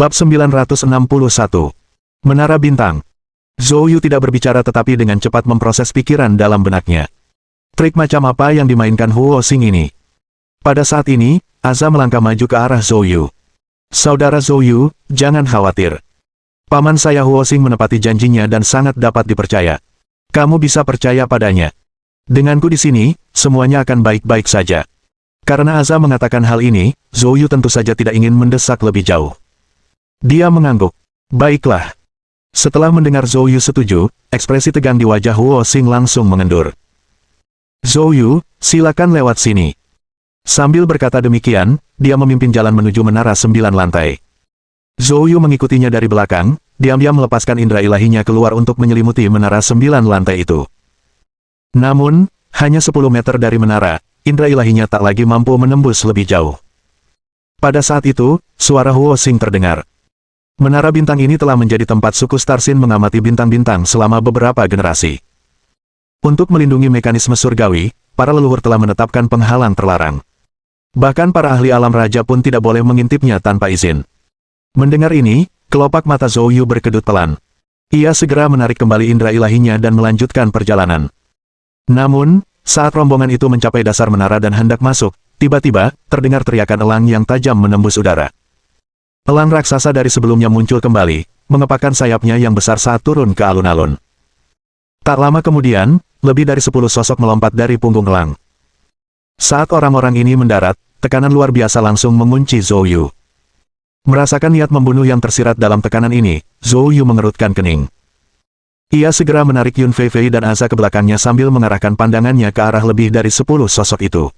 Bab 961. Menara Bintang. Zhou Yu tidak berbicara tetapi dengan cepat memproses pikiran dalam benaknya. Trik macam apa yang dimainkan Huo Xing ini? Pada saat ini, Aza melangkah maju ke arah Zhou Yu. Saudara Zhou Yu, jangan khawatir. Paman saya Huo Xing menepati janjinya dan sangat dapat dipercaya. Kamu bisa percaya padanya. Denganku di sini, semuanya akan baik-baik saja. Karena Aza mengatakan hal ini, Zhou Yu tentu saja tidak ingin mendesak lebih jauh. Dia mengangguk. Baiklah. Setelah mendengar Zhou Yu setuju, ekspresi tegang di wajah Huo Xing langsung mengendur. Zhou Yu, silakan lewat sini. Sambil berkata demikian, dia memimpin jalan menuju menara 9 lantai. Zhou Yu mengikutinya dari belakang, diam-diam melepaskan indera ilahinya keluar untuk menyelimuti menara 9 lantai itu. Namun, hanya 10 meter dari menara, indera ilahinya tak lagi mampu menembus lebih jauh. Pada saat itu, suara Huo Xing terdengar. Menara bintang ini telah menjadi tempat suku Starsin mengamati bintang-bintang selama beberapa generasi. Untuk melindungi mekanisme surgawi, para leluhur telah menetapkan penghalang terlarang. Bahkan para ahli alam raja pun tidak boleh mengintipnya tanpa izin. Mendengar ini, kelopak mata Zhou Yu berkedut pelan. Ia segera menarik kembali indera ilahinya dan melanjutkan perjalanan. Namun, saat rombongan itu mencapai dasar menara dan hendak masuk, tiba-tiba, terdengar teriakan elang yang tajam menembus udara. Elang raksasa dari sebelumnya muncul kembali, mengepakkan sayapnya yang besar saat turun ke alun-alun. Tak lama kemudian, lebih dari 10 sosok melompat dari punggung elang. Saat orang-orang ini mendarat, tekanan luar biasa langsung mengunci Zhou Yu. Merasakan niat membunuh yang tersirat dalam tekanan ini, Zhou Yu mengerutkan kening. Ia segera menarik Yun Feifei dan Aza ke belakangnya sambil mengarahkan pandangannya ke arah lebih dari 10 sosok itu.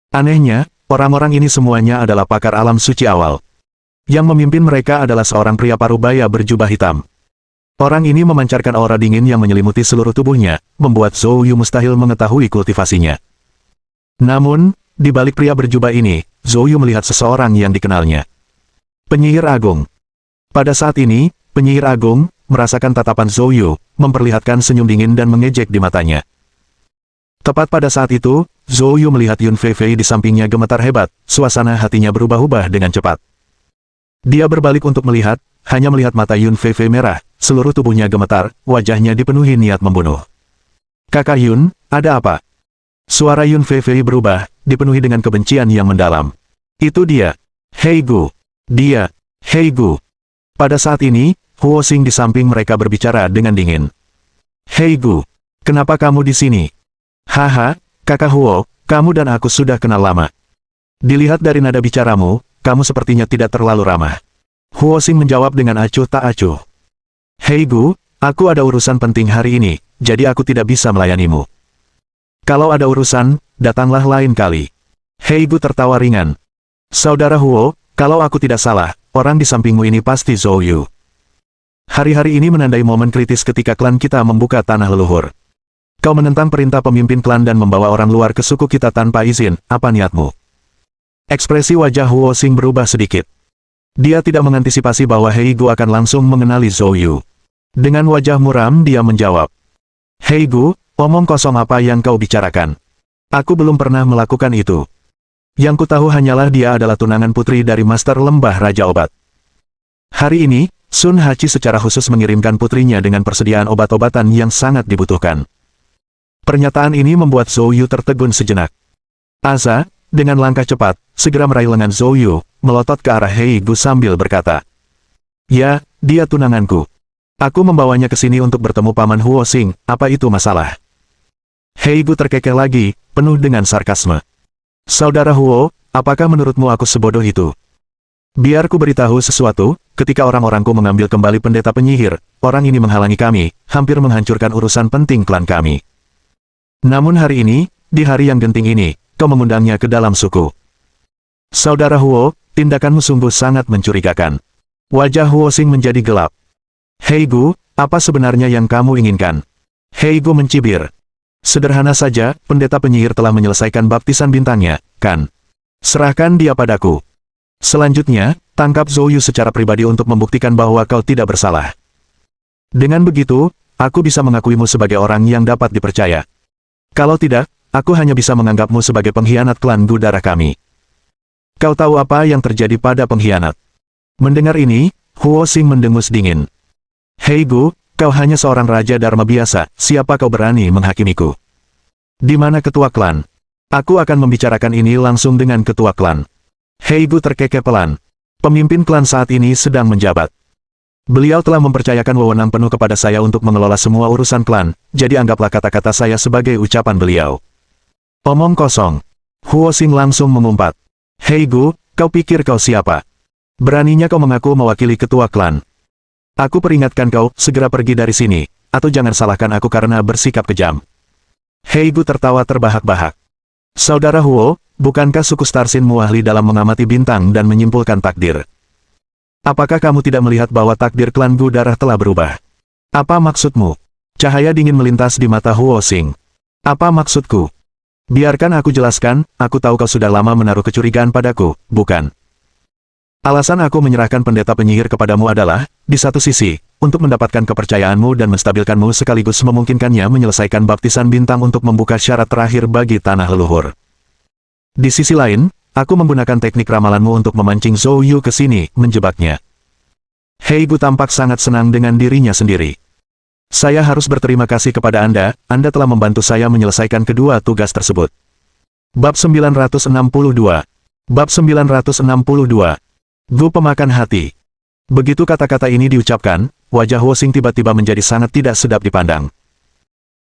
Anehnya, orang-orang ini semuanya adalah pakar alam suci awal. Yang memimpin mereka adalah seorang pria parubaya berjubah hitam. Orang ini memancarkan aura dingin yang menyelimuti seluruh tubuhnya, membuat Zhou Yu mustahil mengetahui kultivasinya. Namun, di balik pria berjubah ini, Zhou Yu melihat seseorang yang dikenalnya. Penyihir Agung. Pada saat ini, penyihir Agung merasakan tatapan Zhou Yu, memperlihatkan senyum dingin dan mengejek di matanya. Tepat pada saat itu, Zhou Yu melihat Yun Feifei di sampingnya gemetar hebat, suasana hatinya berubah-ubah dengan cepat. Dia berbalik untuk melihat, hanya melihat mata Yun Feifei merah, seluruh tubuhnya gemetar, wajahnya dipenuhi niat membunuh. Kakak Yun, ada apa? Suara Yun Feifei berubah, dipenuhi dengan kebencian yang mendalam. Itu dia. Hei Gu. Dia. Hei Gu. Pada saat ini, Huo Xing di samping mereka berbicara dengan dingin. Hei Gu. Kenapa kamu di sini? Haha, kakak Huo, kamu dan aku sudah kenal lama. Dilihat dari nada bicaramu, kamu sepertinya tidak terlalu ramah. Huo Xing menjawab dengan acuh tak acuh. Hei Gu, aku ada urusan penting hari ini, jadi aku tidak bisa melayanimu. Kalau ada urusan, datanglah lain kali. Hei Gu tertawa ringan. Saudara Huo, kalau aku tidak salah, orang di sampingmu ini pasti Zhou Yu. Hari-hari ini menandai momen kritis ketika klan kita membuka tanah leluhur. Kau menentang perintah pemimpin klan dan membawa orang luar ke suku kita tanpa izin, apa niatmu? Ekspresi wajah Huo Xing berubah sedikit. Dia tidak mengantisipasi bahwa Hei Gu akan langsung mengenali Zhou Yu. Dengan wajah muram dia menjawab. Hei Gu, omong kosong apa yang kau bicarakan? Aku belum pernah melakukan itu. Yang kutahu hanyalah dia adalah tunangan putri dari Master Lembah Raja Obat. Hari ini, Sun Hachi secara khusus mengirimkan putrinya dengan persediaan obat-obatan yang sangat dibutuhkan. Pernyataan ini membuat Zhou Yu tertegun sejenak. Aza, dengan langkah cepat, segera meraih lengan Zhou Yu, melotot ke arah Hei Gu sambil berkata. Ya, dia tunanganku. Aku membawanya ke sini untuk bertemu Paman Huo Xing, apa itu masalah? Hei Gu terkekeh lagi, penuh dengan sarkasme. Saudara Huo, apakah menurutmu aku sebodoh itu? Biar ku beritahu sesuatu, ketika orang-orangku mengambil kembali pendeta penyihir, orang ini menghalangi kami, hampir menghancurkan urusan penting klan kami. Namun hari ini, di hari yang genting ini, kau mengundangnya ke dalam suku. Saudara Huo, tindakanmu sungguh sangat mencurigakan. Wajah Huo Xing menjadi gelap. Hei Gu, apa sebenarnya yang kamu inginkan? Hei Gu mencibir. Sederhana saja, pendeta penyihir telah menyelesaikan baptisan bintangnya, kan? Serahkan dia padaku. Selanjutnya, tangkap Zhou Yu secara pribadi untuk membuktikan bahwa kau tidak bersalah. Dengan begitu, aku bisa mengakuimu sebagai orang yang dapat dipercaya. Kalau tidak, aku hanya bisa menganggapmu sebagai pengkhianat klan Gu darah kami. Kau tahu apa yang terjadi pada pengkhianat? Mendengar ini, Huo Xing mendengus dingin. Hei Gu, kau hanya seorang raja Dharma biasa, siapa kau berani menghakimiku? Di mana ketua klan? Aku akan membicarakan ini langsung dengan ketua klan. Hei Gu terkekeh pelan. Pemimpin klan saat ini sedang menjabat. Beliau telah mempercayakan wewenang penuh kepada saya untuk mengelola semua urusan klan, jadi anggaplah kata-kata saya sebagai ucapan beliau. Omong kosong. Huo Xing langsung mengumpat. Hei Gu, kau pikir kau siapa? Beraninya kau mengaku mewakili ketua klan. Aku peringatkan kau, segera pergi dari sini, atau jangan salahkan aku karena bersikap kejam. Hei Gu tertawa terbahak-bahak. Saudara Huo, bukankah suku Starsinmu ahli dalam mengamati bintang dan menyimpulkan takdir? Apakah kamu tidak melihat bahwa takdir klan Gu Darah telah berubah? Apa maksudmu? Cahaya dingin melintas di mata Huo Xing. Apa maksudku? Biarkan aku jelaskan, aku tahu kau sudah lama menaruh kecurigaan padaku, bukan? Alasan aku menyerahkan pendeta penyihir kepadamu adalah, di satu sisi, untuk mendapatkan kepercayaanmu dan menstabilkanmu sekaligus memungkinkannya menyelesaikan baptisan bintang untuk membuka syarat terakhir bagi tanah leluhur. Di sisi lain, aku menggunakan teknik ramalanmu untuk memancing Zhou Yu ke sini, menjebaknya. Hei Gu tampak sangat senang dengan dirinya sendiri. Saya harus berterima kasih kepada Anda telah membantu saya menyelesaikan kedua tugas tersebut. Bab 962. Bab 962. Gu pemakan hati. Begitu kata-kata ini diucapkan, wajah Huo Xing tiba-tiba menjadi sangat tidak sedap dipandang.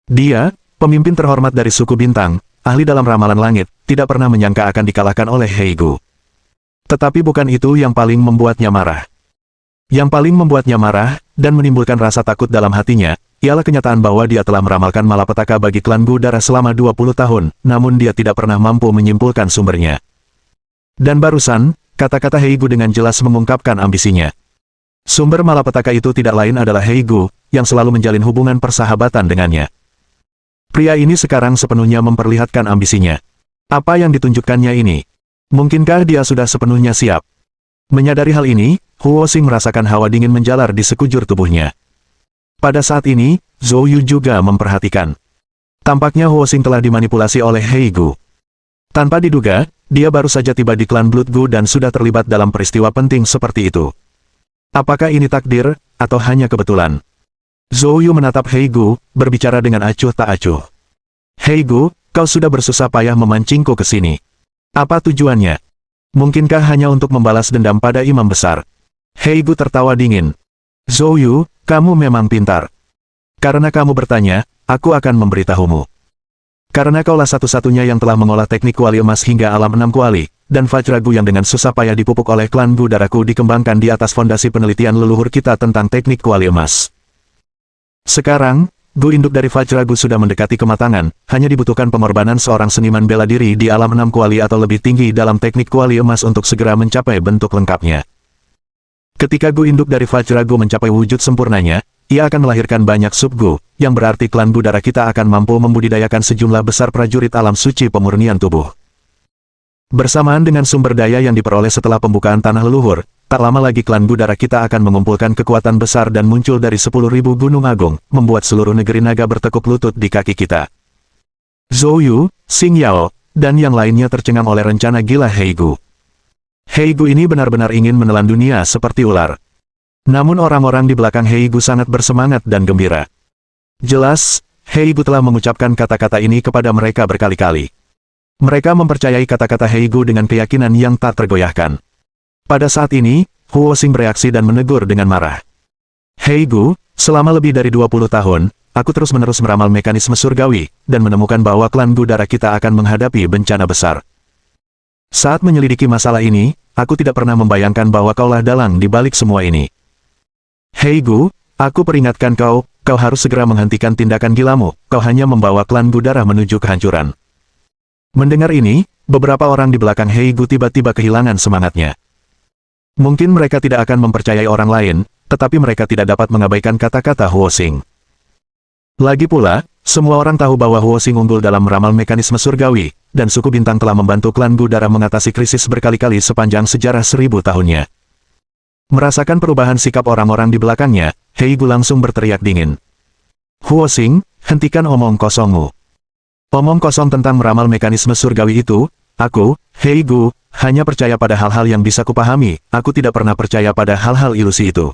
Dia, pemimpin terhormat dari suku bintang, ahli dalam ramalan langit, tidak pernah menyangka akan dikalahkan oleh Hei Gu. Tetapi bukan itu yang paling membuatnya marah. Yang paling membuatnya marah, dan menimbulkan rasa takut dalam hatinya, ialah kenyataan bahwa dia telah meramalkan malapetaka bagi klan Gu Darah selama 20 tahun, namun dia tidak pernah mampu menyimpulkan sumbernya. Dan barusan, kata-kata Hei Gu dengan jelas mengungkapkan ambisinya. Sumber malapetaka itu tidak lain adalah Hei Gu, yang selalu menjalin hubungan persahabatan dengannya. Pria ini sekarang sepenuhnya memperlihatkan ambisinya. Apa yang ditunjukkannya ini? Mungkinkah dia sudah sepenuhnya siap? Menyadari hal ini, Huo Xing merasakan hawa dingin menjalar di sekujur tubuhnya. Pada saat ini, Zhou Yu juga memperhatikan. Tampaknya Huo Xing telah dimanipulasi oleh Hei Gu. Tanpa diduga, dia baru saja tiba di klan Blood Gu dan sudah terlibat dalam peristiwa penting seperti itu. Apakah ini takdir, atau hanya kebetulan? Zhou Yu menatap Hei Gu, berbicara dengan acuh tak acuh. Hei Gu, kau sudah bersusah payah memancingku ke sini. Apa tujuannya? Mungkinkah hanya untuk membalas dendam pada imam besar? Hei Gu tertawa dingin. Zhou Yu, kamu memang pintar. Karena kamu bertanya, aku akan memberitahumu. Karena kaulah satu-satunya yang telah mengolah teknik kuali emas hingga alam 6 kuali, dan Vajra Gu yang dengan susah payah dipupuk oleh klan Gu Darahku dikembangkan di atas fondasi penelitian leluhur kita tentang teknik kuali emas. Sekarang, Gu induk dari Vajra Gu sudah mendekati kematangan, hanya dibutuhkan pengorbanan seorang seniman bela diri di alam 6 kuali atau lebih tinggi dalam teknik kuali emas untuk segera mencapai bentuk lengkapnya. Ketika Gu induk dari Vajra Gu mencapai wujud sempurnanya, ia akan melahirkan banyak sub-Gu, yang berarti klan Gu Darah kita akan mampu membudidayakan sejumlah besar prajurit alam suci pemurnian tubuh. Bersamaan dengan sumber daya yang diperoleh setelah pembukaan tanah leluhur, tak lama lagi klan Gu Darah kita akan mengumpulkan kekuatan besar dan muncul dari 10.000 gunung agung, membuat seluruh negeri naga bertekuk lutut di kaki kita. Zhou Yu, Xing Yao, dan yang lainnya tercengang oleh rencana gila Hei Gu. Hei Gu ini benar-benar ingin menelan dunia seperti ular. Namun orang-orang di belakang Hei Gu sangat bersemangat dan gembira. Jelas, Hei Gu telah mengucapkan kata-kata ini kepada mereka berkali-kali. Mereka mempercayai kata-kata Hei Gu dengan keyakinan yang tak tergoyahkan. Pada saat ini, Huo Xing bereaksi dan menegur dengan marah. Hei Gu, selama lebih dari 20 tahun, aku terus-menerus meramal mekanisme surgawi, dan menemukan bahwa klan Gu Darah kita akan menghadapi bencana besar. Saat menyelidiki masalah ini, aku tidak pernah membayangkan bahwa kaulah dalang di balik semua ini. Hei Gu, aku peringatkan kau, kau harus segera menghentikan tindakan gilamu, kau hanya membawa klan Gu Darah menuju kehancuran. Mendengar ini, beberapa orang di belakang Hei Gu tiba-tiba kehilangan semangatnya. Mungkin mereka tidak akan mempercayai orang lain, tetapi mereka tidak dapat mengabaikan kata-kata Huo Xing. Lagi pula, semua orang tahu bahwa Huo Xing unggul dalam meramal mekanisme surgawi, dan suku bintang telah membantu klan Gu Darah mengatasi krisis berkali-kali sepanjang sejarah 1000 tahunnya. Merasakan perubahan sikap orang-orang di belakangnya, Hei Gu langsung berteriak dingin. Huo Xing, hentikan omong kosongmu. Omong kosong tentang meramal mekanisme surgawi itu, aku, Hei Gu, hanya percaya pada hal-hal yang bisa kupahami, aku tidak pernah percaya pada hal-hal ilusi itu.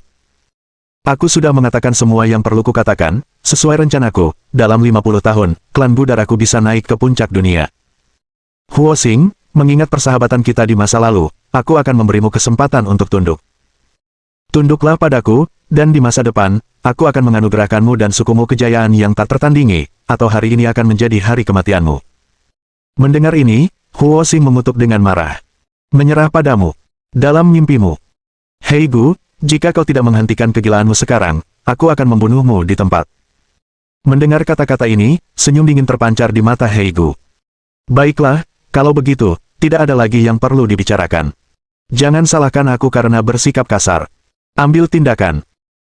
Aku sudah mengatakan semua yang perlu kukatakan, sesuai rencanaku, dalam 50 tahun, klan Budaraku bisa naik ke puncak dunia. Huo Xing, mengingat persahabatan kita di masa lalu, aku akan memberimu kesempatan untuk tunduk. Tunduklah padaku, dan di masa depan, aku akan menganugerahkanmu dan sukumu kejayaan yang tak tertandingi, atau hari ini akan menjadi hari kematianmu. Mendengar ini, Huo Xing mengutuk dengan marah. Menyerah padamu. Dalam mimpimu. Hei Gu, jika kau tidak menghentikan kegilaanmu sekarang, aku akan membunuhmu di tempat. Mendengar kata-kata ini, senyum dingin terpancar di mata Hei Gu. Baiklah, kalau begitu, tidak ada lagi yang perlu dibicarakan. Jangan salahkan aku karena bersikap kasar. Ambil tindakan.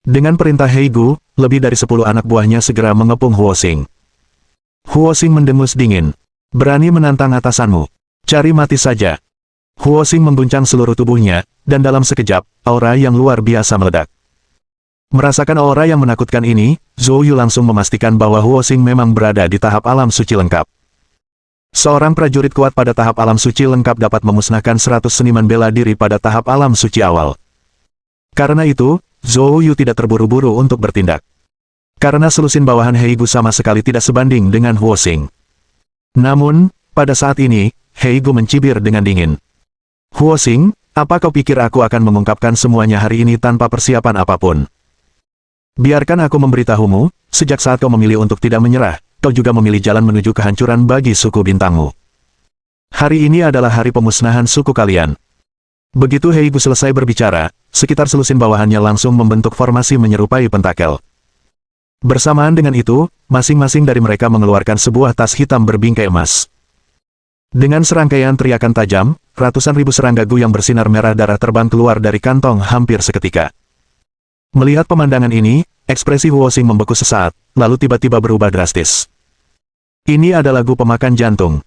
Dengan perintah Hei Gu, lebih dari 10 anak buahnya segera mengepung Huo Xing. Huo Xing mendengus dingin. Berani menantang atasanmu. Cari mati saja. Huo Xing mengguncang seluruh tubuhnya, dan dalam sekejap, aura yang luar biasa meledak. Merasakan aura yang menakutkan ini, Zhou Yu langsung memastikan bahwa Huo Xing memang berada di tahap alam suci lengkap. Seorang prajurit kuat pada tahap alam suci lengkap dapat memusnahkan 100 seniman bela diri pada tahap alam suci awal. Karena itu, Zhou Yu tidak terburu-buru untuk bertindak. Karena selusin bawahan Hei Gu sama sekali tidak sebanding dengan Huo Xing. Namun, pada saat ini, Hei Gu mencibir dengan dingin. Huo Xing, apa kau pikir aku akan mengungkapkan semuanya hari ini tanpa persiapan apapun? Biarkan aku memberitahumu, sejak saat kau memilih untuk tidak menyerah, kau juga memilih jalan menuju kehancuran bagi suku bintangmu. Hari ini adalah hari pemusnahan suku kalian. Begitu Hei Gu selesai berbicara, sekitar selusin bawahannya langsung membentuk formasi menyerupai pentakel. Bersamaan dengan itu, masing-masing dari mereka mengeluarkan sebuah tas hitam berbingkai emas. Dengan serangkaian teriakan tajam, ratusan ribu serangga Gu yang bersinar merah darah terbang keluar dari kantong hampir seketika. Melihat pemandangan ini, ekspresi Huo Xing membeku sesaat, lalu tiba-tiba berubah drastis. Ini adalah Gu pemakan jantung.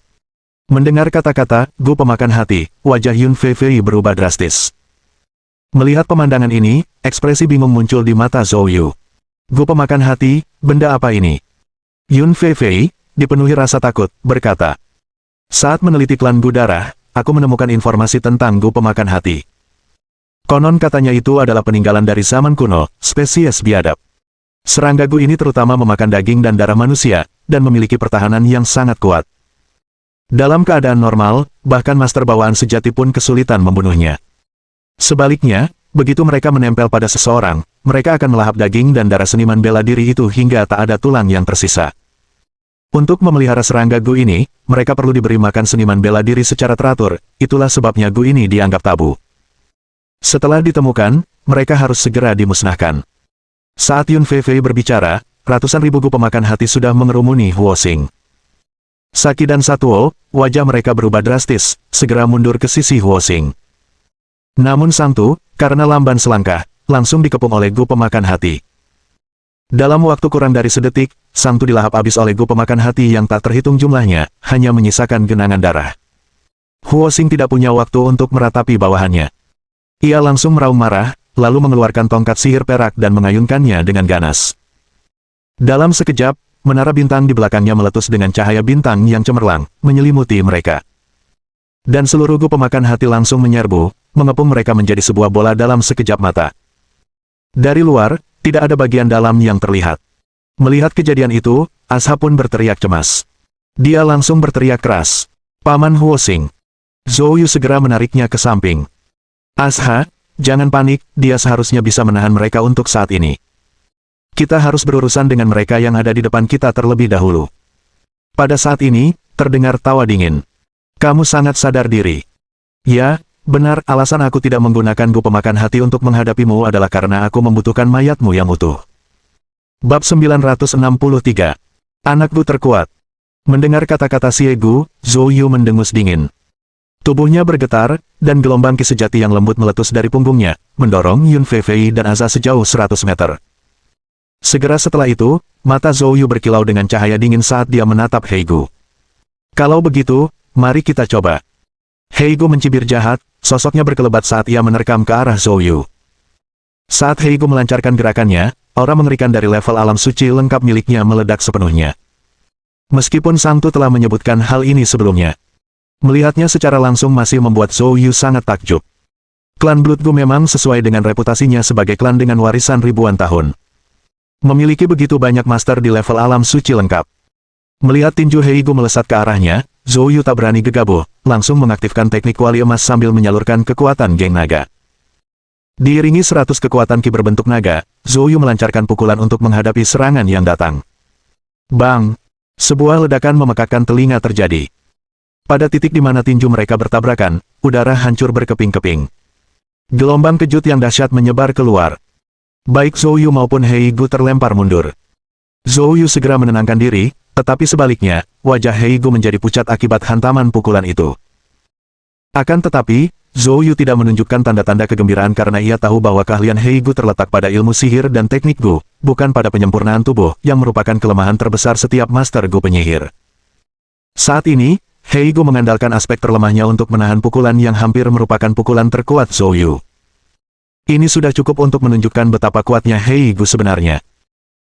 Mendengar kata-kata, Gu pemakan hati, wajah Yun Feifei berubah drastis. Melihat pemandangan ini, ekspresi bingung muncul di mata Zhou Yu. Gu pemakan hati, benda apa ini? Yun Feifei, dipenuhi rasa takut, berkata. Saat meneliti klan Gu darah, aku menemukan informasi tentang Gu pemakan hati. Konon katanya itu adalah peninggalan dari zaman kuno, spesies biadab. Serangga Gu ini terutama memakan daging dan darah manusia, dan memiliki pertahanan yang sangat kuat. Dalam keadaan normal, bahkan master bawaan sejati pun kesulitan membunuhnya. Sebaliknya, begitu mereka menempel pada seseorang, mereka akan melahap daging dan darah seniman bela diri itu hingga tak ada tulang yang tersisa. Untuk memelihara serangga Gu ini, mereka perlu diberi makan seniman bela diri secara teratur, itulah sebabnya Gu ini dianggap tabu. Setelah ditemukan, mereka harus segera dimusnahkan. Saat Yun Feifei berbicara, ratusan ribu Gu pemakan hati sudah mengerumuni Huo Xing. Saki dan Satuo, wajah mereka berubah drastis, segera mundur ke sisi Huo Xing. Namun Sang Tu, karena lamban selangkah, langsung dikepung oleh Gu pemakan hati. Dalam waktu kurang dari sedetik, Sang Tu dilahap habis oleh Gu pemakan hati yang tak terhitung jumlahnya, hanya menyisakan genangan darah. Huo Xing tidak punya waktu untuk meratapi bawahannya. Ia langsung meraung marah, lalu mengeluarkan tongkat sihir perak dan mengayunkannya dengan ganas. Dalam sekejap, menara bintang di belakangnya meletus dengan cahaya bintang yang cemerlang, menyelimuti mereka. Dan seluruh Gu pemakan hati langsung menyerbu, mengepung mereka menjadi sebuah bola dalam sekejap mata. Dari luar, tidak ada bagian dalam yang terlihat. Melihat kejadian itu, Asha pun berteriak cemas. Dia langsung berteriak keras. Paman Huo Xing. Zhou Yu segera menariknya ke samping. Asha, jangan panik, dia seharusnya bisa menahan mereka untuk saat ini. Kita harus berurusan dengan mereka yang ada di depan kita terlebih dahulu. Pada saat ini, terdengar tawa dingin. Kamu sangat sadar diri. Ya, benar, alasan aku tidak menggunakan Gu pemakan hati untuk menghadapimu adalah karena aku membutuhkan mayatmu yang utuh. Bab 963. Anak Gu terkuat. Mendengar kata-kata Xie Gu, Zhou Yu mendengus dingin. Tubuhnya bergetar, dan gelombang ki sejati yang lembut meletus dari punggungnya, mendorong Yun Feifei dan Asha sejauh 100 meter. Segera setelah itu, mata Zhou Yu berkilau dengan cahaya dingin saat dia menatap Hei Gu. Kalau begitu, mari kita coba. Hei Gu mencibir jahat, sosoknya berkelebat saat ia menerkam ke arah Zhou Yu. Saat Hei Gu melancarkan gerakannya, aura mengerikan dari level alam suci lengkap miliknya meledak sepenuhnya. Meskipun Sang Tu telah menyebutkan hal ini sebelumnya. Melihatnya secara langsung masih membuat Zhou Yu sangat takjub. Klan Blood Gu memang sesuai dengan reputasinya sebagai klan dengan warisan ribuan tahun. Memiliki begitu banyak master di level alam suci lengkap. Melihat tinju Heigu melesat ke arahnya, Zhou Yu tak berani gegabah, langsung mengaktifkan teknik kuali emas sambil menyalurkan kekuatan geng naga. Diiringi 100 kekuatan ki berbentuk naga, Zhou Yu melancarkan pukulan untuk menghadapi serangan yang datang. Bang! Sebuah ledakan memekakkan telinga terjadi. Pada titik di mana tinju mereka bertabrakan, udara hancur berkeping-keping. Gelombang kejut yang dahsyat menyebar keluar. Baik Zhou Yu maupun Heigu terlempar mundur. Zhou Yu segera menenangkan diri, tetapi sebaliknya, wajah Heigu menjadi pucat akibat hantaman pukulan itu. Akan tetapi, Zhou Yu tidak menunjukkan tanda-tanda kegembiraan karena ia tahu bahwa keahlian Heigu terletak pada ilmu sihir dan teknik Gu, bukan pada penyempurnaan tubuh, yang merupakan kelemahan terbesar setiap Master Gu penyihir. Saat ini, Heigu mengandalkan aspek terlemahnya untuk menahan pukulan yang hampir merupakan pukulan terkuat Zhou Yu. Ini sudah cukup untuk menunjukkan betapa kuatnya Heigu sebenarnya.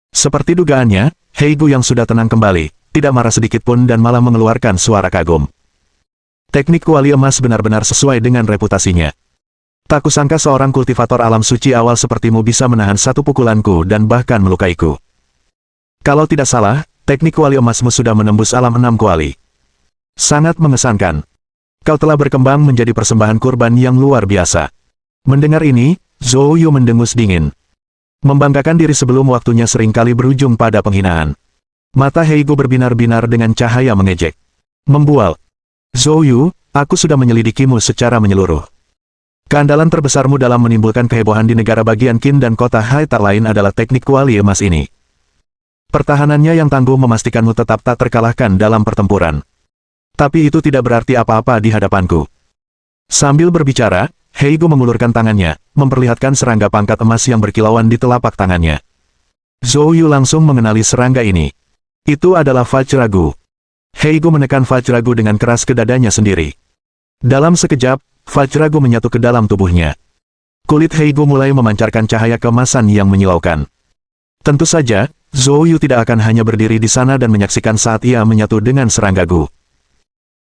Seperti dugaannya, Heigu yang sudah tenang kembali, tidak marah sedikit pun dan malah mengeluarkan suara kagum. Teknik kuali emas benar-benar sesuai dengan reputasinya. Tak kusangka seorang kultivator alam suci awal sepertimu bisa menahan satu pukulanku dan bahkan melukaiku. Kalau tidak salah, teknik kuali emasmu sudah menembus alam 6 kuali. Sangat mengesankan. Kau telah berkembang menjadi persembahan kurban yang luar biasa. Mendengar ini, Zhou Yu mendengus dingin. Membanggakan diri sebelum waktunya seringkali berujung pada penghinaan. Mata Heigu berbinar-binar dengan cahaya mengejek. Membual. Zhou Yu, aku sudah menyelidikimu secara menyeluruh. Keandalan terbesarmu dalam menimbulkan kehebohan di negara bagian Qin dan kota Hai tak lain adalah teknik kuali emas ini. Pertahanannya yang tangguh memastikanmu tetap tak terkalahkan dalam pertempuran. Tapi itu tidak berarti apa-apa di hadapanku. Sambil berbicara, Heigu mengulurkan tangannya, memperlihatkan serangga pangkat emas yang berkilauan di telapak tangannya. Zhou Yu langsung mengenali serangga ini. Itu adalah Vajragu. Heigu menekan Vajragu dengan keras ke dadanya sendiri. Dalam sekejap, Vajragu menyatu ke dalam tubuhnya. Kulit Heigu mulai memancarkan cahaya keemasan yang menyilaukan. Tentu saja, Zhou Yu tidak akan hanya berdiri di sana dan menyaksikan saat ia menyatu dengan serangga Gu.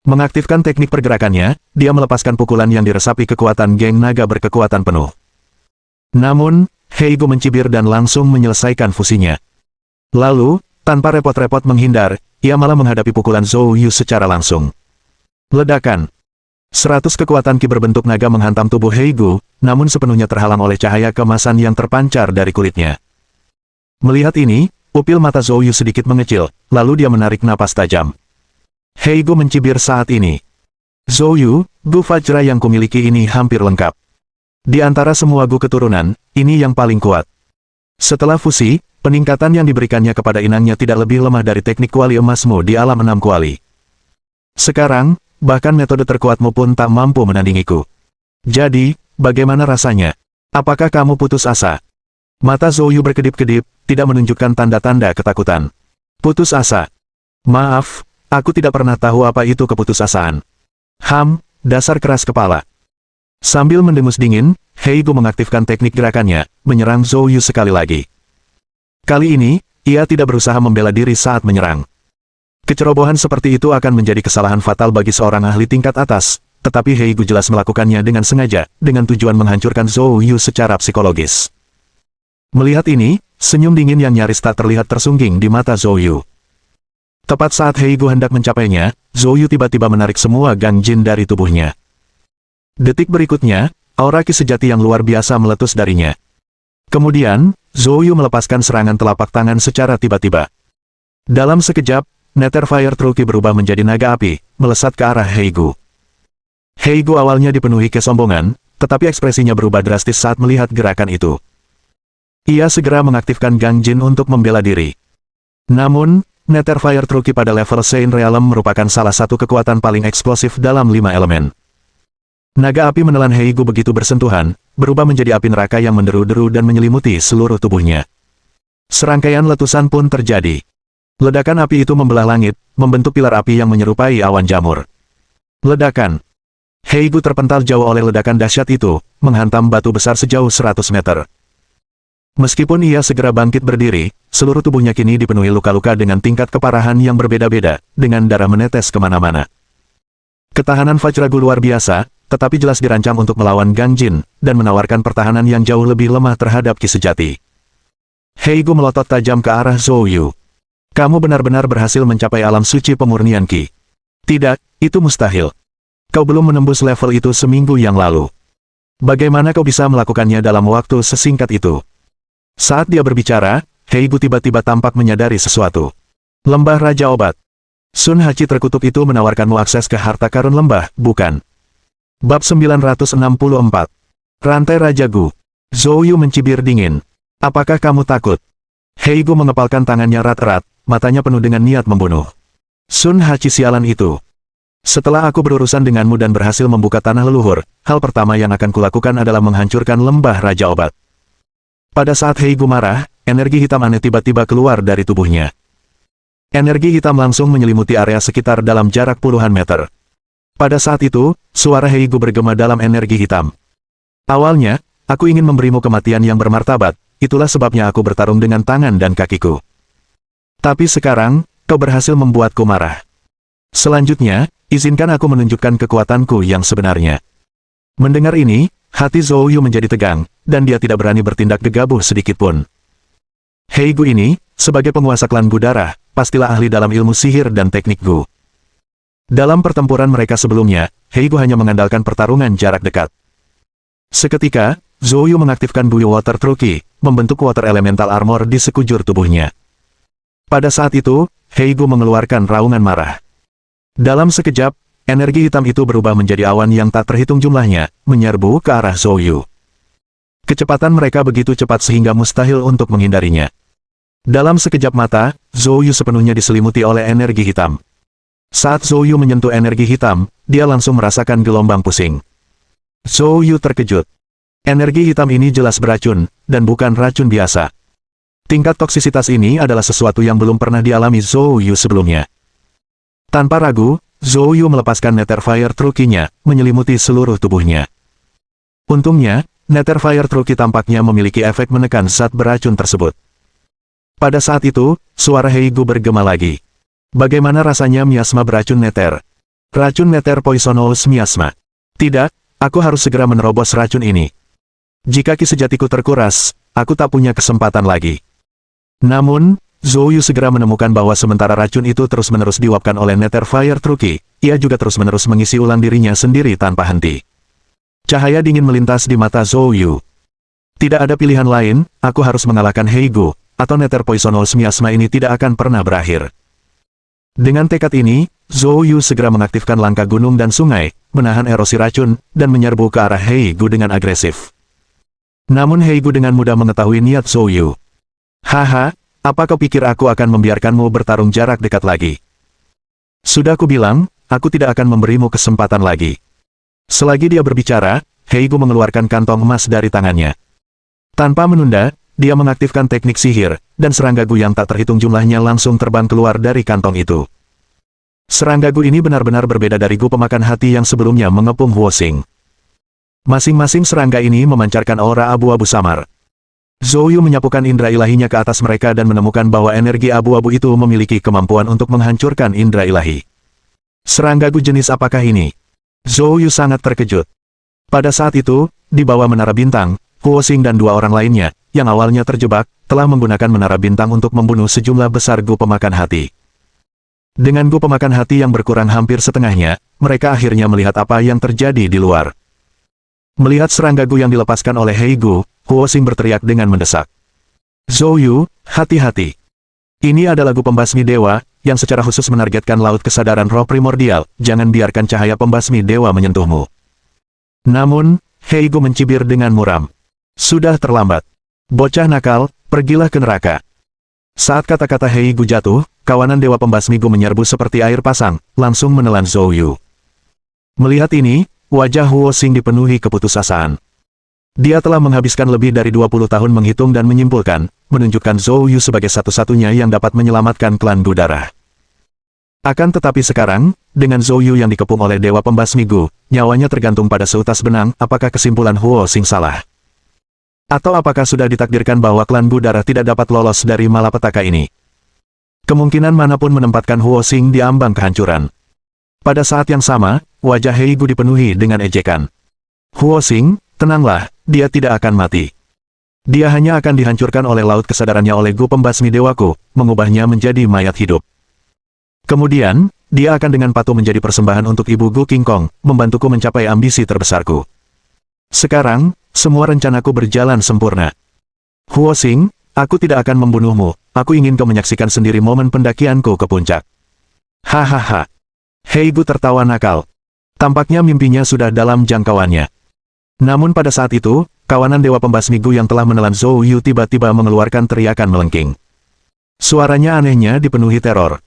Mengaktifkan teknik pergerakannya, dia melepaskan pukulan yang diresapi kekuatan geng naga berkekuatan penuh. Namun, Heigu mencibir dan langsung menyelesaikan fusinya. Lalu, tanpa repot-repot menghindar, ia malah menghadapi pukulan Zhou Yu secara langsung. Ledakan. 100 kekuatan ki berbentuk naga menghantam tubuh Heigu, namun sepenuhnya terhalang oleh cahaya keemasan yang terpancar dari kulitnya. Melihat ini, pupil mata Zhou Yu sedikit mengecil, lalu dia menarik napas tajam. Heigu mencibir saat ini. Zhou Yu, Gu Vajra yang kumiliki ini hampir lengkap. Di antara semua Gu keturunan, ini yang paling kuat. Setelah fusi, peningkatan yang diberikannya kepada inangnya tidak lebih lemah dari teknik kuali emasmu di alam 6 kuali. Sekarang, bahkan metode terkuatmu pun tak mampu menandingiku. Jadi, bagaimana rasanya? Apakah kamu putus asa? Mata Zhou Yu berkedip-kedip, tidak menunjukkan tanda-tanda ketakutan. Putus asa? Maaf. Aku tidak pernah tahu apa itu keputusasaan. Dasar keras kepala. Sambil mendengus dingin, Heigu mengaktifkan teknik gerakannya, menyerang Zhou Yu sekali lagi. Kali ini, ia tidak berusaha membela diri saat menyerang. Kecerobohan seperti itu akan menjadi kesalahan fatal bagi seorang ahli tingkat atas, tetapi Heigu jelas melakukannya dengan sengaja, dengan tujuan menghancurkan Zhou Yu secara psikologis. Melihat ini, senyum dingin yang nyaris tak terlihat tersungging di mata Zhou Yu. Tepat saat Heigu hendak mencapainya, Zhou Yu tiba-tiba menarik semua gang jin dari tubuhnya. Detik berikutnya, aura ki sejati yang luar biasa meletus darinya. Kemudian, Zhou Yu melepaskan serangan telapak tangan secara tiba-tiba. Dalam sekejap, Nether Fire True Ki berubah menjadi naga api, melesat ke arah Heigu. Heigu awalnya dipenuhi kesombongan, tetapi ekspresinya berubah drastis saat melihat gerakan itu. Ia segera mengaktifkan gang jin untuk membela diri. Namun, Nether Fire True Ki pada level Sein Realm merupakan salah satu kekuatan paling eksplosif dalam 5 elemen. Naga api menelan Heigu begitu bersentuhan, berubah menjadi api neraka yang menderu-deru dan menyelimuti seluruh tubuhnya. Serangkaian letusan pun terjadi. Ledakan api itu membelah langit, membentuk pilar api yang menyerupai awan jamur. Ledakan. Heigu terpental jauh oleh ledakan dahsyat itu, menghantam batu besar sejauh 100 meter. Meskipun ia segera bangkit berdiri, seluruh tubuhnya kini dipenuhi luka-luka dengan tingkat keparahan yang berbeda-beda, dengan darah menetes kemana-mana. Ketahanan Vajragu luar biasa, tetapi jelas dirancang untuk melawan Gang Jin, dan menawarkan pertahanan yang jauh lebih lemah terhadap Ki sejati. Heigu melotot tajam ke arah Zhou Yu. Kamu benar-benar berhasil mencapai alam suci pemurnian Ki. Tidak, itu mustahil. Kau belum menembus level itu seminggu yang lalu. Bagaimana kau bisa melakukannya dalam waktu sesingkat itu? Saat dia berbicara, Heigu tiba-tiba tampak menyadari sesuatu. Lembah Raja Obat. Sun Hachi terkutuk itu menawarkanmu akses ke harta karun lembah, bukan? Bab 964. Rantai Raja Gu. Zhou Yu mencibir dingin. Apakah kamu takut? Heigu mengepalkan tangannya erat-erat, matanya penuh dengan niat membunuh. Sun Hachi sialan itu. Setelah aku berurusan denganmu dan berhasil membuka tanah leluhur, hal pertama yang akan kulakukan adalah menghancurkan lembah Raja Obat. Pada saat Heigu marah, energi hitam aneh tiba-tiba keluar dari tubuhnya. Energi hitam langsung menyelimuti area sekitar dalam jarak puluhan meter. Pada saat itu, suara Heigu bergema dalam energi hitam. Awalnya, aku ingin memberimu kematian yang bermartabat, itulah sebabnya aku bertarung dengan tangan dan kakiku. Tapi sekarang, kau berhasil membuatku marah. Selanjutnya, izinkan aku menunjukkan kekuatanku yang sebenarnya. Mendengar ini, hati Zhou Yu menjadi tegang, dan dia tidak berani bertindak gegabah sedikitpun. Heigu ini, sebagai penguasa klan Gu Darah, pastilah ahli dalam ilmu sihir dan teknik Gu. Dalam pertempuran mereka sebelumnya, Heigu hanya mengandalkan pertarungan jarak dekat. Seketika, Zhou Yu mengaktifkan Buyu Water Truki, membentuk water elemental armor di sekujur tubuhnya. Pada saat itu, Heigu mengeluarkan raungan marah. Dalam sekejap, energi hitam itu berubah menjadi awan yang tak terhitung jumlahnya, menyerbu ke arah Zhou Yu. Kecepatan mereka begitu cepat sehingga mustahil untuk menghindarinya. Dalam sekejap mata, Zhou Yu sepenuhnya diselimuti oleh energi hitam. Saat Zhou Yu menyentuh energi hitam, dia langsung merasakan gelombang pusing. Zhou Yu terkejut. Energi hitam ini jelas beracun, dan bukan racun biasa. Tingkat toksisitas ini adalah sesuatu yang belum pernah dialami Zhou Yu sebelumnya. Tanpa ragu, Zhou Yu melepaskan Nether Fire Truki-nya, menyelimuti seluruh tubuhnya. Untungnya, Nether Fire Truki tampaknya memiliki efek menekan zat beracun tersebut. Pada saat itu, suara Heigu bergema lagi. Bagaimana rasanya miasma beracun Nether? Racun Nether Poisonous Miasma. Tidak, aku harus segera menerobos racun ini. Jika ki sejatiku terkuras, aku tak punya kesempatan lagi. Namun, Zhou Yu segera menemukan bahwa sementara racun itu terus-menerus diuapkan oleh Nether Fire Truki, ia juga terus-menerus mengisi ulang dirinya sendiri tanpa henti. Cahaya dingin melintas di mata Zhou Yu. Tidak ada pilihan lain, aku harus mengalahkan Heigu, atau Nether Poisonous Miasma ini tidak akan pernah berakhir. Dengan tekad ini, Zhou Yu segera mengaktifkan langkah gunung dan sungai, menahan erosi racun, dan menyerbu ke arah Heigu dengan agresif. Namun Heigu dengan mudah mengetahui niat Zhou Yu. Haha, apa kau pikir aku akan membiarkanmu bertarung jarak dekat lagi? Sudah kubilang, aku tidak akan memberimu kesempatan lagi. Selagi dia berbicara, Heigu mengeluarkan kantong emas dari tangannya. Tanpa menunda, dia mengaktifkan teknik sihir, dan serangga Gu yang tak terhitung jumlahnya langsung terbang keluar dari kantong itu. Serangga Gu ini benar-benar berbeda dari Gu pemakan hati yang sebelumnya mengepung Huoxing. Masing-masing serangga ini memancarkan aura abu-abu samar. Zhou Yu menyapukan indera ilahinya ke atas mereka dan menemukan bahwa energi abu-abu itu memiliki kemampuan untuk menghancurkan indera ilahi. Serangga Gu jenis apakah ini? Zhou Yu sangat terkejut. Pada saat itu, di bawah menara bintang, Huoxing dan dua orang lainnya, yang awalnya terjebak, telah menggunakan menara bintang untuk membunuh sejumlah besar Gu pemakan hati. Dengan Gu pemakan hati yang berkurang hampir setengahnya, mereka akhirnya melihat apa yang terjadi di luar. Melihat serangga Gu yang dilepaskan oleh Heigu, Huoxing berteriak dengan mendesak. Zhou Yu, hati-hati. Ini adalah Gu pembasmi dewa, yang secara khusus menargetkan laut kesadaran roh primordial, jangan biarkan cahaya pembasmi dewa menyentuhmu. Namun, Heigu mencibir dengan muram. Sudah terlambat. Bocah nakal, pergilah ke neraka. Saat kata-kata Heigu jatuh, kawanan dewa pembasmi Gu menyerbu seperti air pasang, langsung menelan Zhou Yu. Melihat ini, wajah Huoxing dipenuhi keputusasaan. Dia telah menghabiskan lebih dari 20 tahun menghitung dan menyimpulkan, menunjukkan Zhou Yu sebagai satu-satunya yang dapat menyelamatkan klan Gu Darah. Akan tetapi sekarang, dengan Zhou Yu yang dikepung oleh Dewa Pembasmi Gu, nyawanya tergantung pada seutas benang, apakah kesimpulan Huoxing salah? Atau apakah sudah ditakdirkan bahwa klan Gu Darah tidak dapat lolos dari malapetaka ini? Kemungkinan manapun menempatkan Huoxing di ambang kehancuran. Pada saat yang sama, wajah Heigu dipenuhi dengan ejekan. Huo Xing, tenanglah, dia tidak akan mati. Dia hanya akan dihancurkan oleh laut kesadarannya oleh Gu Pembasmi Dewaku, mengubahnya menjadi mayat hidup. Kemudian, dia akan dengan patuh menjadi persembahan untuk Ibu Gu King Kong, membantuku mencapai ambisi terbesarku. Sekarang, semua rencanaku berjalan sempurna. Huo Xing, aku tidak akan membunuhmu, aku ingin kau menyaksikan sendiri momen pendakianku ke puncak. Hahaha. Heigu tertawa nakal. Tampaknya mimpinya sudah dalam jangkauannya. Namun pada saat itu, kawanan Dewa Pembasmi Gu yang telah menelan Zhou Yu tiba-tiba mengeluarkan teriakan melengking. Suaranya anehnya dipenuhi teror.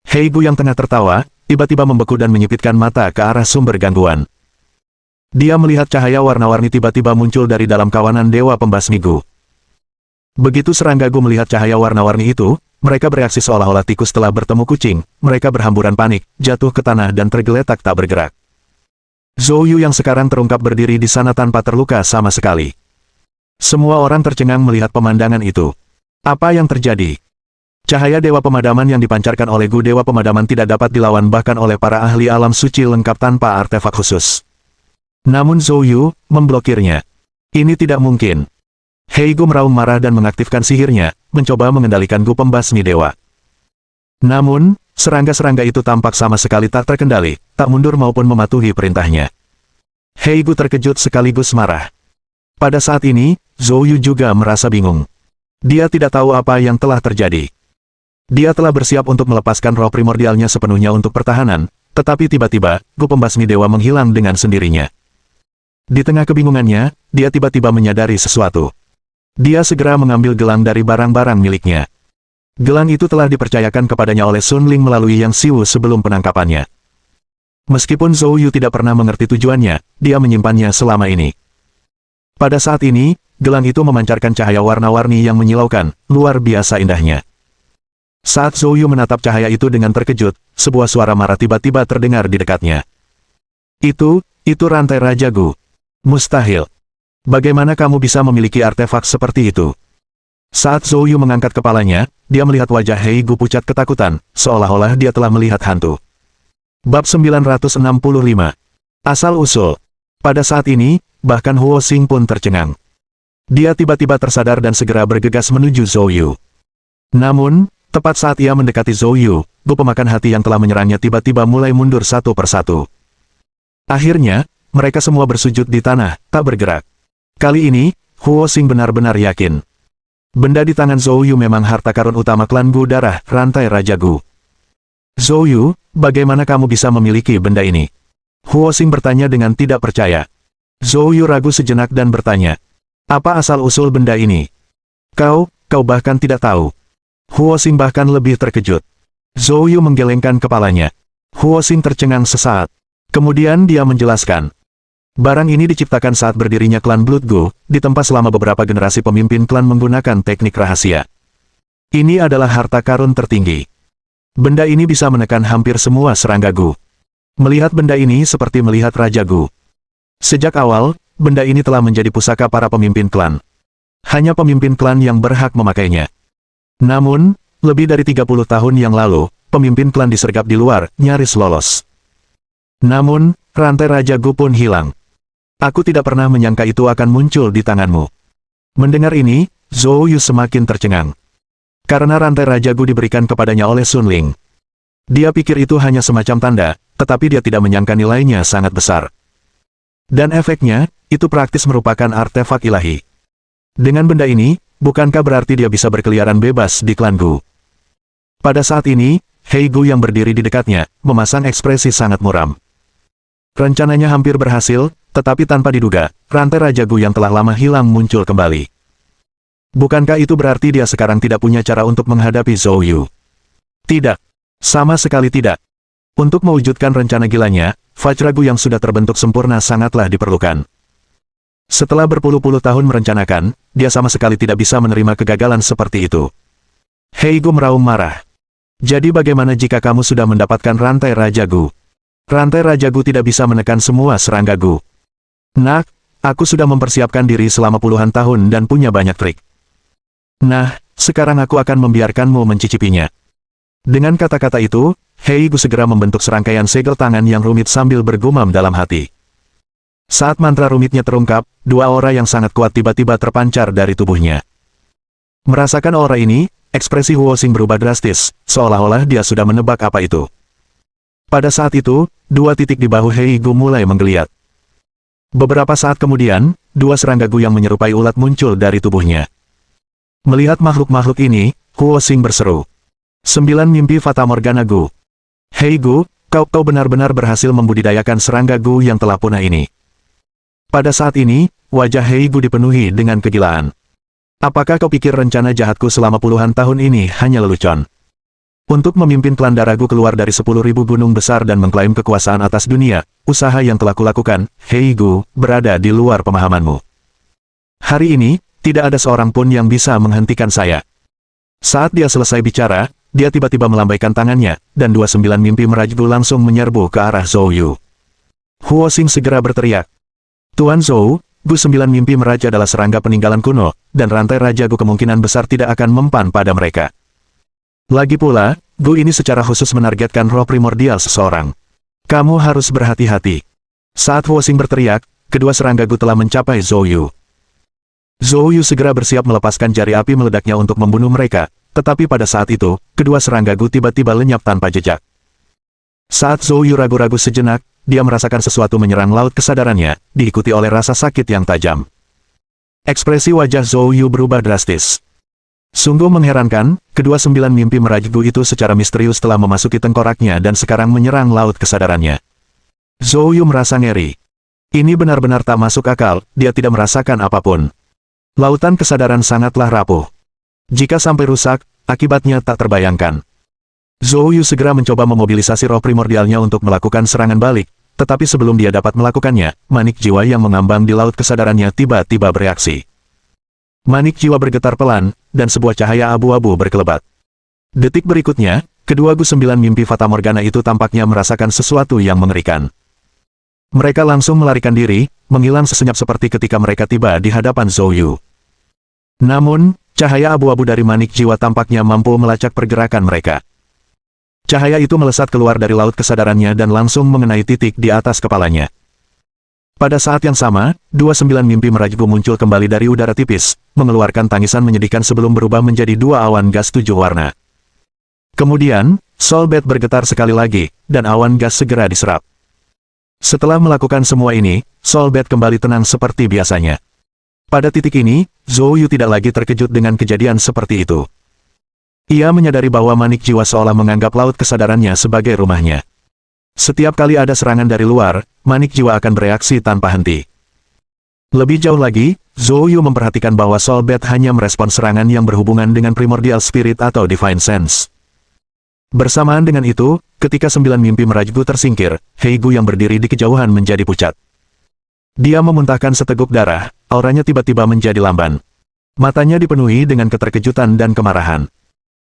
Heigu yang tengah tertawa, tiba-tiba membeku dan menyipitkan mata ke arah sumber gangguan. Dia melihat cahaya warna-warni tiba-tiba muncul dari dalam kawanan Dewa Pembasmi Gu. Begitu serangga Gu melihat cahaya warna-warni itu, mereka bereaksi seolah-olah tikus telah bertemu kucing, mereka berhamburan panik, jatuh ke tanah dan tergeletak tak bergerak. Zhou Yu yang sekarang terungkap berdiri di sana tanpa terluka sama sekali. Semua orang tercengang melihat pemandangan itu. Apa yang terjadi? Cahaya Dewa Pemadaman yang dipancarkan oleh Gu Dewa Pemadaman tidak dapat dilawan bahkan oleh para ahli alam suci lengkap tanpa artefak khusus. Namun Zhou Yu memblokirnya. Ini tidak mungkin. Heigu meraung marah dan mengaktifkan sihirnya, mencoba mengendalikan Gu Pembasmi Dewa. Namun, serangga-serangga itu tampak sama sekali tak terkendali, tak mundur maupun mematuhi perintahnya. Heigu terkejut sekaligus marah. Pada saat ini, Zhou Yu juga merasa bingung. Dia tidak tahu apa yang telah terjadi. Dia telah bersiap untuk melepaskan roh primordialnya sepenuhnya untuk pertahanan, tetapi tiba-tiba, Gu Pembasmi Dewa menghilang dengan sendirinya. Di tengah kebingungannya, dia tiba-tiba menyadari sesuatu. Dia segera mengambil gelang dari barang-barang miliknya. Gelang itu telah dipercayakan kepadanya oleh Sun Ling melalui Yang Xiwu sebelum penangkapannya. Meskipun Zhou Yu tidak pernah mengerti tujuannya, dia menyimpannya selama ini. Pada saat ini, gelang itu memancarkan cahaya warna-warni yang menyilaukan, luar biasa indahnya. Saat Zhou Yu menatap cahaya itu dengan terkejut, sebuah suara marah tiba-tiba terdengar di dekatnya. Itu rantai Raja Gu. Mustahil. Bagaimana kamu bisa memiliki artefak seperti itu? Saat Zhou Yu mengangkat kepalanya, dia melihat wajah Heigu pucat ketakutan, seolah-olah dia telah melihat hantu. Bab 965. Asal-usul. Pada saat ini, bahkan Huo Xing pun tercengang. Dia tiba-tiba tersadar dan segera bergegas menuju Zhou Yu. Namun, tepat saat ia mendekati Zhou Yu, Gu pemakan hati yang telah menyerangnya tiba-tiba mulai mundur satu persatu. Akhirnya, mereka semua bersujud di tanah, tak bergerak. Kali ini, Huo Xing benar-benar yakin. Benda di tangan Zhou Yu memang harta karun utama klan Gu darah, rantai Raja Gu. Zhou Yu, bagaimana kamu bisa memiliki benda ini? Huo Xing bertanya dengan tidak percaya. Zhou Yu ragu sejenak dan bertanya, apa asal-usul benda ini? Kau bahkan tidak tahu. Huo Xing bahkan lebih terkejut. Zhou Yu menggelengkan kepalanya. Huo Xing tercengang sesaat. Kemudian dia menjelaskan. Barang ini diciptakan saat berdirinya klan Blood Gu, ditempa selama beberapa generasi pemimpin klan menggunakan teknik rahasia. Ini adalah harta karun tertinggi. Benda ini bisa menekan hampir semua serangga Gu. Melihat benda ini seperti melihat Raja Gu. Sejak awal, benda ini telah menjadi pusaka para pemimpin klan. Hanya pemimpin klan yang berhak memakainya. Namun, lebih dari 30 tahun yang lalu, pemimpin klan disergap di luar, nyaris lolos. Namun, rantai Raja Gu pun hilang. Aku tidak pernah menyangka itu akan muncul di tanganmu. Mendengar ini, Zhou Yu semakin tercengang. Karena rantai Raja Gu diberikan kepadanya oleh Sun Ling. Dia pikir itu hanya semacam tanda, tetapi dia tidak menyangka nilainya sangat besar. Dan efeknya, itu praktis merupakan artefak ilahi. Dengan benda ini, bukankah berarti dia bisa berkeliaran bebas di klan Gu? Pada saat ini, Heigu yang berdiri di dekatnya, memasang ekspresi sangat muram. Rencananya hampir berhasil, tetapi tanpa diduga, rantai Raja Gu yang telah lama hilang muncul kembali. Bukankah itu berarti dia sekarang tidak punya cara untuk menghadapi Zhou Yu? Tidak. Sama sekali tidak. Untuk mewujudkan rencana gilanya, Vajra Gu yang sudah terbentuk sempurna sangatlah diperlukan. Setelah berpuluh-puluh tahun merencanakan, dia sama sekali tidak bisa menerima kegagalan seperti itu. Heigu meraung marah. Jadi bagaimana jika kamu sudah mendapatkan rantai Raja Gu? Rantai Raja Gu tidak bisa menekan semua serangga Gu. Nah, aku sudah mempersiapkan diri selama puluhan tahun dan punya banyak trik. Nah, sekarang aku akan membiarkanmu mencicipinya. Dengan kata-kata itu, Hei Gu segera membentuk serangkaian segel tangan yang rumit sambil bergumam dalam hati. Saat mantra rumitnya terungkap, dua aura yang sangat kuat tiba-tiba terpancar dari tubuhnya. Merasakan aura ini, ekspresi Huo Xing berubah drastis, seolah-olah dia sudah menebak apa itu. Pada saat itu, dua titik di bahu Hei Gu mulai menggeliat. Beberapa saat kemudian, dua serangga Gu yang menyerupai ulat muncul dari tubuhnya. Melihat makhluk-makhluk ini, Huo Xing berseru. 9 mimpi Fata Morgana Gu. Hei Gu, kau benar-benar berhasil membudidayakan serangga Gu yang telah punah ini. Pada saat ini, wajah Hei Gu dipenuhi dengan kegilaan. Apakah kau pikir rencana jahatku selama puluhan tahun ini hanya lelucon? Untuk memimpin klan Daragu keluar dari 10.000 gunung besar dan mengklaim kekuasaan atas dunia, usaha yang telah kulakukan, Hei Gu, berada di luar pemahamanmu. Hari ini, tidak ada seorang pun yang bisa menghentikan saya. Saat dia selesai bicara, dia tiba-tiba melambaikan tangannya, dan 29 mimpi Mirage Gu langsung menyerbu ke arah Zhou Yu. Huo Xing segera berteriak. Tuan Zhou, Gu 9 mimpi Mirage adalah serangga peninggalan kuno, dan rantai Raja Gu kemungkinan besar tidak akan mempan pada mereka. Lagi pula, Gu ini secara khusus menargetkan roh primordial seseorang. Kamu harus berhati-hati. Saat Huo Xing berteriak, kedua serangga Gu telah mencapai Zhou Yu. Zhou Yu segera bersiap melepaskan jari api meledaknya untuk membunuh mereka, tetapi pada saat itu, kedua serangga Gu tiba-tiba lenyap tanpa jejak. Saat Zhou Yu ragu-ragu sejenak, dia merasakan sesuatu menyerang laut kesadarannya, diikuti oleh rasa sakit yang tajam. Ekspresi wajah Zhou Yu berubah drastis. Sungguh mengherankan, kedua 9 mimpi Mirage Gu itu secara misterius telah memasuki tengkoraknya dan sekarang menyerang laut kesadarannya. Zhou Yu merasa ngeri. Ini benar-benar tak masuk akal, dia tidak merasakan apapun. Lautan kesadaran sangatlah rapuh. Jika sampai rusak, akibatnya tak terbayangkan. Zhou Yu segera mencoba memobilisasi roh primordialnya untuk melakukan serangan balik, tetapi sebelum dia dapat melakukannya, manik jiwa yang mengambang di laut kesadarannya tiba-tiba bereaksi. Manik jiwa bergetar pelan, dan sebuah cahaya abu-abu berkelebat. Detik berikutnya, kedua Gu 9 mimpi Fata Morgana itu tampaknya merasakan sesuatu yang mengerikan. Mereka langsung melarikan diri, menghilang sesenyap seperti ketika mereka tiba di hadapan Zhou Yu. Namun, cahaya abu-abu dari manik jiwa tampaknya mampu melacak pergerakan mereka. Cahaya itu melesat keluar dari laut kesadarannya dan langsung mengenai titik di atas kepalanya. Pada saat yang sama, 29 mimpi Mirage Gu muncul kembali dari udara tipis, mengeluarkan tangisan menyedihkan sebelum berubah menjadi dua awan gas 7 warna. Kemudian, Soul Bat bergetar sekali lagi, dan awan gas segera diserap. Setelah melakukan semua ini, Soul Bat kembali tenang seperti biasanya. Pada titik ini, Zhou Yu tidak lagi terkejut dengan kejadian seperti itu. Ia menyadari bahwa manik jiwa seolah menganggap laut kesadarannya sebagai rumahnya. Setiap kali ada serangan dari luar, manik jiwa akan bereaksi tanpa henti. Lebih jauh lagi, Zhou Yu memperhatikan bahwa Soul Bat hanya merespon serangan yang berhubungan dengan Primordial Spirit atau Divine Sense. Bersamaan dengan itu, ketika 9 mimpi Mirage Gu tersingkir, Hei Gu yang berdiri di kejauhan menjadi pucat. Dia memuntahkan seteguk darah, auranya tiba-tiba menjadi lamban. Matanya dipenuhi dengan keterkejutan dan kemarahan.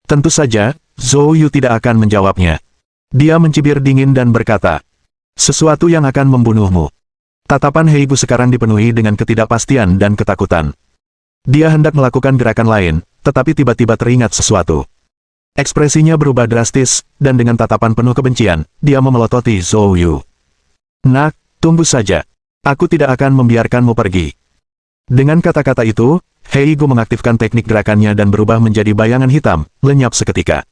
Tentu saja, Zhou Yu tidak akan menjawabnya. Dia mencibir dingin dan berkata, "Sesuatu yang akan membunuhmu." Tatapan Hei Gu sekarang dipenuhi dengan ketidakpastian dan ketakutan. Dia hendak melakukan gerakan lain, tetapi tiba-tiba teringat sesuatu. Ekspresinya berubah drastis, dan dengan tatapan penuh kebencian, dia memelototi Zhou Yu. "Nak, tunggu saja. Aku tidak akan membiarkanmu pergi." Dengan kata-kata itu, Hei Gu mengaktifkan teknik gerakannya dan berubah menjadi bayangan hitam, lenyap seketika.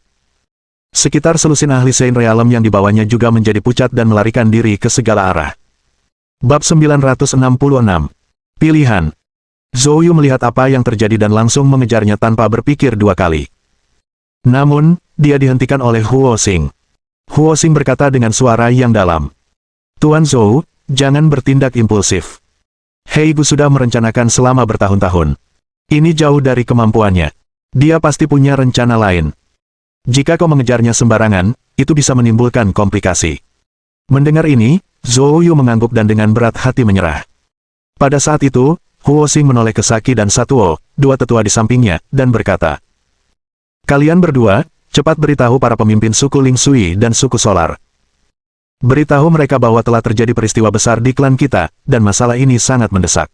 Sekitar selusin ahli Saint Realm yang dibawanya juga menjadi pucat dan melarikan diri ke segala arah. Bab 966. Pilihan. Zhou Yu melihat apa yang terjadi dan langsung mengejarnya tanpa berpikir dua kali. Namun, dia dihentikan oleh Huo Xing. Huo Xing berkata dengan suara yang dalam. "Tuan Zhou, jangan bertindak impulsif. Hei Gu sudah merencanakan selama bertahun-tahun. Ini jauh dari kemampuannya. Dia pasti punya rencana lain. Jika kau mengejarnya sembarangan, itu bisa menimbulkan komplikasi." Mendengar ini, Zhou Yu mengangguk dan dengan berat hati menyerah. Pada saat itu, Huo Xing menoleh ke Saki dan Satuo, dua tetua di sampingnya, dan berkata, "Kalian berdua, cepat beritahu para pemimpin suku Ling Sui dan suku Solar. Beritahu mereka bahwa telah terjadi peristiwa besar di klan kita, dan masalah ini sangat mendesak.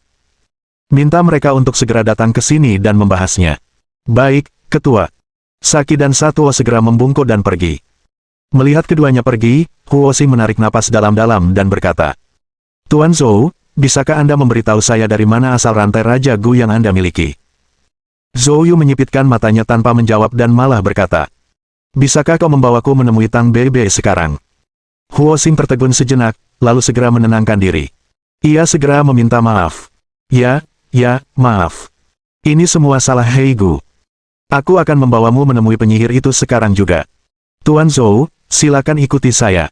Minta mereka untuk segera datang ke sini dan membahasnya." "Baik, Ketua." Saki dan Satuo segera membungkuk dan pergi. Melihat keduanya pergi, Huo Xing menarik napas dalam-dalam dan berkata, Tuan Zhou, bisakah Anda memberitahu saya dari mana asal rantai Raja Gu yang Anda miliki? Zhou Yu menyipitkan matanya tanpa menjawab dan malah berkata, bisakah kau membawaku menemui Tang Bebe sekarang? Huo Xing tertegun sejenak, lalu segera menenangkan diri. Ia segera meminta maaf. Ya, maaf. Ini semua salah Hei Gu. Aku akan membawamu menemui penyihir itu sekarang juga. Tuan Zhou, silakan ikuti saya.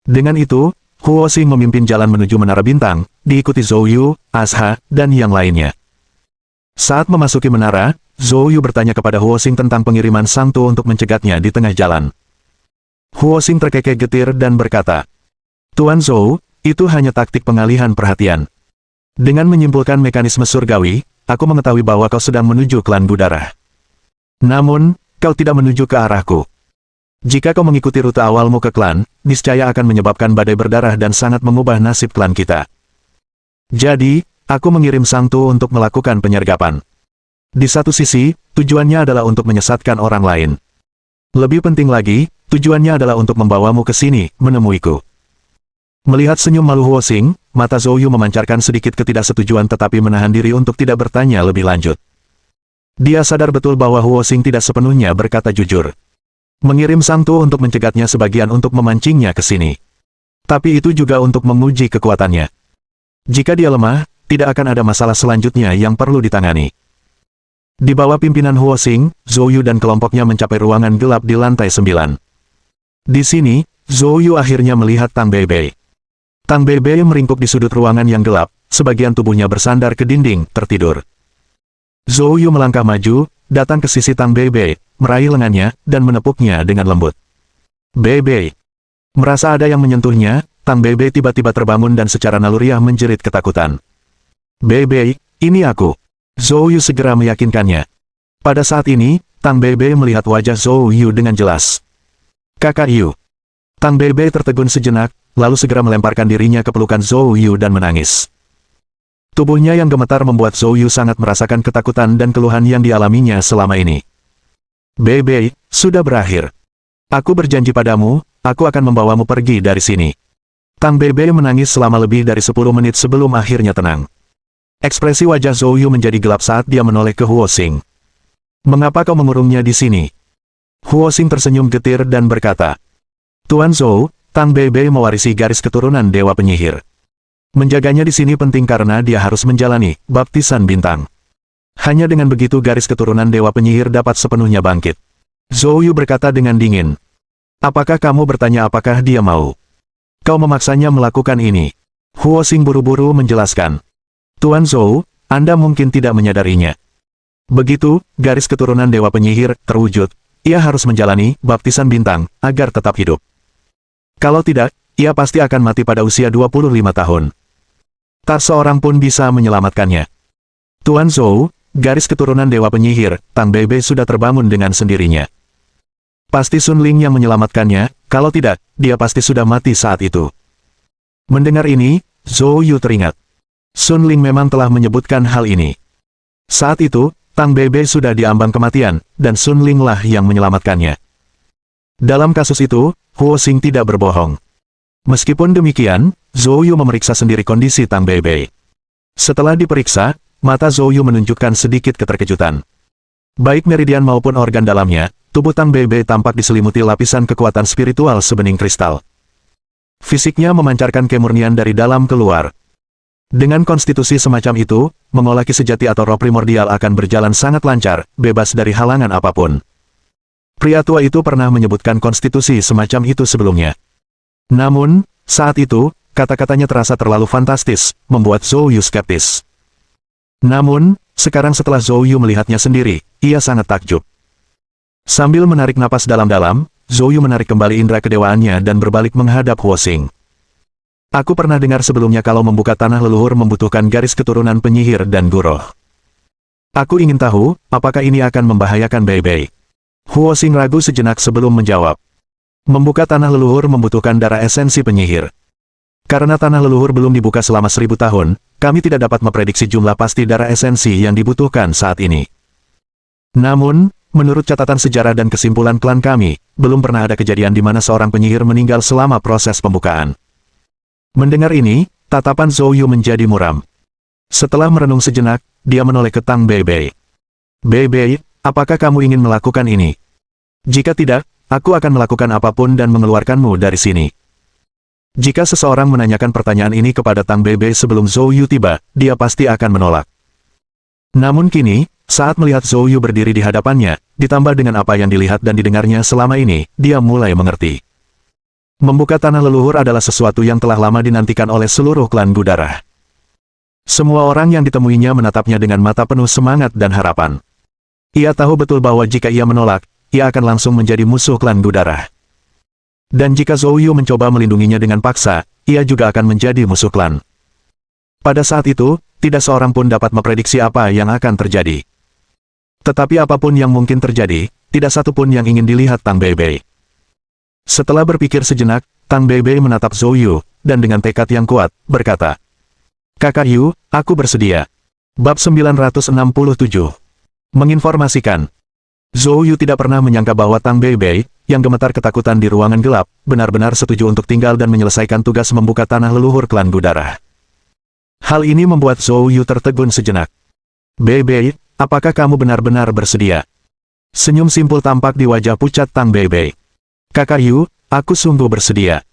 Dengan itu, Huo Xing memimpin jalan menuju Menara Bintang, diikuti Zhou Yu, Asha, dan yang lainnya. Saat memasuki menara, Zhou Yu bertanya kepada Huo Xing tentang pengiriman Sang Tu untuk mencegatnya di tengah jalan. Huo Xing terkekeh getir dan berkata, Tuan Zhou, itu hanya taktik pengalihan perhatian. Dengan menyimpulkan mekanisme surgawi, aku mengetahui bahwa kau sedang menuju klan Budarah. Namun, kau tidak menuju ke arahku. Jika kau mengikuti rute awalmu ke klan, niscaya akan menyebabkan badai berdarah dan sangat mengubah nasib klan kita. Jadi, aku mengirim Sang Tu untuk melakukan penyergapan. Di satu sisi, tujuannya adalah untuk menyesatkan orang lain. Lebih penting lagi, tujuannya adalah untuk membawamu ke sini, menemuiku. Melihat senyum malu Huo Xing, mata Zhou Yu memancarkan sedikit ketidaksetujuan tetapi menahan diri untuk tidak bertanya lebih lanjut. Dia sadar betul bahwa Huo Xing tidak sepenuhnya berkata jujur. Mengirim Sang Tu untuk mencegatnya sebagian untuk memancingnya ke sini. Tapi itu juga untuk menguji kekuatannya. Jika dia lemah, tidak akan ada masalah selanjutnya yang perlu ditangani. Di bawah pimpinan Huo Xing, Zhou Yu dan kelompoknya mencapai ruangan gelap di lantai 9. Di sini, Zhou Yu akhirnya melihat Tang Beibei. Tang Beibei meringkuk di sudut ruangan yang gelap, sebagian tubuhnya bersandar ke dinding, tertidur. Zhou Yu melangkah maju, datang ke sisi Tang Beibei, meraih lengannya, dan menepuknya dengan lembut. Beibei. Merasa ada yang menyentuhnya, Tang Beibei tiba-tiba terbangun dan secara naluriah menjerit ketakutan. Beibei, ini aku. Zhou Yu segera meyakinkannya. Pada saat ini, Tang Beibei melihat wajah Zhou Yu dengan jelas. Kakak Yu. Tang Beibei tertegun sejenak, lalu segera melemparkan dirinya ke pelukan Zhou Yu dan menangis. Tubuhnya yang gemetar membuat Zhou Yu sangat merasakan ketakutan dan keluhan yang dialaminya selama ini. Beibei, sudah berakhir. Aku berjanji padamu, aku akan membawamu pergi dari sini. Tang Beibei menangis selama lebih dari 10 menit sebelum akhirnya tenang. Ekspresi wajah Zhou Yu menjadi gelap saat dia menoleh ke Huo Xing. Mengapa kau mengurungnya di sini? Huo Xing tersenyum getir dan berkata, Tuan Zhou, Tang Beibei mewarisi garis keturunan Dewa Penyihir. Menjaganya di sini penting karena dia harus menjalani baptisan bintang. Hanya dengan begitu garis keturunan Dewa Penyihir dapat sepenuhnya bangkit. Zhou Yu berkata dengan dingin. Apakah kamu bertanya apakah dia mau? Kau memaksanya melakukan ini. Huo Xing buru-buru menjelaskan. Tuan Zhou, Anda mungkin tidak menyadarinya. Begitu, garis keturunan Dewa Penyihir terwujud, ia harus menjalani baptisan bintang agar tetap hidup. Kalau tidak, ia pasti akan mati pada usia 25 tahun. Tak seorang pun bisa menyelamatkannya. Tuan Zhou, garis keturunan Dewa Penyihir, Tang Beibei sudah terbangun dengan sendirinya. Pasti Sun Ling yang menyelamatkannya, kalau tidak, dia pasti sudah mati saat itu. Mendengar ini, Zhou Yu teringat. Sun Ling memang telah menyebutkan hal ini. Saat itu, Tang Beibei sudah diambang kematian, dan Sun Ling lah yang menyelamatkannya. Dalam kasus itu, Huo Xing tidak berbohong. Meskipun demikian, Zhou Yu memeriksa sendiri kondisi Tang Beibei. Setelah diperiksa, mata Zhou Yu menunjukkan sedikit keterkejutan. Baik meridian maupun organ dalamnya, tubuh Tang Beibei tampak diselimuti lapisan kekuatan spiritual sebening kristal. Fisiknya memancarkan kemurnian dari dalam keluar. Dengan konstitusi semacam itu, mengolah ki sejati atau roh primordial akan berjalan sangat lancar, bebas dari halangan apapun. Pria tua itu pernah menyebutkan konstitusi semacam itu sebelumnya. Namun, saat itu, kata-katanya terasa terlalu fantastis, membuat Zhou Yu skeptis. Namun, sekarang setelah Zhou Yu melihatnya sendiri, ia sangat takjub. Sambil menarik napas dalam-dalam, Zhou Yu menarik kembali indera kedewaannya dan berbalik menghadap Huo Xing. Aku pernah dengar sebelumnya kalau membuka tanah leluhur membutuhkan garis keturunan penyihir dan guroh. Aku ingin tahu, apakah ini akan membahayakan Beibei? Huo Xing ragu sejenak sebelum menjawab. Membuka tanah leluhur membutuhkan darah esensi penyihir. Karena tanah leluhur belum dibuka selama 1000 tahun, kami tidak dapat memprediksi jumlah pasti darah esensi yang dibutuhkan saat ini. Namun, menurut catatan sejarah dan kesimpulan klan kami, belum pernah ada kejadian di mana seorang penyihir meninggal selama proses pembukaan. Mendengar ini, tatapan Zhou Yu menjadi muram. Setelah merenung sejenak, dia menoleh ke Tang Beibei. Beibei, apakah kamu ingin melakukan ini? Jika tidak, aku akan melakukan apapun dan mengeluarkanmu dari sini. Jika seseorang menanyakan pertanyaan ini kepada Tang Beibei sebelum Zhou Yu tiba, dia pasti akan menolak. Namun kini, saat melihat Zhou Yu berdiri di hadapannya, ditambah dengan apa yang dilihat dan didengarnya selama ini, dia mulai mengerti. Membuka tanah leluhur adalah sesuatu yang telah lama dinantikan oleh seluruh klan Gudarah. Semua orang yang ditemuinya menatapnya dengan mata penuh semangat dan harapan. Ia tahu betul bahwa jika ia menolak, ia akan langsung menjadi musuh klan Gudarah. Dan jika Zhou Yu mencoba melindunginya dengan paksa, ia juga akan menjadi musuh klan. Pada saat itu, tidak seorang pun dapat memprediksi apa yang akan terjadi. Tetapi apapun yang mungkin terjadi, tidak satu pun yang ingin dilihat Tang Beibei. Setelah berpikir sejenak, Tang Beibei menatap Zhou Yu, dan dengan tekad yang kuat, berkata, "Kakak Yu, aku bersedia." Bab 967. Menginformasikan. Zhou Yu tidak pernah menyangka bahwa Tang Beibei, yang gemetar ketakutan di ruangan gelap, benar-benar setuju untuk tinggal dan menyelesaikan tugas membuka tanah leluhur klan Gudarah. Hal ini membuat Zhou Yu tertegun sejenak. "Beibei, apakah kamu benar-benar bersedia?" Senyum simpul tampak di wajah pucat Tang Beibei. "Kakak Yu, aku sungguh bersedia.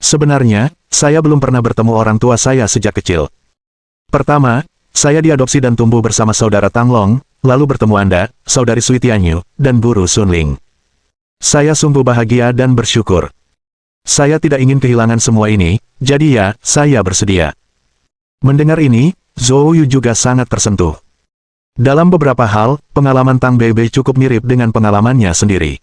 Sebenarnya, saya belum pernah bertemu orang tua saya sejak kecil. Pertama, saya diadopsi dan tumbuh bersama saudara Tang Long, lalu bertemu Anda, saudari Sui Tianyu, dan guru Sun Ling. Saya sungguh bahagia dan bersyukur. Saya tidak ingin kehilangan semua ini, jadi ya, saya bersedia." Mendengar ini, Zhou Yu juga sangat tersentuh. Dalam beberapa hal, pengalaman Tang Beibei cukup mirip dengan pengalamannya sendiri.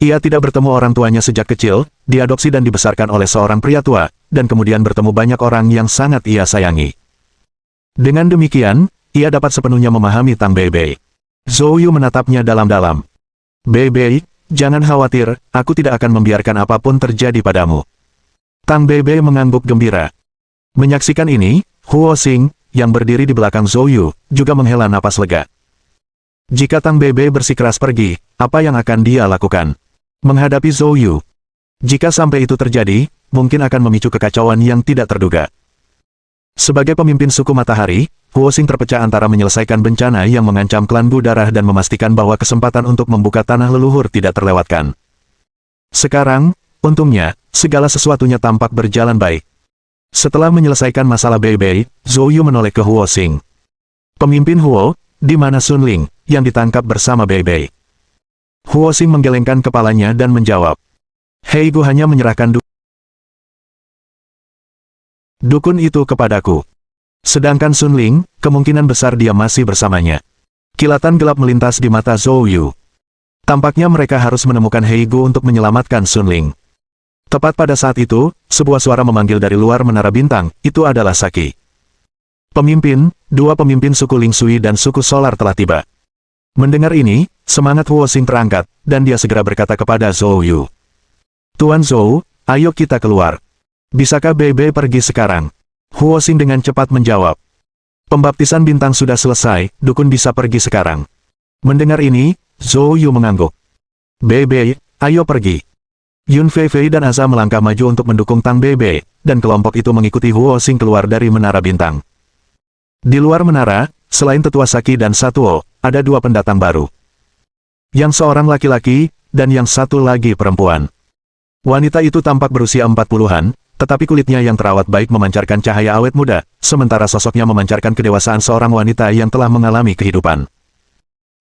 Ia tidak bertemu orang tuanya sejak kecil, diadopsi dan dibesarkan oleh seorang pria tua, dan kemudian bertemu banyak orang yang sangat ia sayangi. Dengan demikian, ia dapat sepenuhnya memahami Tang Beibei. Zhou Yu menatapnya dalam-dalam. "Beibei, jangan khawatir, aku tidak akan membiarkan apapun terjadi padamu." Tang Beibei mengangguk gembira. Menyaksikan ini, Huo Xing, yang berdiri di belakang Zhou Yu, juga menghela napas lega. Jika Tang Beibei bersikeras pergi, apa yang akan dia lakukan? Menghadapi Zhou Yu. Jika sampai itu terjadi, mungkin akan memicu kekacauan yang tidak terduga. Sebagai pemimpin suku Matahari, Huo Xing terpecah antara menyelesaikan bencana yang mengancam klan Gudarah dan memastikan bahwa kesempatan untuk membuka tanah leluhur tidak terlewatkan. Sekarang, untungnya, segala sesuatunya tampak berjalan baik. Setelah menyelesaikan masalah Beibei, Zhou Yu menoleh ke Huo Xing. "Pemimpin Huo, di mana Sun Ling, yang ditangkap bersama Beibei?" Huo Xing menggelengkan kepalanya dan menjawab, "Hei Gu hanya menyerahkan dukun itu kepadaku. Sedangkan Sun Ling, kemungkinan besar dia masih bersamanya." Kilatan gelap melintas di mata Zhou Yu. Tampaknya mereka harus menemukan Hei Gu untuk menyelamatkan Sun Ling. Tepat pada saat itu, sebuah suara memanggil dari luar menara bintang, itu adalah Saki. "Pemimpin, dua pemimpin suku Ling Sui dan suku Solar telah tiba." Mendengar ini, semangat Huo Xing terangkat, dan dia segera berkata kepada Zhou Yu, "Tuan Zhou, ayo kita keluar. Bisakah Beibei pergi sekarang?" Huo Xing dengan cepat menjawab, "Pembaptisan bintang sudah selesai, dukun bisa pergi sekarang." Mendengar ini, Zhou Yu mengangguk. "Beibei, ayo pergi." Yun Feifei dan Aza melangkah maju untuk mendukung Tang Beibei, dan kelompok itu mengikuti Huo Xing keluar dari menara bintang. Di luar menara, selain tetua Saki dan Satuo, ada dua pendatang baru. Yang seorang laki-laki, dan yang satu lagi perempuan. Wanita itu tampak berusia 40-an, tetapi kulitnya yang terawat baik memancarkan cahaya awet muda, sementara sosoknya memancarkan kedewasaan seorang wanita yang telah mengalami kehidupan.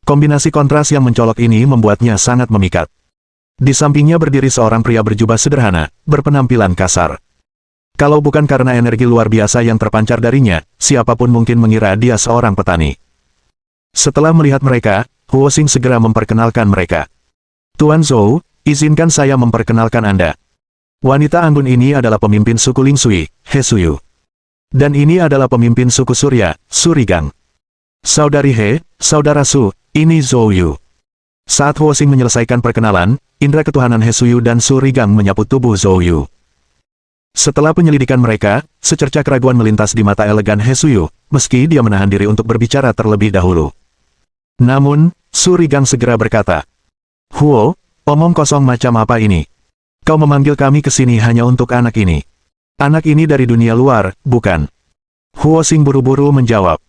Kombinasi kontras yang mencolok ini membuatnya sangat memikat. Di sampingnya berdiri seorang pria berjubah sederhana, berpenampilan kasar. Kalau bukan karena energi luar biasa yang terpancar darinya, siapapun mungkin mengira dia seorang petani. Setelah melihat mereka, Huo Xing segera memperkenalkan mereka. "Tuan Zhou, izinkan saya memperkenalkan Anda. Wanita anggun ini adalah pemimpin suku Ling Sui, He Suyu. Dan ini adalah pemimpin suku Surya, Surigang. Saudari He, saudara Su, ini Zhou Yu." Saat Huo Xing menyelesaikan perkenalan, indera ketuhanan He Suyu dan Surigang menyapu tubuh Zhou Yu. Setelah penyelidikan mereka, secercah keraguan melintas di mata elegan He Suyu, meski dia menahan diri untuk berbicara terlebih dahulu. Namun, Surigang segera berkata. Huo, omong kosong macam apa ini? Kau memanggil kami ke sini hanya untuk anak ini. Anak ini dari dunia luar, bukan? Huo Xing buru-buru menjawab.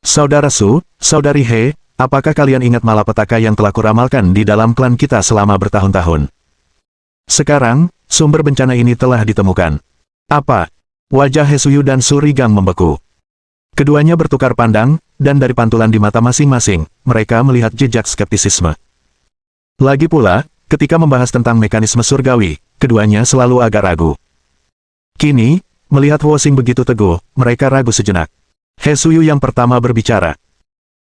Saudara Su, Saudari He, apakah kalian ingat malapetaka yang telah kuramalkan di dalam klan kita selama bertahun-tahun? Sekarang, sumber bencana ini telah ditemukan. Apa? Wajah He Suyu dan Surigang membeku. Keduanya bertukar pandang, dan dari pantulan di mata masing-masing, mereka melihat jejak skeptisisme. Lagi pula, ketika membahas tentang mekanisme surgawi, keduanya selalu agak ragu. Kini, melihat Huo Xing begitu teguh, mereka ragu sejenak. He Suyu yang pertama berbicara.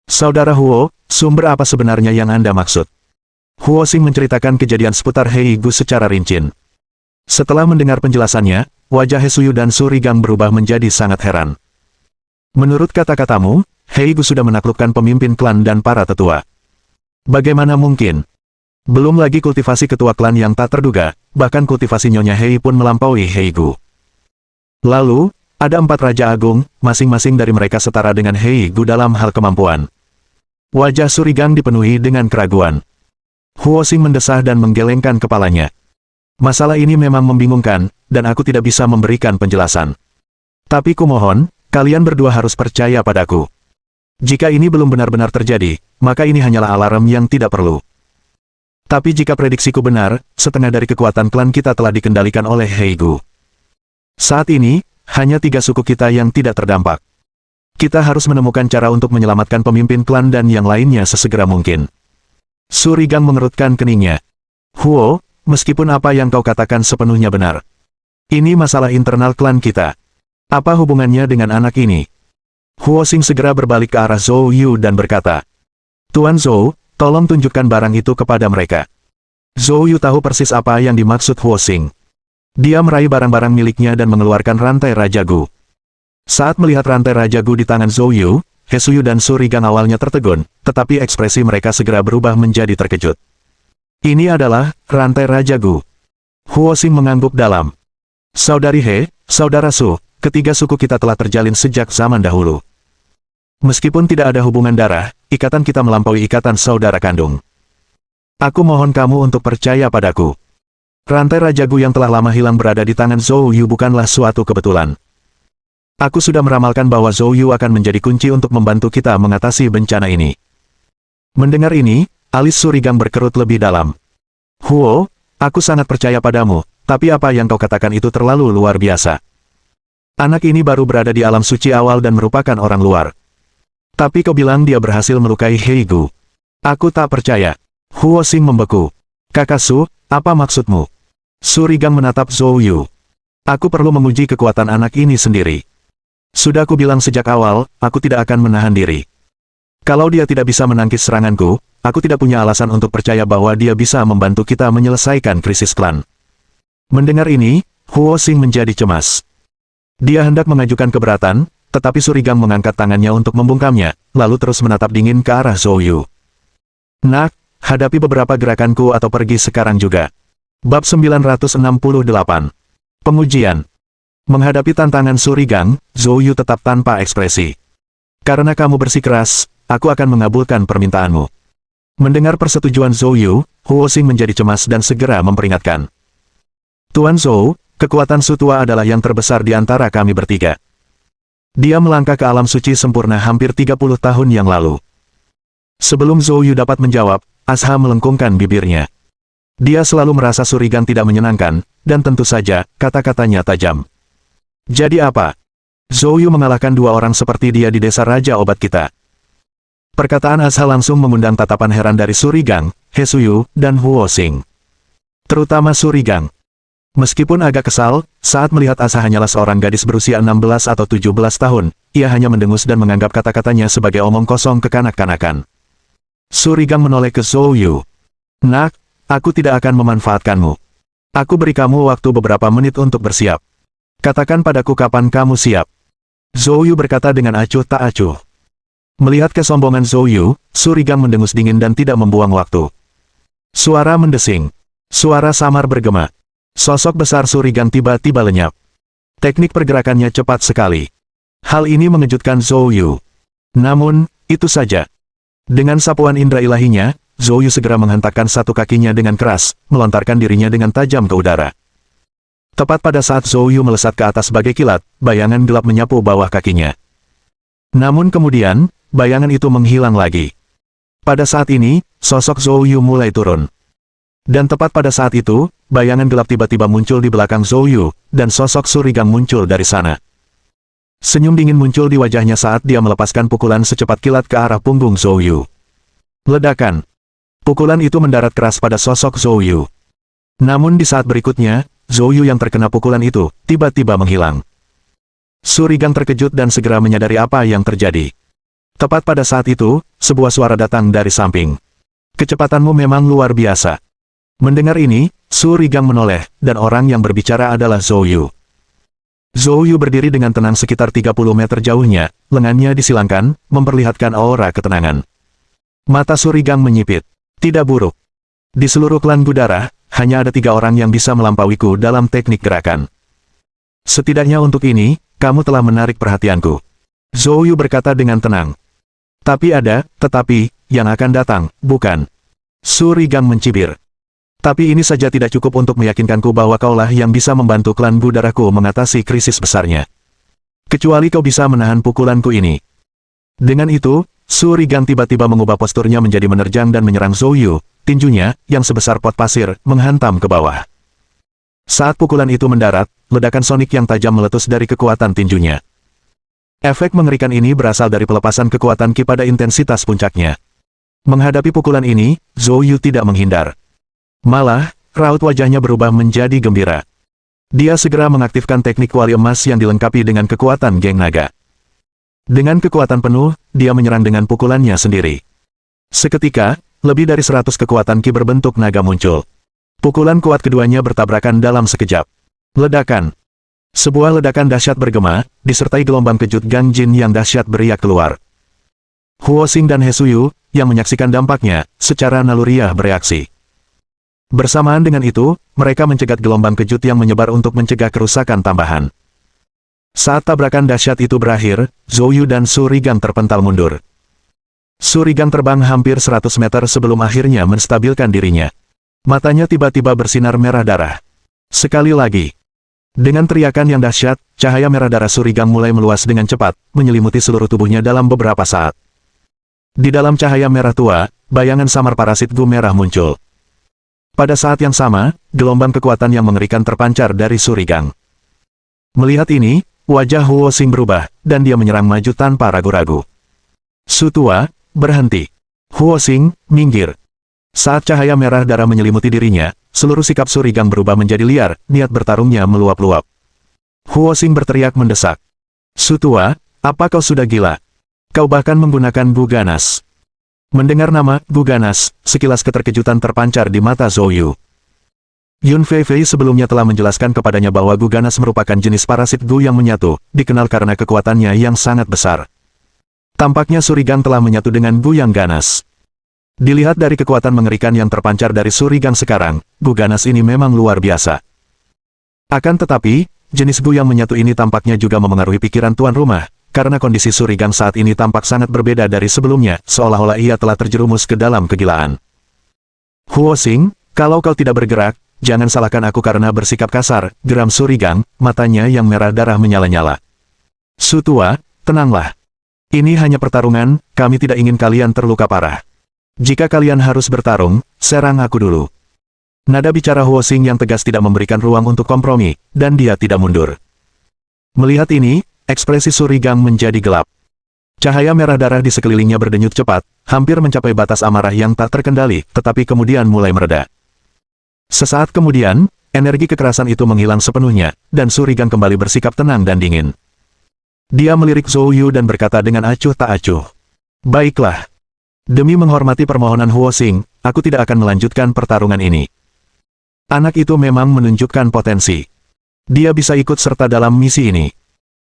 Saudara Huo, sumber apa sebenarnya yang Anda maksud? Huo Xing menceritakan kejadian seputar Hei Gu secara rinci. Setelah mendengar penjelasannya, wajah He Suyu dan Surigang berubah menjadi sangat heran. Menurut kata-katamu, Hei Gu sudah menaklukkan pemimpin klan dan para tetua. Bagaimana mungkin? Belum lagi kultivasi ketua klan yang tak terduga, bahkan kultivasi Nyonya Hei pun melampaui Hei Gu. Lalu, ada 4 Raja Agung, masing-masing dari mereka setara dengan Hei Gu dalam hal kemampuan. Wajah Surigang dipenuhi dengan keraguan. Huo Xing mendesah dan menggelengkan kepalanya. Masalah ini memang membingungkan, dan aku tidak bisa memberikan penjelasan. Tapi kumohon, kalian berdua harus percaya padaku. Jika ini belum benar-benar terjadi, maka ini hanyalah alarm yang tidak perlu. Tapi jika prediksiku benar, setengah dari kekuatan klan kita telah dikendalikan oleh Hei Gu. Saat ini, hanya 3 suku kita yang tidak terdampak. Kita harus menemukan cara untuk menyelamatkan pemimpin klan dan yang lainnya sesegera mungkin. Surigang mengerutkan keningnya. Huo, meskipun apa yang kau katakan sepenuhnya benar. Ini masalah internal klan kita. Apa hubungannya dengan anak ini? Huo Xing segera berbalik ke arah Zhou Yu dan berkata, Tuan Zhou, tolong tunjukkan barang itu kepada mereka. Zhou Yu tahu persis apa yang dimaksud Huo Xing. Dia meraih barang-barang miliknya dan mengeluarkan rantai Raja Gu. Saat melihat rantai Raja Gu di tangan Zhou Yu, He Suyu dan Surigang awalnya tertegun, tetapi ekspresi mereka segera berubah menjadi terkejut. Ini adalah rantai Raja Gu. Huo Xing mengangguk dalam. Saudari He, Saudara Su, ketiga suku kita telah terjalin sejak zaman dahulu. Meskipun tidak ada hubungan darah, ikatan kita melampaui ikatan saudara kandung. Aku mohon kamu untuk percaya padaku. Rantai Raja Gu yang telah lama hilang berada di tangan Zhou Yu bukanlah suatu kebetulan. Aku sudah meramalkan bahwa Zhou Yu akan menjadi kunci untuk membantu kita mengatasi bencana ini. Mendengar ini, alis Surigang berkerut lebih dalam. Huo, aku sangat percaya padamu, tapi apa yang kau katakan itu terlalu luar biasa. Anak ini baru berada di alam suci awal dan merupakan orang luar. Tapi kau bilang dia berhasil melukai Hei Gu. Aku tak percaya. Huo Xing membeku. Kakak Su, apa maksudmu? Surigang menatap Zhou Yu. Aku perlu menguji kekuatan anak ini sendiri. Sudah aku bilang sejak awal, aku tidak akan menahan diri. Kalau dia tidak bisa menangkis seranganku, aku tidak punya alasan untuk percaya bahwa dia bisa membantu kita menyelesaikan krisis klan. Mendengar ini, Huo Xing menjadi cemas. Dia hendak mengajukan keberatan, tetapi Surigang mengangkat tangannya untuk membungkamnya, lalu terus menatap dingin ke arah Zhou Yu. Nak, hadapi beberapa gerakanku atau pergi sekarang juga. Bab 968. Pengujian. Menghadapi tantangan Surigang, Zhou Yu tetap tanpa ekspresi. Karena kamu bersikeras, aku akan mengabulkan permintaanmu. Mendengar persetujuan Zhou Yu, Huo Xing menjadi cemas dan segera memperingatkan. Tuan Zhou, kekuatan Sutua adalah yang terbesar di antara kami bertiga. Dia melangkah ke alam suci sempurna hampir 30 tahun yang lalu. Sebelum Zhou Yu dapat menjawab, Asha melengkungkan bibirnya. Dia selalu merasa Surigang tidak menyenangkan, dan tentu saja, kata-katanya tajam. Jadi apa? Zhou Yu mengalahkan 2 orang seperti dia di desa Raja Obat kita. Perkataan Asha langsung mengundang tatapan heran dari Surigang, He Suyu, dan Huo Xing. Terutama Surigang. Meskipun agak kesal, saat melihat Asha hanyalah seorang gadis berusia 16 atau 17 tahun, ia hanya mendengus dan menganggap kata-katanya sebagai omong kosong kekanak-kanakan. Surigang menoleh ke Zhou Yu. Nak, aku tidak akan memanfaatkanmu. Aku beri kamu waktu beberapa menit untuk bersiap. Katakan padaku kapan kamu siap. Zhou Yu berkata dengan acuh tak acuh. Melihat kesombongan Zhou Yu, Surigang mendengus dingin dan tidak membuang waktu. Suara mendesing. Suara samar bergema. Sosok besar Surigang tiba-tiba lenyap. Teknik pergerakannya cepat sekali. Hal ini mengejutkan Zhou Yu. Namun, itu saja. Dengan sapuan indera ilahinya, Zhou Yu segera menghentakkan satu kakinya dengan keras, melontarkan dirinya dengan tajam ke udara. Tepat pada saat Zhou Yu melesat ke atas bagai kilat, bayangan gelap menyapu bawah kakinya. Namun kemudian, bayangan itu menghilang lagi. Pada saat ini, sosok Zhou Yu mulai turun. Dan tepat pada saat itu, bayangan gelap tiba-tiba muncul di belakang Zhou Yu, dan sosok Surigang muncul dari sana. Senyum dingin muncul di wajahnya saat dia melepaskan pukulan secepat kilat ke arah punggung Zhou Yu. Ledakan. Pukulan itu mendarat keras pada sosok Zhou Yu. Namun di saat berikutnya, Zhou Yu yang terkena pukulan itu, tiba-tiba menghilang. Surigang terkejut dan segera menyadari apa yang terjadi. Tepat pada saat itu, sebuah suara datang dari samping. Kecepatanmu memang luar biasa. Mendengar ini, Surigang menoleh, dan orang yang berbicara adalah Zhou Yu. Zhou Yu berdiri dengan tenang sekitar 30 meter jauhnya, lengannya disilangkan, memperlihatkan aura ketenangan. Mata Surigang menyipit. Tidak buruk. Di seluruh klan Gudara, hanya ada 3 orang yang bisa melampauiku dalam teknik gerakan. Setidaknya untuk ini, kamu telah menarik perhatianku. Zhou Yu berkata dengan tenang. Tapi ada, tetapi, yang akan datang, bukan? Surigang mencibir. Tapi ini saja tidak cukup untuk meyakinkanku bahwa kaulah yang bisa membantu klan Gudaraku mengatasi krisis besarnya. Kecuali kau bisa menahan pukulanku ini. Dengan itu, Surigang tiba-tiba mengubah posturnya menjadi menerjang dan menyerang Zhou Yu, tinjunya, yang sebesar pot pasir, menghantam ke bawah. Saat pukulan itu mendarat, ledakan sonik yang tajam meletus dari kekuatan tinjunya. Efek mengerikan ini berasal dari pelepasan kekuatan Ki pada intensitas puncaknya. Menghadapi pukulan ini, Zhou Yu tidak menghindar. Malah, raut wajahnya berubah menjadi gembira. Dia segera mengaktifkan teknik kuali emas yang dilengkapi dengan kekuatan geng naga. Dengan kekuatan penuh, dia menyerang dengan pukulannya sendiri. Seketika, lebih dari 100 kekuatan Ki berbentuk naga muncul. Pukulan kuat keduanya bertabrakan dalam sekejap. Ledakan. Sebuah ledakan dahsyat bergema, disertai gelombang kejut Gang Jin yang dahsyat beriak keluar. Huo Xing dan He Suyu, yang menyaksikan dampaknya, secara naluriah bereaksi. Bersamaan dengan itu, mereka mencegat gelombang kejut yang menyebar untuk mencegah kerusakan tambahan. Saat tabrakan dahsyat itu berakhir, Zhou Yu dan Surigang terpental mundur. Surigang terbang hampir 100 meter sebelum akhirnya menstabilkan dirinya. Matanya tiba-tiba bersinar merah darah. Sekali lagi. Dengan teriakan yang dahsyat, cahaya merah darah Surigang mulai meluas dengan cepat, menyelimuti seluruh tubuhnya dalam beberapa saat. Di dalam cahaya merah tua, bayangan samar parasit Gu merah muncul. Pada saat yang sama, gelombang kekuatan yang mengerikan terpancar dari Surigang. Melihat ini, wajah Huo Xing berubah, dan dia menyerang maju tanpa ragu-ragu. Su tua, berhenti. Huo Xing, minggir. Saat cahaya merah darah menyelimuti dirinya, seluruh sikap Surigang berubah menjadi liar, niat bertarungnya meluap-luap. Huo Xing berteriak mendesak. Su tua, apa kau sudah gila? Kau bahkan menggunakan Gu Ganas. Mendengar nama Gu Ganas, sekilas keterkejutan terpancar di mata Zhou Yu. Yun Feifei sebelumnya telah menjelaskan kepadanya bahwa Gu Ganas merupakan jenis parasit Gu yang menyatu, dikenal karena kekuatannya yang sangat besar. Tampaknya Surigang telah menyatu dengan Gu yang ganas. Dilihat dari kekuatan mengerikan yang terpancar dari Surigang sekarang, Gu Ganas ini memang luar biasa. Akan tetapi, jenis Gu yang menyatu ini tampaknya juga memengaruhi pikiran tuan rumah, karena kondisi Surigang saat ini tampak sangat berbeda dari sebelumnya, seolah-olah ia telah terjerumus ke dalam kegilaan. Huo Xing, kalau kau tidak bergerak, jangan salahkan aku karena bersikap kasar, geram Surigang, matanya yang merah darah menyala-nyala. Su tua, tenanglah. Ini hanya pertarungan, kami tidak ingin kalian terluka parah. Jika kalian harus bertarung, serang aku dulu. Nada bicara Huo Xing yang tegas tidak memberikan ruang untuk kompromi, dan dia tidak mundur. Melihat ini, ekspresi Surigang menjadi gelap. Cahaya merah darah di sekelilingnya berdenyut cepat, hampir mencapai batas amarah yang tak terkendali, tetapi kemudian mulai mereda. Sesaat kemudian, energi kekerasan itu menghilang sepenuhnya, dan Surigang kembali bersikap tenang dan dingin. Dia melirik Zhou Yu dan berkata dengan acuh tak acuh. Baiklah. Demi menghormati permohonan Huo Xing, aku tidak akan melanjutkan pertarungan ini. Anak itu memang menunjukkan potensi. Dia bisa ikut serta dalam misi ini.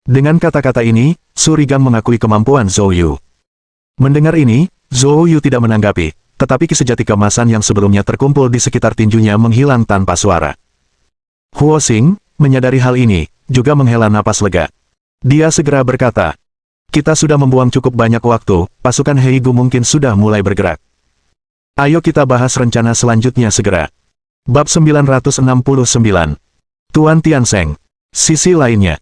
Dengan kata-kata ini, Surigang mengakui kemampuan Zhou Yu. Mendengar ini, Zhou Yu tidak menanggapi, tetapi kisejati kemasan yang sebelumnya terkumpul di sekitar tinjunya menghilang tanpa suara. Huo Xing, menyadari hal ini, juga menghela napas lega. Dia segera berkata, Kita sudah membuang cukup banyak waktu, pasukan Heigu mungkin sudah mulai bergerak. Ayo kita bahas rencana selanjutnya segera. Bab 969. Tuan Tiansheng. Sisi lainnya.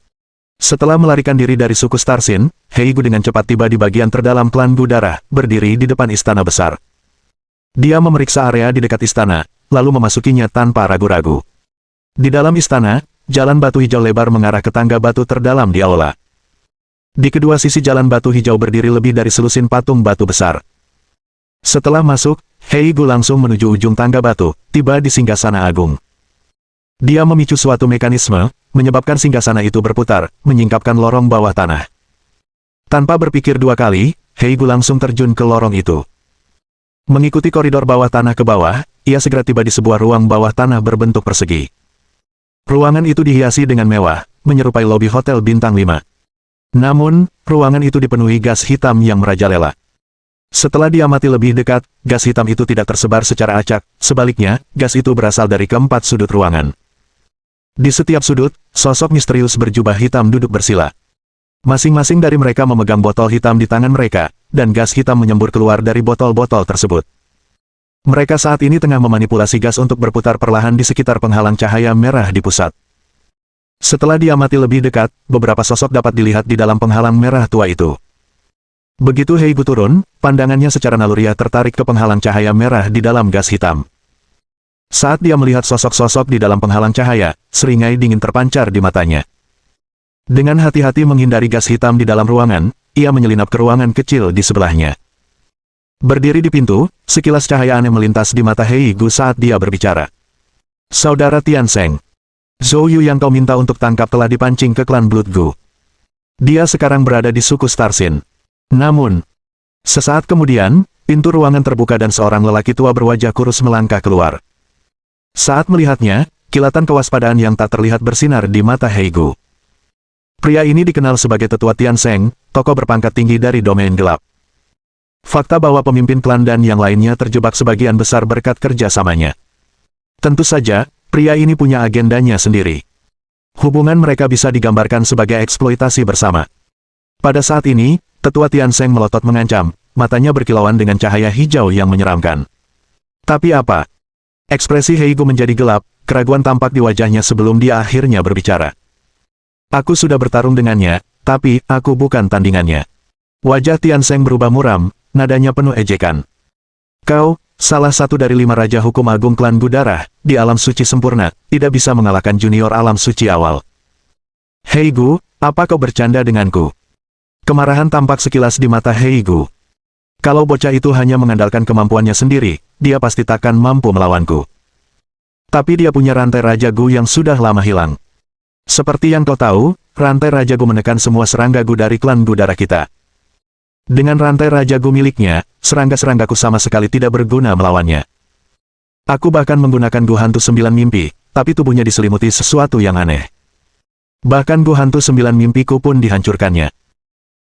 Setelah melarikan diri dari suku Starsin, Heigu dengan cepat tiba di bagian terdalam klan Gudara, berdiri di depan istana besar. Dia memeriksa area di dekat istana, lalu memasukinya tanpa ragu-ragu. Di dalam istana, jalan batu hijau lebar mengarah ke tangga batu terdalam di aula. Di kedua sisi jalan batu hijau berdiri lebih dari selusin patung batu besar. Setelah masuk, Heigu langsung menuju ujung tangga batu, tiba di singgasana agung. Dia memicu suatu mekanisme, menyebabkan singgasana itu berputar, menyingkapkan lorong bawah tanah. Tanpa berpikir dua kali, Heigu langsung terjun ke lorong itu. Mengikuti koridor bawah tanah ke bawah, ia segera tiba di sebuah ruang bawah tanah berbentuk persegi. Ruangan itu dihiasi dengan mewah, menyerupai lobi hotel bintang 5. Namun, ruangan itu dipenuhi gas hitam yang merajalela. Setelah diamati lebih dekat, gas hitam itu tidak tersebar secara acak, sebaliknya, gas itu berasal dari keempat sudut ruangan. Di setiap sudut, sosok misterius berjubah hitam duduk bersila. Masing-masing dari mereka memegang botol hitam di tangan mereka, dan gas hitam menyembur keluar dari botol-botol tersebut. Mereka saat ini tengah memanipulasi gas untuk berputar perlahan di sekitar penghalang cahaya merah di pusat. Setelah diamati lebih dekat, beberapa sosok dapat dilihat di dalam penghalang merah tua itu. Begitu Heigu turun, pandangannya secara naluriah tertarik ke penghalang cahaya merah di dalam gas hitam. Saat dia melihat sosok-sosok di dalam penghalang cahaya, seringai dingin terpancar di matanya. Dengan hati-hati menghindari gas hitam di dalam ruangan, ia menyelinap ke ruangan kecil di sebelahnya. Berdiri di pintu, sekilas cahaya aneh melintas di mata Heigu saat dia berbicara. Saudara Tiansheng, Zhou Yu yang kau minta untuk tangkap telah dipancing ke klan Blood Gu. Dia sekarang berada di suku Starsin. Namun, sesaat kemudian, pintu ruangan terbuka dan seorang lelaki tua berwajah kurus melangkah keluar. Saat melihatnya, kilatan kewaspadaan yang tak terlihat bersinar di mata Heigu. Pria ini dikenal sebagai Tetua Tiansheng, tokoh berpangkat tinggi dari domain gelap. Fakta bahwa pemimpin klan dan yang lainnya terjebak sebagian besar berkat kerjasamanya. Tentu saja, pria ini punya agendanya sendiri. Hubungan mereka bisa digambarkan sebagai eksploitasi bersama. Pada saat ini, Tetua Tiansheng melotot mengancam, matanya berkilauan dengan cahaya hijau yang menyeramkan. Tapi apa? Ekspresi Heigu menjadi gelap, keraguan tampak di wajahnya sebelum dia akhirnya berbicara. Aku sudah bertarung dengannya, tapi aku bukan tandingannya. Wajah Tiansheng berubah muram, nadanya penuh ejekan. Kau, salah satu dari 5 Raja Hukum Agung klan Gudara, di alam suci sempurna, tidak bisa mengalahkan junior alam suci awal. Heigu, apa kau bercanda denganku? Kemarahan tampak sekilas di mata Heigu. Kalau bocah itu hanya mengandalkan kemampuannya sendiri, dia pasti takkan mampu melawanku. Tapi dia punya rantai Raja Gu yang sudah lama hilang. Seperti yang kau tahu, rantai Raja Gu menekan semua serangga Gu dari klan Gudara kita. Dengan rantai Raja Gu miliknya, serangga-seranggaku sama sekali tidak berguna melawannya. Aku bahkan menggunakan Gu Hantu 9 mimpi, tapi tubuhnya diselimuti sesuatu yang aneh. Bahkan Gu Hantu 9 mimpiku pun dihancurkannya.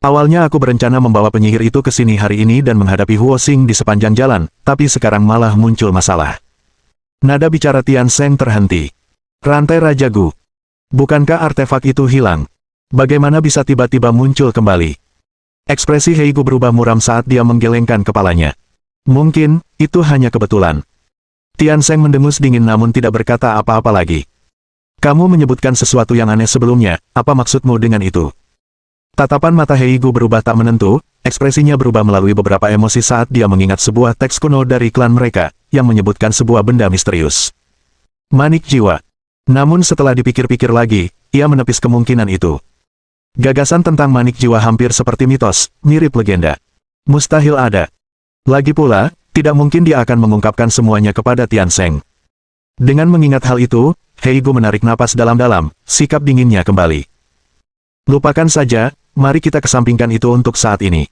Awalnya aku berencana membawa penyihir itu ke sini hari ini dan menghadapi Huo Xing di sepanjang jalan, tapi sekarang malah muncul masalah. Nada bicara Tiansheng terhenti. Rantai Raja Gu. Bukankah artefak itu hilang? Bagaimana bisa tiba-tiba muncul kembali? Ekspresi Heigu berubah muram saat dia menggelengkan kepalanya. Mungkin, itu hanya kebetulan. Tiansheng mendengus dingin namun tidak berkata apa-apa lagi. Kamu menyebutkan sesuatu yang aneh sebelumnya, apa maksudmu dengan itu? Tatapan mata Heigu berubah tak menentu, ekspresinya berubah melalui beberapa emosi saat dia mengingat sebuah teks kuno dari klan mereka, yang menyebutkan sebuah benda misterius. Manik jiwa. Namun setelah dipikir-pikir lagi, ia menepis kemungkinan itu. Gagasan tentang manik jiwa hampir seperti mitos, mirip legenda. Mustahil ada. Lagi pula, tidak mungkin dia akan mengungkapkan semuanya kepada Tiansheng. Dengan mengingat hal itu, Heigu menarik napas dalam-dalam, sikap dinginnya kembali. Lupakan saja, mari kita kesampingkan itu untuk saat ini.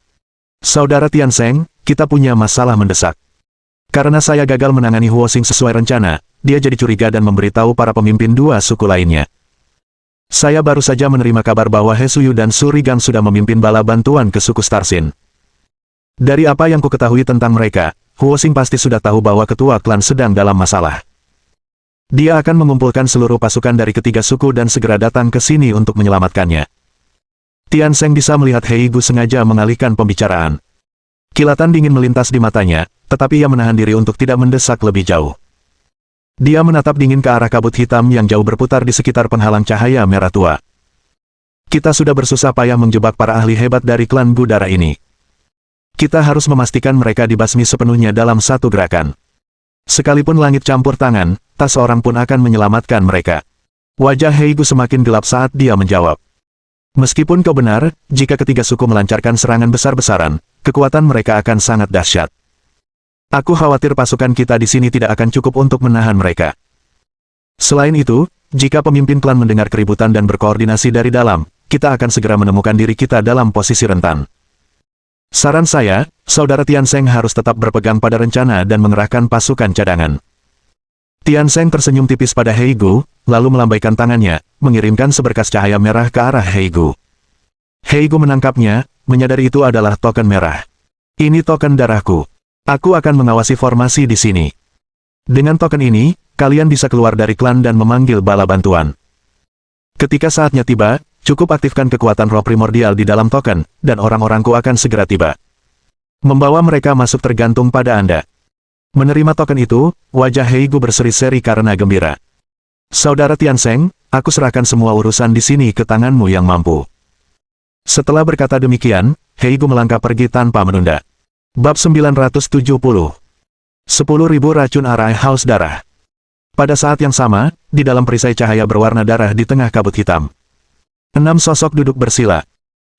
Saudara Tiansheng, kita punya masalah mendesak. Karena saya gagal menangani Huo Xing sesuai rencana, dia jadi curiga dan memberitahu para pemimpin 2 suku lainnya. Saya baru saja menerima kabar bahwa He Suyu dan Su Rigang sudah memimpin bala bantuan ke suku Starsin. Dari apa yang ku ketahui tentang mereka, Huo Xing pasti sudah tahu bahwa ketua klan sedang dalam masalah. Dia akan mengumpulkan seluruh pasukan dari ketiga suku dan segera datang ke sini untuk menyelamatkannya. Tian Seng bisa melihat Heigu sengaja mengalihkan pembicaraan. Kilatan dingin melintas di matanya, tetapi ia menahan diri untuk tidak mendesak lebih jauh. Dia menatap dingin ke arah kabut hitam yang jauh berputar di sekitar penghalang cahaya merah tua. Kita sudah bersusah payah menjebak para ahli hebat dari klan Gudara ini. Kita harus memastikan mereka dibasmi sepenuhnya dalam satu gerakan. Sekalipun langit campur tangan, tak seorang pun akan menyelamatkan mereka. Wajah Heigu semakin gelap saat dia menjawab. Meskipun kau benar, jika ketiga suku melancarkan serangan besar-besaran, kekuatan mereka akan sangat dahsyat. Aku khawatir pasukan kita di sini tidak akan cukup untuk menahan mereka. Selain itu, jika pemimpin klan mendengar keributan dan berkoordinasi dari dalam, kita akan segera menemukan diri kita dalam posisi rentan. Saran saya, Saudara Tian Seng harus tetap berpegang pada rencana dan mengerahkan pasukan cadangan. Tian Seng tersenyum tipis pada Heigu, lalu melambaikan tangannya, mengirimkan seberkas cahaya merah ke arah Heigu. Heigu menangkapnya, menyadari itu adalah token merah. Ini token darahku. Aku akan mengawasi formasi di sini. Dengan token ini, kalian bisa keluar dari klan dan memanggil bala bantuan. Ketika saatnya tiba, cukup aktifkan kekuatan roh primordial di dalam token, dan orang-orangku akan segera tiba. Membawa mereka masuk tergantung pada Anda. Menerima token itu, wajah Heigu berseri-seri karena gembira. Saudara Tian Seng, aku serahkan semua urusan di sini ke tanganmu yang mampu. Setelah berkata demikian, Heigu melangkah pergi tanpa menunda. Bab 970. 10.000 racun arai haus darah. Pada saat yang sama, di dalam perisai cahaya berwarna darah di tengah kabut hitam. 6 sosok duduk bersila.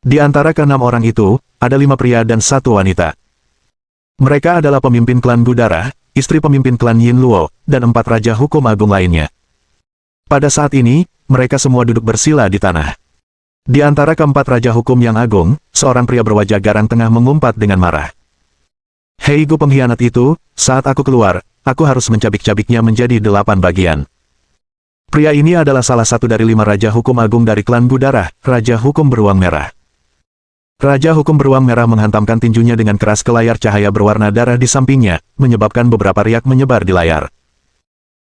Di antara ke-6 orang itu, ada 5 pria dan 1 wanita. Mereka adalah pemimpin klan Gudara, istri pemimpin klan Yin Luo, dan 4 raja hukum agung lainnya. Pada saat ini, mereka semua duduk bersila di tanah. Di antara keempat raja hukum yang agung, seorang pria berwajah garang tengah mengumpat dengan marah. Heigu pengkhianat itu, saat aku keluar, aku harus mencabik-cabiknya menjadi 8 bagian. Pria ini adalah salah satu dari 5 raja hukum agung dari klan Gudara, Raja Hukum Beruang Merah. Raja Hukum Beruang Merah menghantamkan tinjunya dengan keras ke layar cahaya berwarna darah di sampingnya, menyebabkan beberapa riak menyebar di layar.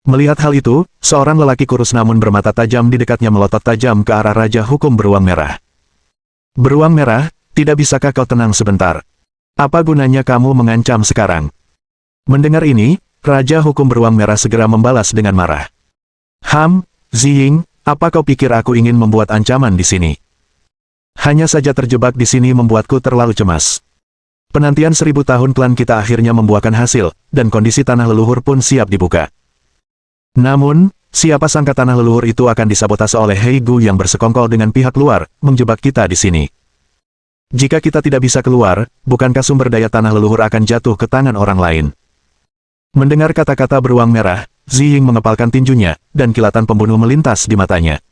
Melihat hal itu, seorang lelaki kurus namun bermata tajam di dekatnya melotot tajam ke arah Raja Hukum Beruang Merah. Beruang Merah, tidak bisakah kau tenang sebentar? Apa gunanya kamu mengancam sekarang? Mendengar ini, Raja Hukum Beruang Merah segera membalas dengan marah. Ziying, apa kau pikir aku ingin membuat ancaman di sini? Hanya saja terjebak di sini membuatku terlalu cemas. Penantian 1000 tahun klan kita akhirnya membuahkan hasil, dan kondisi tanah leluhur pun siap dibuka. Namun, siapa sangka tanah leluhur itu akan disabotase oleh Heigu yang bersekongkol dengan pihak luar, menjebak kita di sini. Jika kita tidak bisa keluar, bukankah sumber daya tanah leluhur akan jatuh ke tangan orang lain? Mendengar kata-kata beruang merah, Ziying mengepalkan tinjunya, dan kilatan pembunuh melintas di matanya.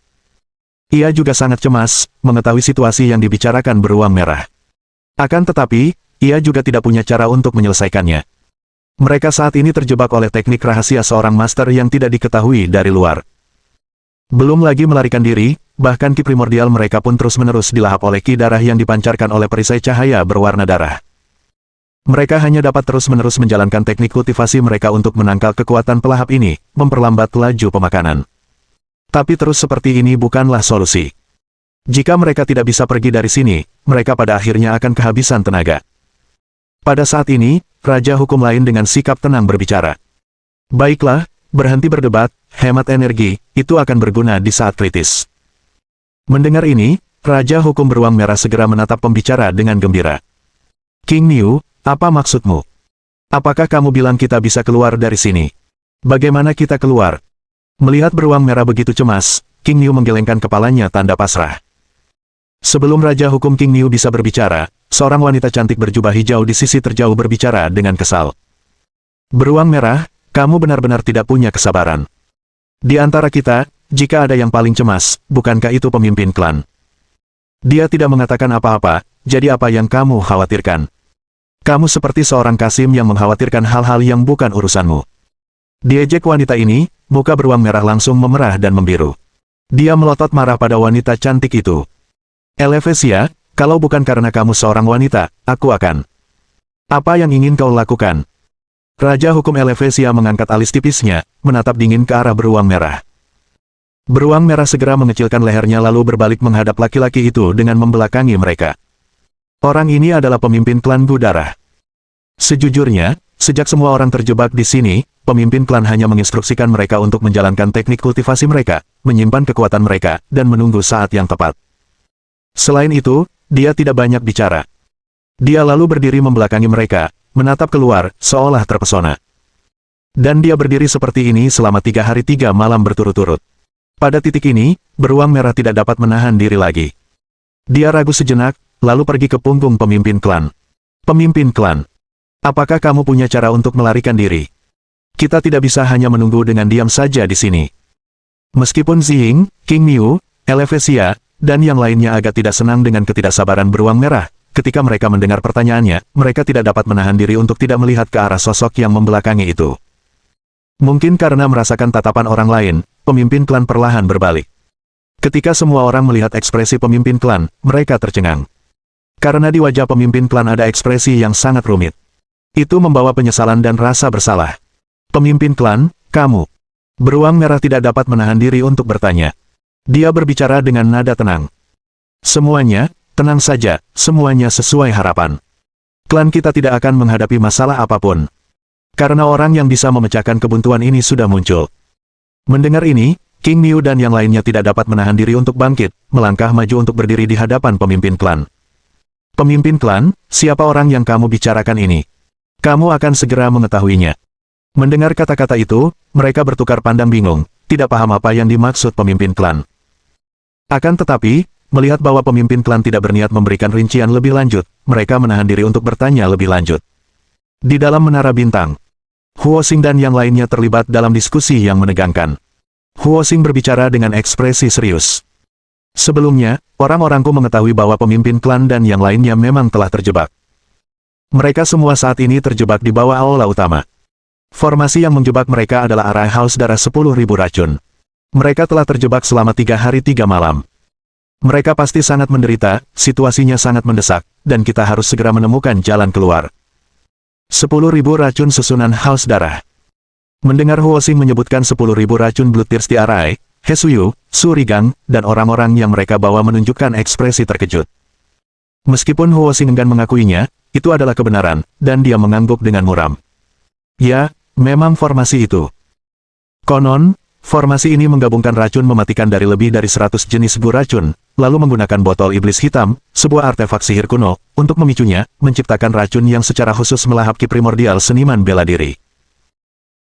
Ia juga sangat cemas, mengetahui situasi yang dibicarakan beruang merah. Akan tetapi, ia juga tidak punya cara untuk menyelesaikannya. Mereka saat ini terjebak oleh teknik rahasia seorang master yang tidak diketahui dari luar. Belum lagi melarikan diri, bahkan ki primordial mereka pun terus-menerus dilahap oleh ki darah yang dipancarkan oleh perisai cahaya berwarna darah. Mereka hanya dapat terus-menerus menjalankan teknik kultivasi mereka untuk menangkal kekuatan pelahap ini, memperlambat laju pemakanan. Tapi terus seperti ini bukanlah solusi. Jika mereka tidak bisa pergi dari sini, mereka pada akhirnya akan kehabisan tenaga. Pada saat ini, Raja Hukum lain dengan sikap tenang berbicara. Baiklah, berhenti berdebat, hemat energi, itu akan berguna di saat kritis. Mendengar ini, Raja Hukum Beruang Merah segera menatap pembicara dengan gembira. King Niu, apa maksudmu? Apakah kamu bilang kita bisa keluar dari sini? Bagaimana kita keluar? Melihat beruang merah begitu cemas, King Niu menggelengkan kepalanya tanda pasrah. Sebelum Raja Hukum King Niu bisa berbicara, seorang wanita cantik berjubah hijau di sisi terjauh berbicara dengan kesal. Beruang merah, kamu benar-benar tidak punya kesabaran. Di antara kita, jika ada yang paling cemas, bukankah itu pemimpin klan? Dia tidak mengatakan apa-apa, jadi apa yang kamu khawatirkan? Kamu seperti seorang Kasim yang mengkhawatirkan hal-hal yang bukan urusanmu. Diejek wanita ini, muka beruang merah langsung memerah dan membiru. Dia melotot marah pada wanita cantik itu. Elevesia, kalau bukan karena kamu seorang wanita, aku akan. Apa yang ingin kau lakukan? Raja Hukum Elevesia mengangkat alis tipisnya, menatap dingin ke arah beruang merah. Beruang merah segera mengecilkan lehernya lalu berbalik menghadap laki-laki itu dengan membelakangi mereka. Orang ini adalah pemimpin klan Gudarah. Sejujurnya, sejak semua orang terjebak di sini, pemimpin klan hanya menginstruksikan mereka untuk menjalankan teknik kultivasi mereka, menyimpan kekuatan mereka, dan menunggu saat yang tepat. Selain itu, dia tidak banyak bicara. Dia lalu berdiri membelakangi mereka, menatap keluar, seolah terpesona. Dan dia berdiri seperti ini selama 3 hari 3 malam berturut-turut. Pada titik ini, beruang merah tidak dapat menahan diri lagi. Dia ragu sejenak, lalu pergi ke punggung pemimpin klan. Pemimpin klan, apakah kamu punya cara untuk melarikan diri? Kita tidak bisa hanya menunggu dengan diam saja di sini. Meskipun Ziying, King Miu, Elevesia, dan yang lainnya agak tidak senang dengan ketidaksabaran beruang merah, ketika mereka mendengar pertanyaannya, mereka tidak dapat menahan diri untuk tidak melihat ke arah sosok yang membelakangi itu. Mungkin karena merasakan tatapan orang lain, pemimpin klan perlahan berbalik. Ketika semua orang melihat ekspresi pemimpin klan, mereka tercengang. Karena di wajah pemimpin klan ada ekspresi yang sangat rumit. Itu membawa penyesalan dan rasa bersalah. Pemimpin klan, kamu. Beruang merah tidak dapat menahan diri untuk bertanya. Dia berbicara dengan nada tenang. Semuanya, tenang saja, semuanya sesuai harapan. Klan kita tidak akan menghadapi masalah apapun. Karena orang yang bisa memecahkan kebuntuan ini sudah muncul. Mendengar ini, King Miu dan yang lainnya tidak dapat menahan diri untuk bangkit, melangkah maju untuk berdiri di hadapan pemimpin klan. Pemimpin klan, siapa orang yang kamu bicarakan ini? Kamu akan segera mengetahuinya. Mendengar kata-kata itu, mereka bertukar pandang bingung, tidak paham apa yang dimaksud pemimpin klan. Akan tetapi, melihat bahwa pemimpin klan tidak berniat memberikan rincian lebih lanjut, mereka menahan diri untuk bertanya lebih lanjut. Di dalam menara bintang, Huo Xing dan yang lainnya terlibat dalam diskusi yang menegangkan. Huo Xing berbicara dengan ekspresi serius. Sebelumnya, orang-orangku mengetahui bahwa pemimpin klan dan yang lainnya memang telah terjebak. Mereka semua saat ini terjebak di bawah aula utama. Formasi yang menjebak mereka adalah Arai Haus Darah 10.000 racun. Mereka telah terjebak selama 3 hari 3 malam. Mereka pasti sangat menderita, situasinya sangat mendesak, dan kita harus segera menemukan jalan keluar. 10.000 racun susunan Haus Darah. Mendengar Huo Xing menyebutkan 10.000 racun Bloodthirsty Arai, Hesuyu, Surigang, dan orang-orang yang mereka bawa menunjukkan ekspresi terkejut. Meskipun Huo Xing enggan mengakuinya, itu adalah kebenaran, dan dia mengangguk dengan muram. Ya, memang formasi itu. Konon, formasi ini menggabungkan racun mematikan dari lebih dari 100 jenis bu racun, lalu menggunakan botol iblis hitam, sebuah artefak sihir kuno, untuk memicunya, menciptakan racun yang secara khusus melahap ki primordial seniman bela diri.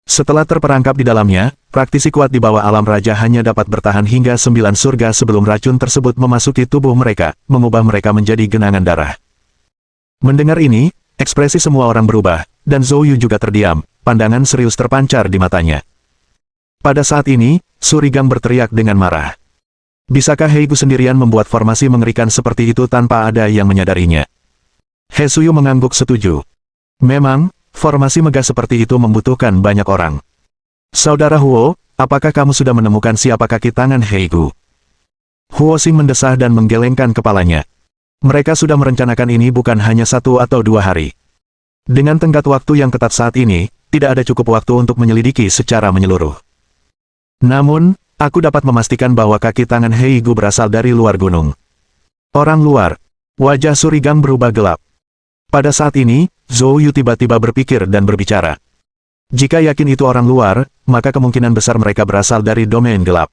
Setelah terperangkap di dalamnya, praktisi kuat di bawah alam raja hanya dapat bertahan hingga 9 surga sebelum racun tersebut memasuki tubuh mereka, mengubah mereka menjadi genangan darah. Mendengar ini, ekspresi semua orang berubah, dan Zhou Yu juga terdiam, pandangan serius terpancar di matanya. Pada saat ini, Surigang berteriak dengan marah. Bisakah Heigu sendirian membuat formasi mengerikan seperti itu tanpa ada yang menyadarinya? Hesuyu mengangguk setuju. Memang, formasi megah seperti itu membutuhkan banyak orang. Saudara Huo, apakah kamu sudah menemukan siapa kaki tangan Heigu? Huo Xing mendesah dan menggelengkan kepalanya. Mereka sudah merencanakan ini bukan hanya 1 atau 2 hari. Dengan tenggat waktu yang ketat saat ini, tidak ada cukup waktu untuk menyelidiki secara menyeluruh. Namun, aku dapat memastikan bahwa kaki tangan Heigu berasal dari luar gunung. Orang luar. Wajah Surigang berubah gelap. Pada saat ini, Zhou Yu tiba-tiba berpikir dan berbicara. Jika yakin itu orang luar, maka kemungkinan besar mereka berasal dari domain gelap.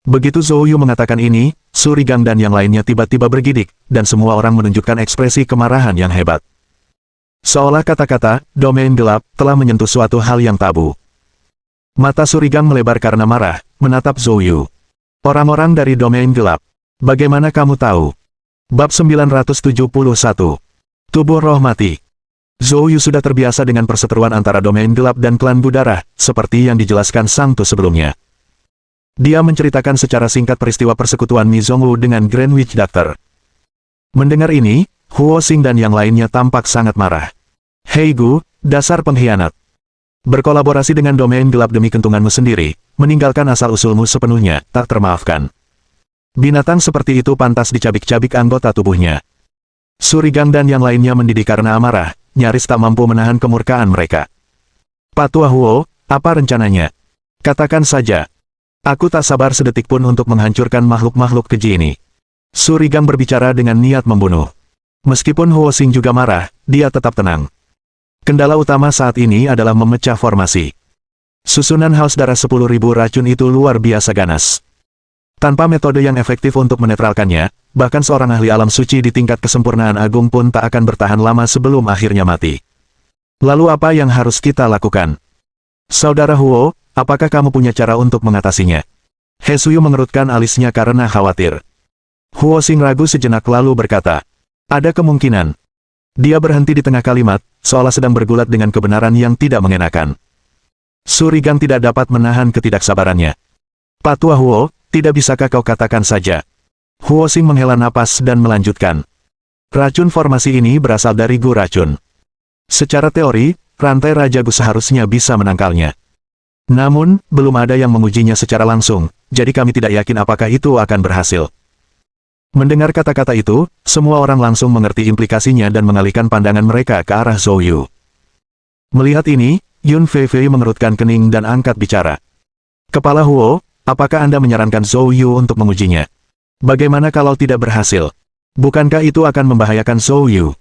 Begitu Zhou Yu mengatakan ini, Surigang dan yang lainnya tiba-tiba bergidik, dan semua orang menunjukkan ekspresi kemarahan yang hebat. Seolah kata-kata, domain gelap, telah menyentuh suatu hal yang tabu. Mata Surigang melebar karena marah, menatap Zhou Yu. Orang-orang dari domain gelap. Bagaimana kamu tahu? Bab 971. Tubuh roh mati. Zhou Yu sudah terbiasa dengan perseteruan antara domain gelap dan klan Gudarah, seperti yang dijelaskan Sang Tu sebelumnya. Dia menceritakan secara singkat peristiwa persekutuan Mi Zhongwu dengan Grand Witch Doctor. Mendengar ini, Huo Xing dan yang lainnya tampak sangat marah. Heigu, dasar pengkhianat. Berkolaborasi dengan domain gelap demi kentunganmu sendiri, meninggalkan asal-usulmu sepenuhnya, tak termaafkan. Binatang seperti itu pantas dicabik-cabik anggota tubuhnya. Surigang dan yang lainnya mendidih karena amarah, nyaris tak mampu menahan kemurkaan mereka. Patua Huo, apa rencananya? Katakan saja. Aku tak sabar sedetik pun untuk menghancurkan makhluk-makhluk keji ini. Su Rigang berbicara dengan niat membunuh. Meskipun Huo Xing juga marah, dia tetap tenang. Kendala utama saat ini adalah memecah formasi. Susunan haus darah 10.000 racun itu luar biasa ganas. Tanpa metode yang efektif untuk menetralkannya, bahkan seorang ahli alam suci di tingkat kesempurnaan agung pun tak akan bertahan lama sebelum akhirnya mati. Lalu apa yang harus kita lakukan? Saudara Huo, apakah kamu punya cara untuk mengatasinya? He Suyu mengerutkan alisnya karena khawatir. Huo Xing ragu sejenak lalu berkata, ada kemungkinan. Dia berhenti di tengah kalimat, seolah sedang bergulat dengan kebenaran yang tidak mengenakan. Su Rigang tidak dapat menahan ketidaksabarannya. Patua Huo, tidak bisakah kau katakan saja? Huo Xing menghela napas dan melanjutkan. Racun formasi ini berasal dari Gu Racun. Secara teori, rantai Raja Gu seharusnya bisa menangkalnya. Namun, belum ada yang mengujinya secara langsung, jadi kami tidak yakin apakah itu akan berhasil. Mendengar kata-kata itu, semua orang langsung mengerti implikasinya dan mengalihkan pandangan mereka ke arah Zhou Yu. Melihat ini, Yun Feifei mengerutkan kening dan angkat bicara. Kepala Huo, apakah Anda menyarankan Zhou Yu untuk mengujinya? Bagaimana kalau tidak berhasil? Bukankah itu akan membahayakan Zhou Yu?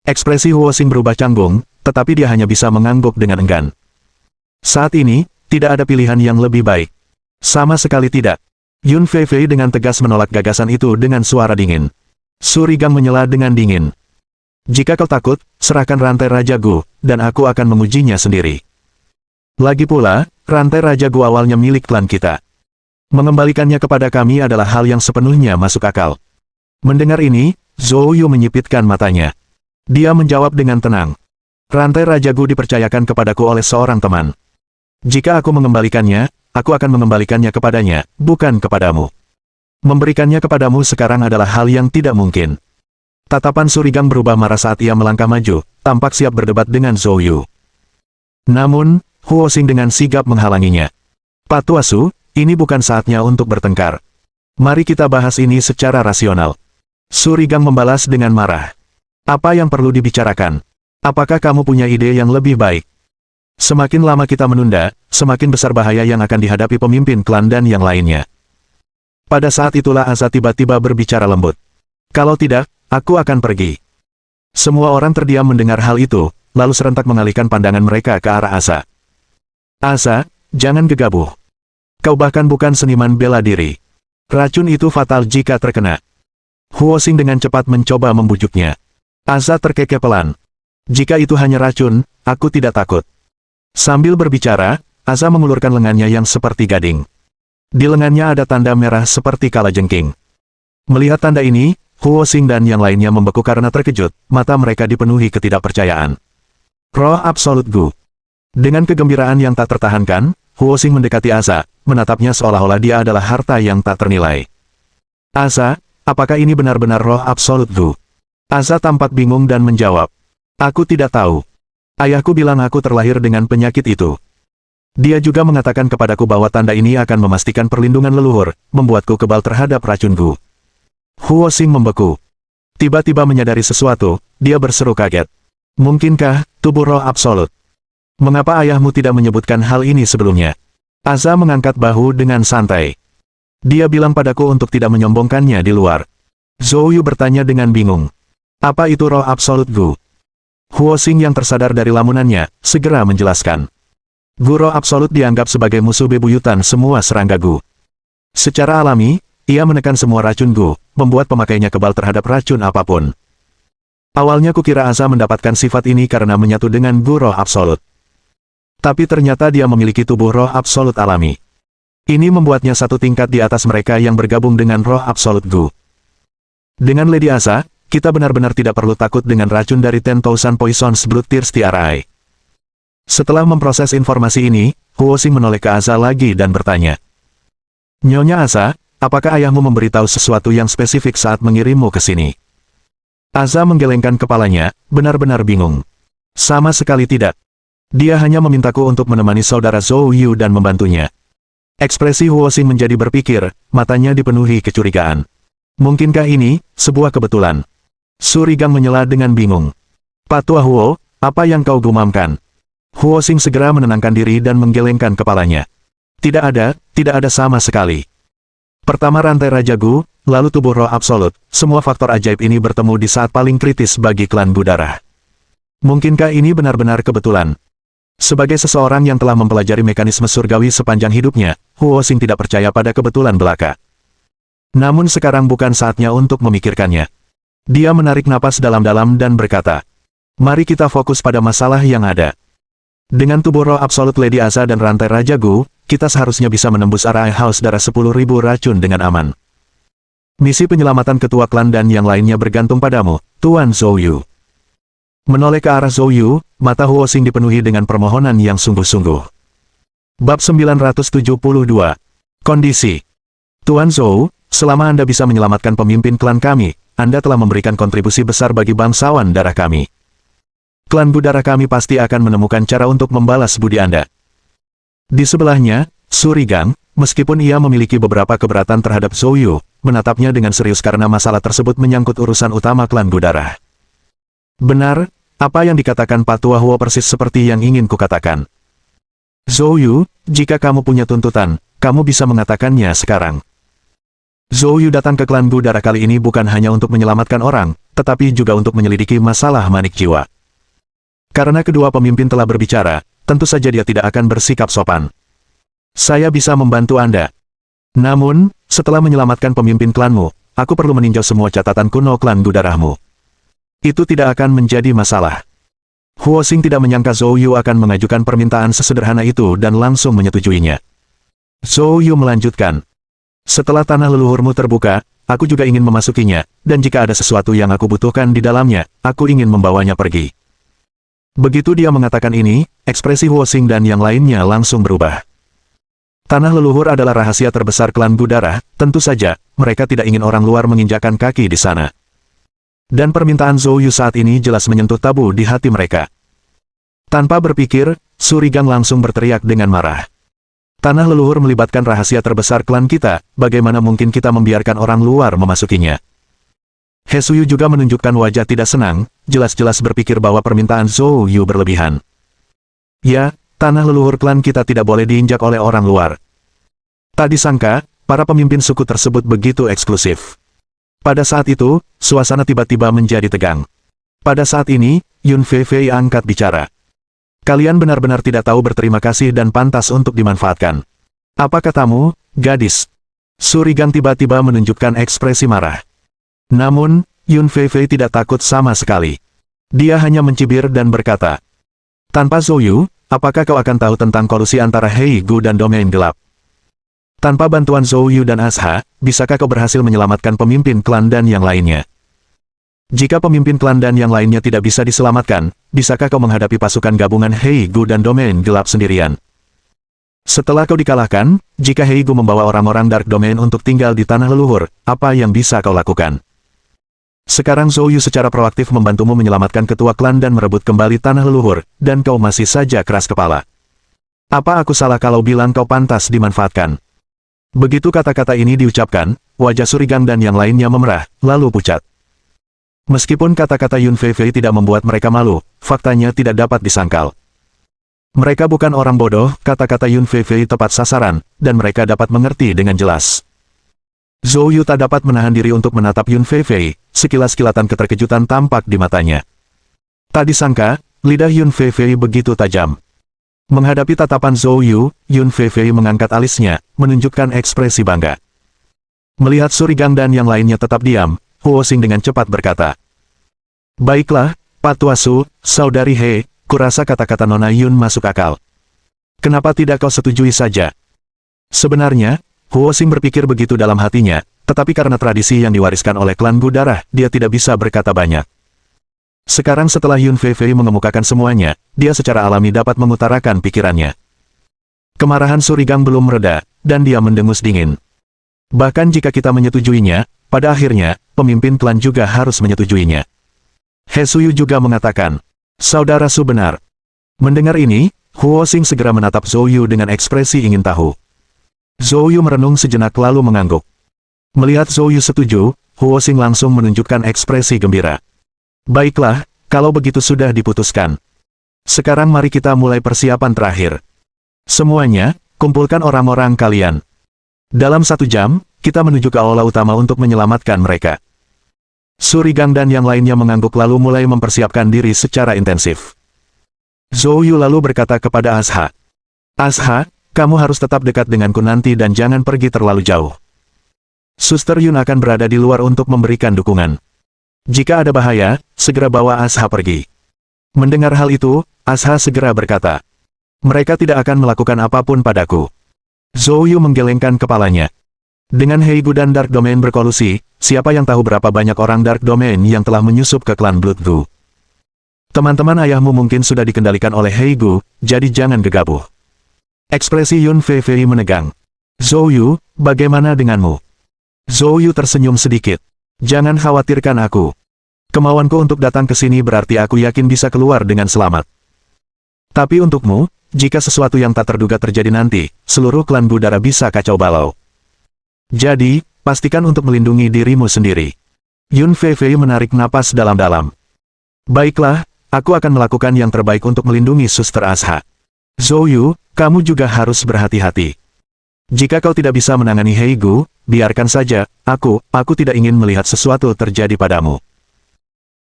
Ekspresi Huo Xing berubah canggung, tetapi dia hanya bisa mengangguk dengan enggan. Saat ini, tidak ada pilihan yang lebih baik. Sama sekali tidak. Yun Feifei dengan tegas menolak gagasan itu dengan suara dingin. Su Rigang menyela dengan dingin. Jika kau takut, serahkan rantai Raja Gu, dan aku akan mengujinya sendiri. Lagi pula, rantai Raja Gu awalnya milik klan kita. Mengembalikannya kepada kami adalah hal yang sepenuhnya masuk akal. Mendengar ini, Zhou Yu menyipitkan matanya. Dia menjawab dengan tenang. Rantai Raja Gu dipercayakan kepadaku oleh seorang teman. Jika aku mengembalikannya, aku akan mengembalikannya kepadanya, bukan kepadamu. Memberikannya kepadamu sekarang adalah hal yang tidak mungkin. Tatapan Su Rigang berubah marah saat ia melangkah maju, tampak siap berdebat dengan Zhou Yu. Namun, Huo Xing dengan sigap menghalanginya. Patua Su, ini bukan saatnya untuk bertengkar. Mari kita bahas ini secara rasional. Su Rigang membalas dengan marah. Apa yang perlu dibicarakan? Apakah kamu punya ide yang lebih baik? Semakin lama kita menunda, semakin besar bahaya yang akan dihadapi pemimpin klan dan yang lainnya. Pada saat itulah Asa tiba-tiba berbicara lembut. Kalau tidak, aku akan pergi. Semua orang terdiam mendengar hal itu, lalu serentak mengalihkan pandangan mereka ke arah Asa. Asa, jangan gegabah. Kau bahkan bukan seniman bela diri. Racun itu fatal jika terkena. Huo Xing dengan cepat mencoba membujuknya. Asa terkekeh pelan. Jika itu hanya racun, aku tidak takut. Sambil berbicara, Asa mengulurkan lengannya yang seperti gading. Di lengannya ada tanda merah seperti kalajengking. Melihat tanda ini, Huo Xing dan yang lainnya membeku karena terkejut, mata mereka dipenuhi ketidakpercayaan. Roh Absolut Gu. Dengan kegembiraan yang tak tertahankan, Huo Xing mendekati Asa, menatapnya seolah-olah dia adalah harta yang tak ternilai. Asa, apakah ini benar-benar roh Absolut Gu? Asa tampak bingung dan menjawab. Aku tidak tahu. Ayahku bilang aku terlahir dengan penyakit itu. Dia juga mengatakan kepadaku bahwa tanda ini akan memastikan perlindungan leluhur, membuatku kebal terhadap racun Gu. Huo Xing membeku. Tiba-tiba menyadari sesuatu, dia berseru kaget. Mungkinkah, tubuh roh absolut? Mengapa ayahmu tidak menyebutkan hal ini sebelumnya? Asa mengangkat bahu dengan santai. Dia bilang padaku untuk tidak menyombongkannya di luar. Zhou Yu bertanya dengan bingung. Apa itu roh absolut Gu? Huo Xing yang tersadar dari lamunannya, segera menjelaskan. Gu roh absolut dianggap sebagai musuh bebuyutan semua serangga Gu. Secara alami, ia menekan semua racun Gu, membuat pemakainya kebal terhadap racun apapun. Awalnya kukira Asa mendapatkan sifat ini karena menyatu dengan Gu roh absolut. Tapi ternyata dia memiliki tubuh roh absolut alami. Ini membuatnya satu tingkat di atas mereka yang bergabung dengan roh absolut Gu. Dengan Lady Asa, kita benar-benar tidak perlu takut dengan racun dari 10,000 Poisons Bloodthirsty Rai. Setelah memproses informasi ini, Huo Xing menoleh ke Asa lagi dan bertanya. Nyonya Asa, apakah ayahmu memberitahu sesuatu yang spesifik saat mengirimmu ke sini? Asa menggelengkan kepalanya, benar-benar bingung. Sama sekali tidak. Dia hanya memintaku untuk menemani saudara Zhou Yu dan membantunya. Ekspresi Huo Xing menjadi berpikir, matanya dipenuhi kecurigaan. Mungkinkah ini sebuah kebetulan? Su Rigang menyela dengan bingung. Patua Huo, apa yang kau gumamkan? Huo Xing segera menenangkan diri dan menggelengkan kepalanya. Tidak ada sama sekali. Pertama rantai Raja Gu, lalu tubuh roh absolut, semua faktor ajaib ini bertemu di saat paling kritis bagi klan Gu Darah. Mungkinkah ini benar-benar kebetulan? Sebagai seseorang yang telah mempelajari mekanisme surgawi sepanjang hidupnya, Huo Xing tidak percaya pada kebetulan belaka. Namun sekarang bukan saatnya untuk memikirkannya. Dia menarik napas dalam-dalam dan berkata, "Mari kita fokus pada masalah yang ada." Dengan tubuh roh absolut Lady Aza dan rantai Raja Gu, kita seharusnya bisa menembus area haus darah 10.000 racun dengan aman. Misi penyelamatan ketua klan dan yang lainnya bergantung padamu, Tuan Zhou Yu. Menoleh ke arah Zhou Yu, mata Huo Xing dipenuhi dengan permohonan yang sungguh-sungguh. Bab 972. Kondisi. Tuan Zhou, selama Anda bisa menyelamatkan pemimpin klan kami, Anda telah memberikan kontribusi besar bagi bangsawan darah kami. Klan Gu Darah kami pasti akan menemukan cara untuk membalas budi Anda. Di sebelahnya, Surigang, meskipun ia memiliki beberapa keberatan terhadap Zhou Yu, menatapnya dengan serius karena masalah tersebut menyangkut urusan utama klan Gu Darah. Benar, apa yang dikatakan Pak Tua Huo persis seperti yang ingin kukatakan. Zhou Yu, jika kamu punya tuntutan, kamu bisa mengatakannya sekarang. Zhou Yu datang ke klan Gu Darah kali ini bukan hanya untuk menyelamatkan orang, tetapi juga untuk menyelidiki masalah manik jiwa. Karena kedua pemimpin telah berbicara, tentu saja dia tidak akan bersikap sopan. Saya bisa membantu Anda. Namun, setelah menyelamatkan pemimpin klanmu, aku perlu meninjau semua catatan kuno klan Gu Darahmu. Itu tidak akan menjadi masalah. Huo Xing tidak menyangka Zhou Yu akan mengajukan permintaan sesederhana itu dan langsung menyetujuinya. Zhou Yu melanjutkan. Setelah tanah leluhurmu terbuka, aku juga ingin memasukinya, dan jika ada sesuatu yang aku butuhkan di dalamnya, aku ingin membawanya pergi. Begitu dia mengatakan ini, ekspresi Huo Xing dan yang lainnya langsung berubah. Tanah leluhur adalah rahasia terbesar klan Gu Darah, tentu saja, mereka tidak ingin orang luar menginjakkan kaki di sana. Dan permintaan Zhou Yu saat ini jelas menyentuh tabu di hati mereka. Tanpa berpikir, Surigang langsung berteriak dengan marah. Tanah leluhur melibatkan rahasia terbesar klan kita, bagaimana mungkin kita membiarkan orang luar memasukinya? He Suyu juga menunjukkan wajah tidak senang, jelas-jelas berpikir bahwa permintaan Zhou Yu berlebihan. Ya, tanah leluhur klan kita tidak boleh diinjak oleh orang luar. Tak disangka, para pemimpin suku tersebut begitu eksklusif. Pada saat itu, suasana tiba-tiba menjadi tegang. Pada saat ini, Yun Fei angkat bicara. Kalian benar-benar tidak tahu berterima kasih dan pantas untuk dimanfaatkan. Apa katamu, gadis? Surigang tiba-tiba menunjukkan ekspresi marah. Namun, Yun Fei tidak takut sama sekali. Dia hanya mencibir dan berkata, "Tanpa Zhou Yu, apakah kau akan tahu tentang kolusi antara Hei Gu dan Domain Gelap? Tanpa bantuan Zhou Yu dan Asha, bisakah kau berhasil menyelamatkan pemimpin klan dan yang lainnya? Jika pemimpin klan dan yang lainnya tidak bisa diselamatkan, bisakah kau menghadapi pasukan gabungan Hei Gu dan Domain Gelap sendirian? Setelah kau dikalahkan, jika Hei Gu membawa orang-orang Dark Domain untuk tinggal di tanah leluhur, apa yang bisa kau lakukan? Sekarang Zhou Yu secara proaktif membantumu menyelamatkan ketua klan dan merebut kembali tanah leluhur, dan kau masih saja keras kepala. Apa aku salah kalau bilang kau pantas dimanfaatkan?" Begitu kata-kata ini diucapkan, wajah Surigang dan yang lainnya memerah, lalu pucat. Meskipun kata-kata Yun Fei tidak membuat mereka malu, faktanya tidak dapat disangkal. Mereka bukan orang bodoh, kata-kata Yun Fei tepat sasaran, dan mereka dapat mengerti dengan jelas. Zhou Yu tak dapat menahan diri untuk menatap Yun Fei, sekilas kilatan keterkejutan tampak di matanya. Tak disangka, lidah Yun Fei begitu tajam. Menghadapi tatapan Zhou Yu, Yun Fei mengangkat alisnya, menunjukkan ekspresi bangga. Melihat Surigang dan yang lainnya tetap diam, Huo Xing dengan cepat berkata, "Baiklah, Pak Tua Su, Saudari He, kurasa kata-kata Nona Yun masuk akal. Kenapa tidak kau setujui saja?" Sebenarnya, Huo Xing berpikir begitu dalam hatinya, tetapi karena tradisi yang diwariskan oleh klan Gu Darah, dia tidak bisa berkata banyak. Sekarang setelah Yun Fei mengemukakan semuanya, dia secara alami dapat mengutarakan pikirannya. Kemarahan Surigang belum mereda, dan dia mendengus dingin. Bahkan jika kita menyetujuinya, pada akhirnya, pemimpin klan juga harus menyetujuinya. He Suyu juga mengatakan, "Saudara Su benar." Mendengar ini, Huo Xing segera menatap Zhou Yu dengan ekspresi ingin tahu. Zhou Yu merenung sejenak lalu mengangguk. Melihat Zhou Yu setuju, Huo Xing langsung menunjukkan ekspresi gembira. "Baiklah, kalau begitu sudah diputuskan. Sekarang mari kita mulai persiapan terakhir. Semuanya, kumpulkan orang-orang kalian. Dalam 1 jam, kita menuju ke aula utama untuk menyelamatkan mereka. Surigang dan yang lainnya mengangguk lalu mulai mempersiapkan diri secara intensif. Zhou Yu lalu berkata kepada Asha. Asha, kamu harus tetap dekat denganku nanti dan jangan pergi terlalu jauh. Suster Yun akan berada di luar untuk memberikan dukungan. Jika ada bahaya, segera bawa Asha pergi. Mendengar hal itu, Asha segera berkata. Mereka tidak akan melakukan apapun padaku. Zhou Yu menggelengkan kepalanya. Dengan Heigu dan Dark Domain berkolusi, siapa yang tahu berapa banyak orang Dark Domain yang telah menyusup ke klan Blood Gu. Teman-teman ayahmu mungkin sudah dikendalikan oleh Heigu, jadi jangan gegabah. Ekspresi Yun Fei menegang. Zhou Yu, bagaimana denganmu? Zhou Yu tersenyum sedikit. Jangan khawatirkan aku. Kemauanku untuk datang ke sini berarti aku yakin bisa keluar dengan selamat. Tapi untukmu, jika sesuatu yang tak terduga terjadi nanti, seluruh klan Budara bisa kacau balau. Jadi, pastikan untuk melindungi dirimu sendiri. Yun Fei menarik napas dalam-dalam. Baiklah, aku akan melakukan yang terbaik untuk melindungi Suster Asha. Zhou Yu, kamu juga harus berhati-hati. Jika kau tidak bisa menangani Heigu, biarkan saja, aku tidak ingin melihat sesuatu terjadi padamu.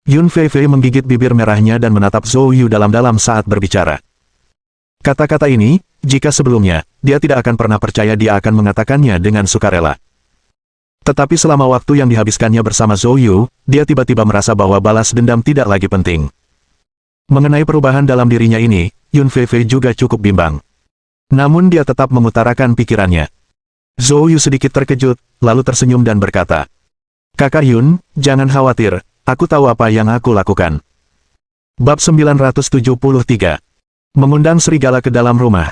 Yun Fei menggigit bibir merahnya dan menatap Zhou Yu dalam-dalam saat berbicara. Kata-kata ini, jika sebelumnya, dia tidak akan pernah percaya dia akan mengatakannya dengan sukarela. Tetapi selama waktu yang dihabiskannya bersama Zhou Yu, dia tiba-tiba merasa bahwa balas dendam tidak lagi penting. Mengenai perubahan dalam dirinya ini, Yun Fei juga cukup bimbang. Namun dia tetap mengutarakan pikirannya. Zhou Yu sedikit terkejut, lalu tersenyum dan berkata, Kakak Yun, jangan khawatir, aku tahu apa yang aku lakukan. Bab 973. Mengundang serigala ke dalam rumah.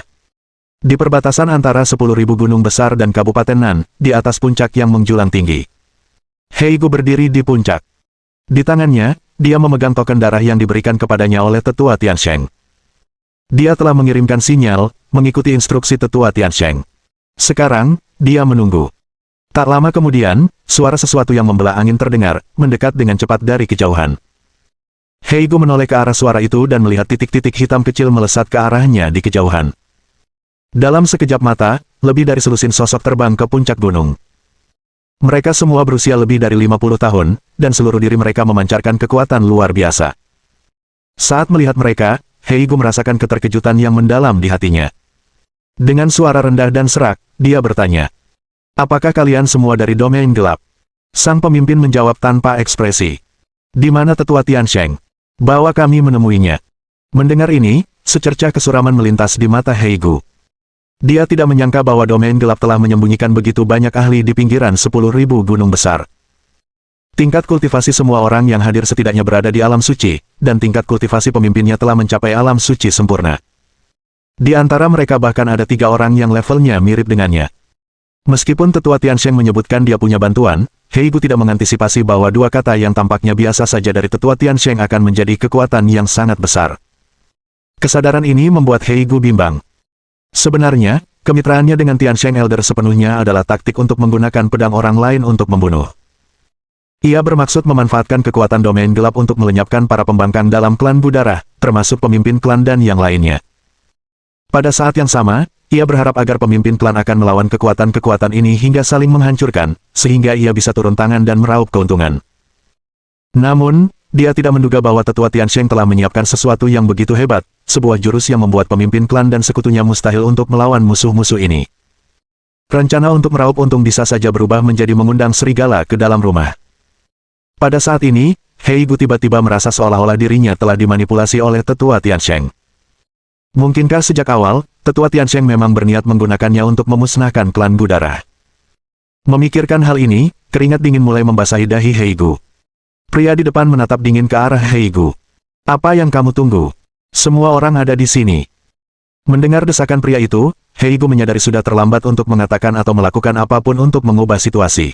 Di perbatasan antara 10.000 gunung besar dan Kabupaten Nan, di atas puncak yang menjulang tinggi. Heigu berdiri di puncak. Di tangannya, dia memegang token darah yang diberikan kepadanya oleh Tetua Tiansheng. Dia telah mengirimkan sinyal, mengikuti instruksi Tetua Tiansheng. Sekarang, dia menunggu. Tak lama kemudian, suara sesuatu yang membelah angin terdengar, mendekat dengan cepat dari kejauhan. Heigu menoleh ke arah suara itu dan melihat titik-titik hitam kecil melesat ke arahnya di kejauhan. Dalam sekejap mata, lebih dari selusin sosok terbang ke puncak gunung. Mereka semua berusia lebih dari 50 tahun, dan seluruh diri mereka memancarkan kekuatan luar biasa. Saat melihat mereka, Heigu merasakan keterkejutan yang mendalam di hatinya. Dengan suara rendah dan serak, dia bertanya, Apakah kalian semua dari domain gelap? Sang pemimpin menjawab tanpa ekspresi. Di mana Tetua Tiansheng? Bawa kami menemuinya. Mendengar ini, secercah kesuraman melintas di mata Heigu. Dia tidak menyangka bahwa domain gelap telah menyembunyikan begitu banyak ahli di pinggiran 10.000 gunung besar. Tingkat kultivasi semua orang yang hadir setidaknya berada di alam suci, dan tingkat kultivasi pemimpinnya telah mencapai alam suci sempurna. Di antara mereka bahkan ada 3 orang yang levelnya mirip dengannya. Meskipun Tetua Tiansheng menyebutkan dia punya bantuan, Heigu tidak mengantisipasi bahwa 2 kata yang tampaknya biasa saja dari Tetua Tiansheng akan menjadi kekuatan yang sangat besar. Kesadaran ini membuat Heigu bimbang. Sebenarnya, kemitraannya dengan Tiansheng Elder sepenuhnya adalah taktik untuk menggunakan pedang orang lain untuk membunuh. Ia bermaksud memanfaatkan kekuatan domain gelap untuk melenyapkan para pembangkang dalam klan Budara, termasuk pemimpin klan dan yang lainnya. Pada saat yang sama, ia berharap agar pemimpin klan akan melawan kekuatan-kekuatan ini hingga saling menghancurkan, sehingga ia bisa turun tangan dan meraup keuntungan. Namun, dia tidak menduga bahwa Tetua Tiansheng telah menyiapkan sesuatu yang begitu hebat, sebuah jurus yang membuat pemimpin klan dan sekutunya mustahil untuk melawan musuh-musuh ini. Rencana untuk meraup untung bisa saja berubah menjadi mengundang serigala ke dalam rumah. Pada saat ini, Heigu tiba-tiba merasa seolah-olah dirinya telah dimanipulasi oleh Tetua Tiansheng. Mungkinkah sejak awal, Tetua Tiansheng memang berniat menggunakannya untuk memusnahkan klan Budara? Memikirkan hal ini, keringat dingin mulai membasahi dahi Heigu. Pria di depan menatap dingin ke arah Heigu. Apa yang kamu tunggu? Semua orang ada di sini. Mendengar desakan pria itu, Heigu menyadari sudah terlambat untuk mengatakan atau melakukan apapun untuk mengubah situasi.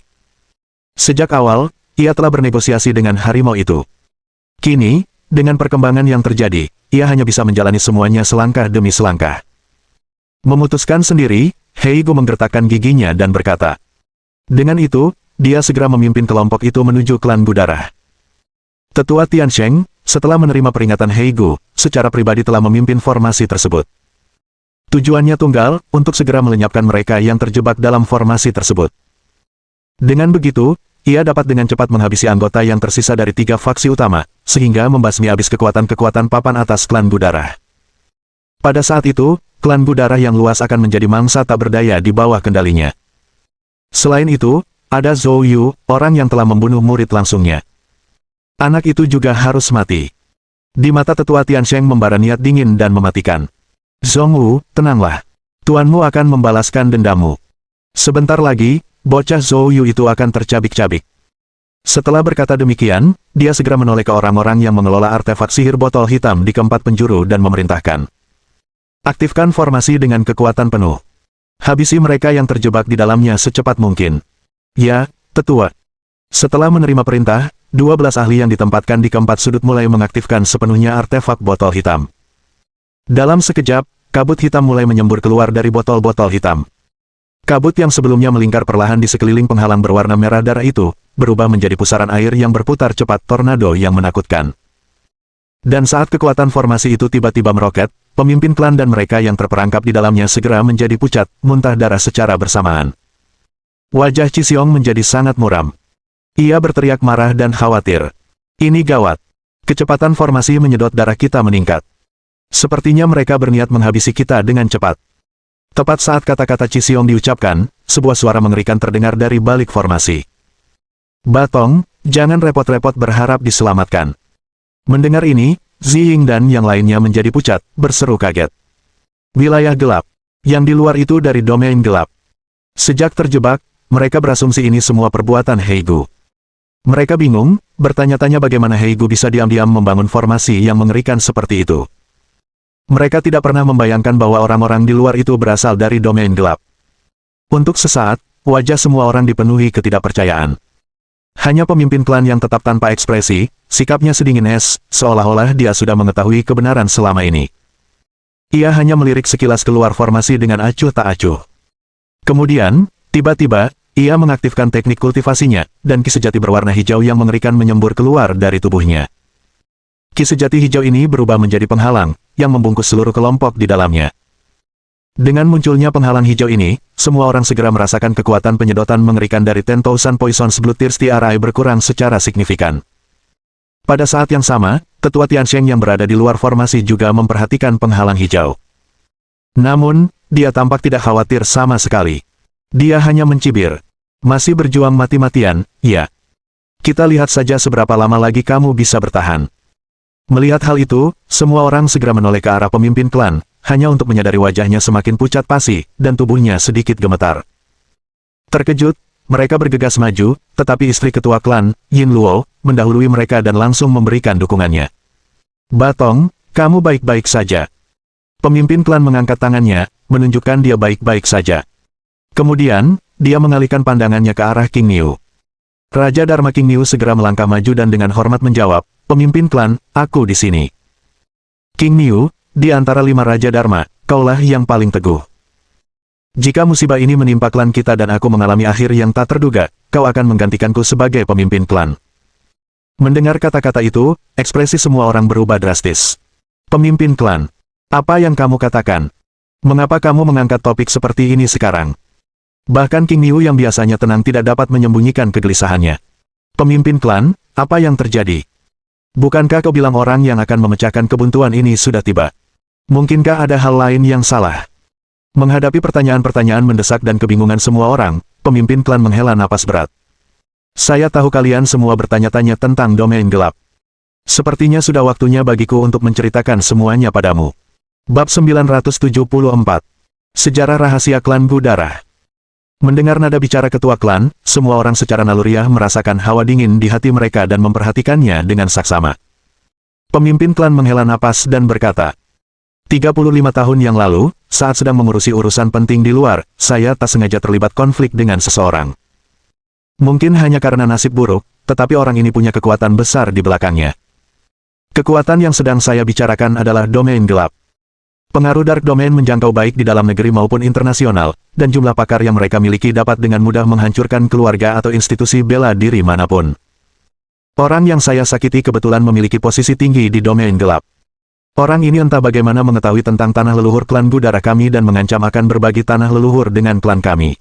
Sejak awal, ia telah bernegosiasi dengan harimau itu. Kini, dengan perkembangan yang terjadi, ia hanya bisa menjalani semuanya selangkah demi selangkah. Memutuskan sendiri, Heigu menggertakkan giginya dan berkata. Dengan itu, dia segera memimpin kelompok itu menuju klan Budara. Tetua Tiansheng, setelah menerima peringatan Heigu, secara pribadi telah memimpin formasi tersebut. Tujuannya tunggal, untuk segera melenyapkan mereka yang terjebak dalam formasi tersebut. Dengan begitu, ia dapat dengan cepat menghabisi anggota yang tersisa dari 3 faksi utama, sehingga membasmi habis kekuatan-kekuatan papan atas klan Gudarah. Pada saat itu, klan Gudarah yang luas akan menjadi mangsa tak berdaya di bawah kendalinya. Selain itu, ada Zhou Yu, orang yang telah membunuh murid langsungnya. Anak itu juga harus mati. Di mata tetua Tiansheng membara niat dingin dan mematikan. Zhongwu, tenanglah. Tuanmu akan membalaskan dendamu. Sebentar lagi, bocah Zhou Yu itu akan tercabik-cabik. Setelah berkata demikian, dia segera menoleh ke orang-orang yang mengelola artefak sihir botol hitam di keempat penjuru dan memerintahkan. Aktifkan formasi dengan kekuatan penuh. Habisi mereka yang terjebak di dalamnya secepat mungkin. Ya, tetua. Setelah menerima perintah, 12 ahli yang ditempatkan di keempat sudut mulai mengaktifkan sepenuhnya artefak botol hitam. Dalam sekejap, kabut hitam mulai menyembur keluar dari botol-botol hitam. Kabut yang sebelumnya melingkar perlahan di sekeliling penghalang berwarna merah darah itu, berubah menjadi pusaran air yang berputar cepat tornado yang menakutkan. Dan saat kekuatan formasi itu tiba-tiba meroket, pemimpin klan dan mereka yang terperangkap di dalamnya segera menjadi pucat, muntah darah secara bersamaan. Wajah Qixiong menjadi sangat muram. Ia berteriak marah dan khawatir. Ini gawat. Kecepatan formasi menyedot darah kita meningkat. Sepertinya mereka berniat menghabisi kita dengan cepat. Tepat saat kata-kata Qixiong diucapkan, sebuah suara mengerikan terdengar dari balik formasi. Batong, jangan repot-repot berharap diselamatkan. Mendengar ini, Ziying dan yang lainnya menjadi pucat, berseru kaget. Wilayah gelap. Yang di luar itu dari domain gelap. Sejak terjebak, mereka berasumsi ini semua perbuatan Heigu. Mereka bingung, bertanya-tanya bagaimana Heigu bisa diam-diam membangun formasi yang mengerikan seperti itu. Mereka tidak pernah membayangkan bahwa orang-orang di luar itu berasal dari domain gelap. Untuk sesaat, wajah semua orang dipenuhi ketidakpercayaan. Hanya pemimpin klan yang tetap tanpa ekspresi, sikapnya sedingin es, seolah-olah dia sudah mengetahui kebenaran selama ini. Ia hanya melirik sekilas keluar formasi dengan acuh tak acuh. Kemudian, tiba-tiba, ia mengaktifkan teknik kultivasinya, dan ki sejati berwarna hijau yang mengerikan menyembur keluar dari tubuhnya. Ki sejati hijau ini berubah menjadi penghalang, yang membungkus seluruh kelompok di dalamnya. Dengan munculnya penghalang hijau ini, semua orang segera merasakan kekuatan penyedotan mengerikan dari 10,000 Poison's Blood Thirsty Eye berkurang secara signifikan. Pada saat yang sama, tetua Tiansheng yang berada di luar formasi juga memperhatikan penghalang hijau. Namun, dia tampak tidak khawatir sama sekali. Dia hanya mencibir. Masih berjuang mati-matian, ya. Kita lihat saja seberapa lama lagi kamu bisa bertahan. Melihat hal itu, semua orang segera menoleh ke arah pemimpin klan, hanya untuk menyadari wajahnya semakin pucat pasi, dan tubuhnya sedikit gemetar. Terkejut, mereka bergegas maju, tetapi istri ketua klan, Yin Luo, mendahului mereka dan langsung memberikan dukungannya. Batong, kamu baik-baik saja. Pemimpin klan mengangkat tangannya, menunjukkan dia baik-baik saja. Kemudian, dia mengalihkan pandangannya ke arah King Niu. Raja Dharma King Niu segera melangkah maju dan dengan hormat menjawab, "Pemimpin klan, aku di sini." King Niu, di antara 5 Raja Dharma, kaulah yang paling teguh. Jika musibah ini menimpa klan kita dan aku mengalami akhir yang tak terduga, kau akan menggantikanku sebagai pemimpin klan. Mendengar kata-kata itu, ekspresi semua orang berubah drastis. Pemimpin klan, apa yang kamu katakan? Mengapa kamu mengangkat topik seperti ini sekarang? Bahkan King Niu yang biasanya tenang tidak dapat menyembunyikan kegelisahannya. Pemimpin klan, apa yang terjadi? Bukankah kau bilang orang yang akan memecahkan kebuntuan ini sudah tiba? Mungkinkah ada hal lain yang salah? Menghadapi pertanyaan-pertanyaan mendesak dan kebingungan semua orang, pemimpin klan menghela napas berat. Saya tahu kalian semua bertanya-tanya tentang domain gelap. Sepertinya sudah waktunya bagiku untuk menceritakan semuanya padamu. Bab 974. Sejarah Rahasia Klan Gudarah. Mendengar nada bicara ketua klan, semua orang secara naluriah merasakan hawa dingin di hati mereka dan memperhatikannya dengan saksama. Pemimpin klan menghela napas dan berkata, 35 tahun yang lalu, saat sedang mengurusi urusan penting di luar, saya tak sengaja terlibat konflik dengan seseorang. Mungkin hanya karena nasib buruk, tetapi orang ini punya kekuatan besar di belakangnya. Kekuatan yang sedang saya bicarakan adalah domain gelap. Pengaruh Dark Domain menjangkau baik di dalam negeri maupun internasional, dan jumlah pakar yang mereka miliki dapat dengan mudah menghancurkan keluarga atau institusi bela diri manapun. Orang yang saya sakiti kebetulan memiliki posisi tinggi di domain gelap. Orang ini entah bagaimana mengetahui tentang tanah leluhur klan Gudara kami dan mengancam akan berbagi tanah leluhur dengan klan kami.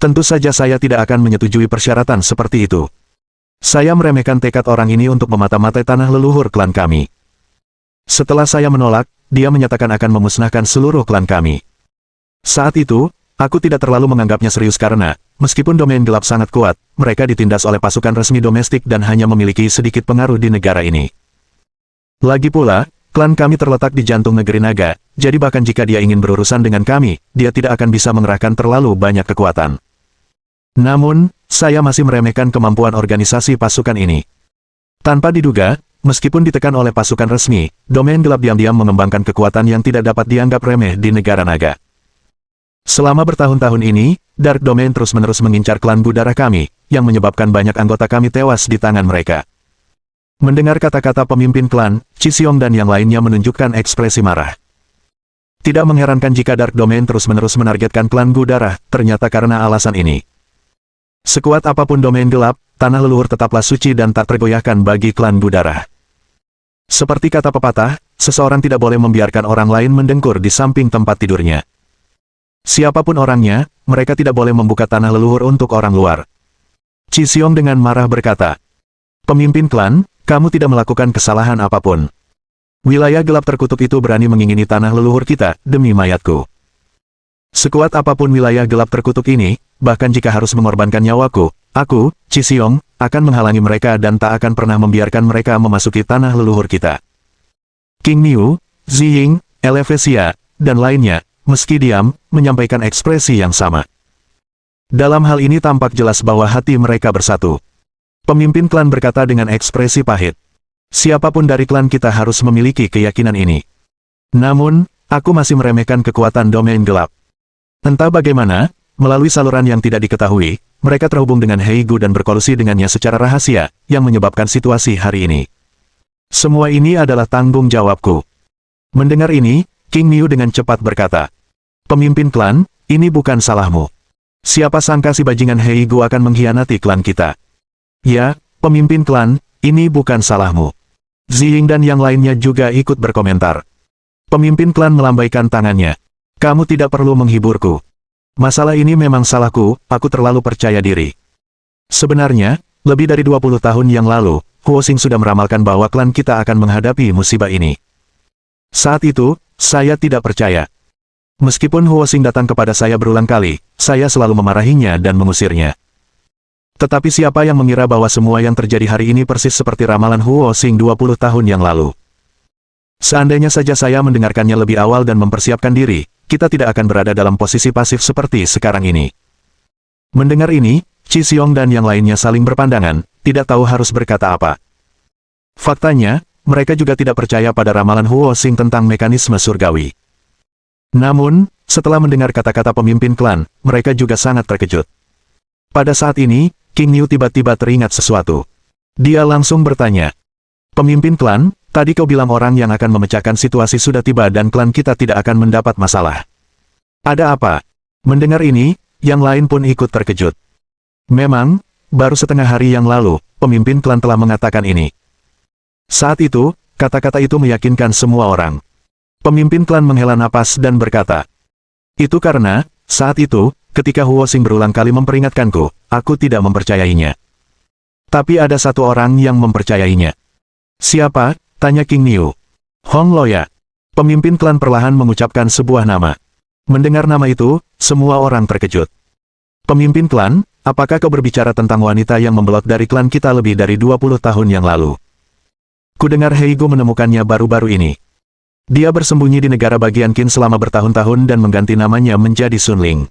Tentu saja saya tidak akan menyetujui persyaratan seperti itu. Saya meremehkan tekad orang ini untuk memata-matai tanah leluhur klan kami. Setelah saya menolak, dia menyatakan akan memusnahkan seluruh klan kami. Saat itu, aku tidak terlalu menganggapnya serius karena, meskipun domain gelap sangat kuat, mereka ditindas oleh pasukan resmi domestik dan hanya memiliki sedikit pengaruh di negara ini. Lagi pula, klan kami terletak di jantung negeri naga, jadi bahkan jika dia ingin berurusan dengan kami, dia tidak akan bisa mengerahkan terlalu banyak kekuatan. Namun, saya masih meremehkan kemampuan organisasi pasukan ini. Tanpa diduga, meskipun ditekan oleh pasukan resmi, domain gelap diam-diam mengembangkan kekuatan yang tidak dapat dianggap remeh di negara naga. Selama bertahun-tahun ini, Dark Domain terus-menerus mengincar klan Gudara kami, yang menyebabkan banyak anggota kami tewas di tangan mereka. Mendengar kata-kata pemimpin klan, Chiseong dan yang lainnya menunjukkan ekspresi marah. Tidak mengherankan jika Dark Domain terus-menerus menargetkan klan Gudara, ternyata karena alasan ini. Sekuat apapun domain gelap, tanah leluhur tetaplah suci dan tak tergoyahkan bagi klan Gudara. Seperti kata pepatah, seseorang tidak boleh membiarkan orang lain mendengkur di samping tempat tidurnya. Siapapun orangnya, mereka tidak boleh membuka tanah leluhur untuk orang luar. Chiseong dengan marah berkata, "Pemimpin klan, kamu tidak melakukan kesalahan apapun. Wilayah gelap terkutuk itu berani mengingini tanah leluhur kita, demi mayatku. Sekuat apapun wilayah gelap terkutuk ini, bahkan jika harus mengorbankan nyawaku, aku, Chiseong, akan menghalangi mereka dan tak akan pernah membiarkan mereka memasuki tanah leluhur kita." King Niu, Ziying, Elevesia, dan lainnya, meski diam, menyampaikan ekspresi yang sama. Dalam hal ini tampak jelas bahwa hati mereka bersatu. Pemimpin klan berkata dengan ekspresi pahit, "Siapapun dari klan kita harus memiliki keyakinan ini. Namun, aku masih meremehkan kekuatan domain gelap. Entah bagaimana, melalui saluran yang tidak diketahui, mereka terhubung dengan Heigu dan berkolusi dengannya secara rahasia, yang menyebabkan situasi hari ini. Semua ini adalah tanggung jawabku." Mendengar ini, King Niu dengan cepat berkata, "Pemimpin klan, ini bukan salahmu. Siapa sangka si bajingan Heigu akan mengkhianati klan kita. Ya, pemimpin klan, ini bukan salahmu." Ziying dan yang lainnya juga ikut berkomentar. Pemimpin klan melambaikan tangannya. "Kamu tidak perlu menghiburku. Masalah ini memang salahku, aku terlalu percaya diri. Sebenarnya, lebih dari 20 tahun yang lalu, Huo Xing sudah meramalkan bahwa klan kita akan menghadapi musibah ini. Saat itu, saya tidak percaya. Meskipun Huo Xing datang kepada saya berulang kali, saya selalu memarahinya dan mengusirnya. Tetapi siapa yang mengira bahwa semua yang terjadi hari ini persis seperti ramalan Huo Xing 20 tahun yang lalu? Seandainya saja saya mendengarkannya lebih awal dan mempersiapkan diri, kita tidak akan berada dalam posisi pasif seperti sekarang ini." Mendengar ini, Chiseong dan yang lainnya saling berpandangan, tidak tahu harus berkata apa. Faktanya, mereka juga tidak percaya pada ramalan Huo Xing tentang mekanisme surgawi. Namun, setelah mendengar kata-kata pemimpin klan, mereka juga sangat terkejut. Pada saat ini, King Niu tiba-tiba teringat sesuatu. Dia langsung bertanya, "Pemimpin klan, tadi kau bilang orang yang akan memecahkan situasi sudah tiba dan klan kita tidak akan mendapat masalah. Ada apa?" Mendengar ini, yang lain pun ikut terkejut. Memang, baru setengah hari yang lalu, pemimpin klan telah mengatakan ini. Saat itu, kata-kata itu meyakinkan semua orang. Pemimpin klan menghela napas dan berkata, "Itu karena, saat itu, ketika Huo Xing berulang kali memperingatkanku, aku tidak mempercayainya. Tapi ada satu orang yang mempercayainya." "Siapa?" tanya King Niu. "Hong Loya." Pemimpin klan perlahan mengucapkan sebuah nama. Mendengar nama itu, semua orang terkejut. "Pemimpin klan, apakah kau berbicara tentang wanita yang membelot dari klan kita lebih dari 20 tahun yang lalu?" "Kudengar Heigu menemukannya baru-baru ini. Dia bersembunyi di negara bagian Qin selama bertahun-tahun dan mengganti namanya menjadi Sun Ling.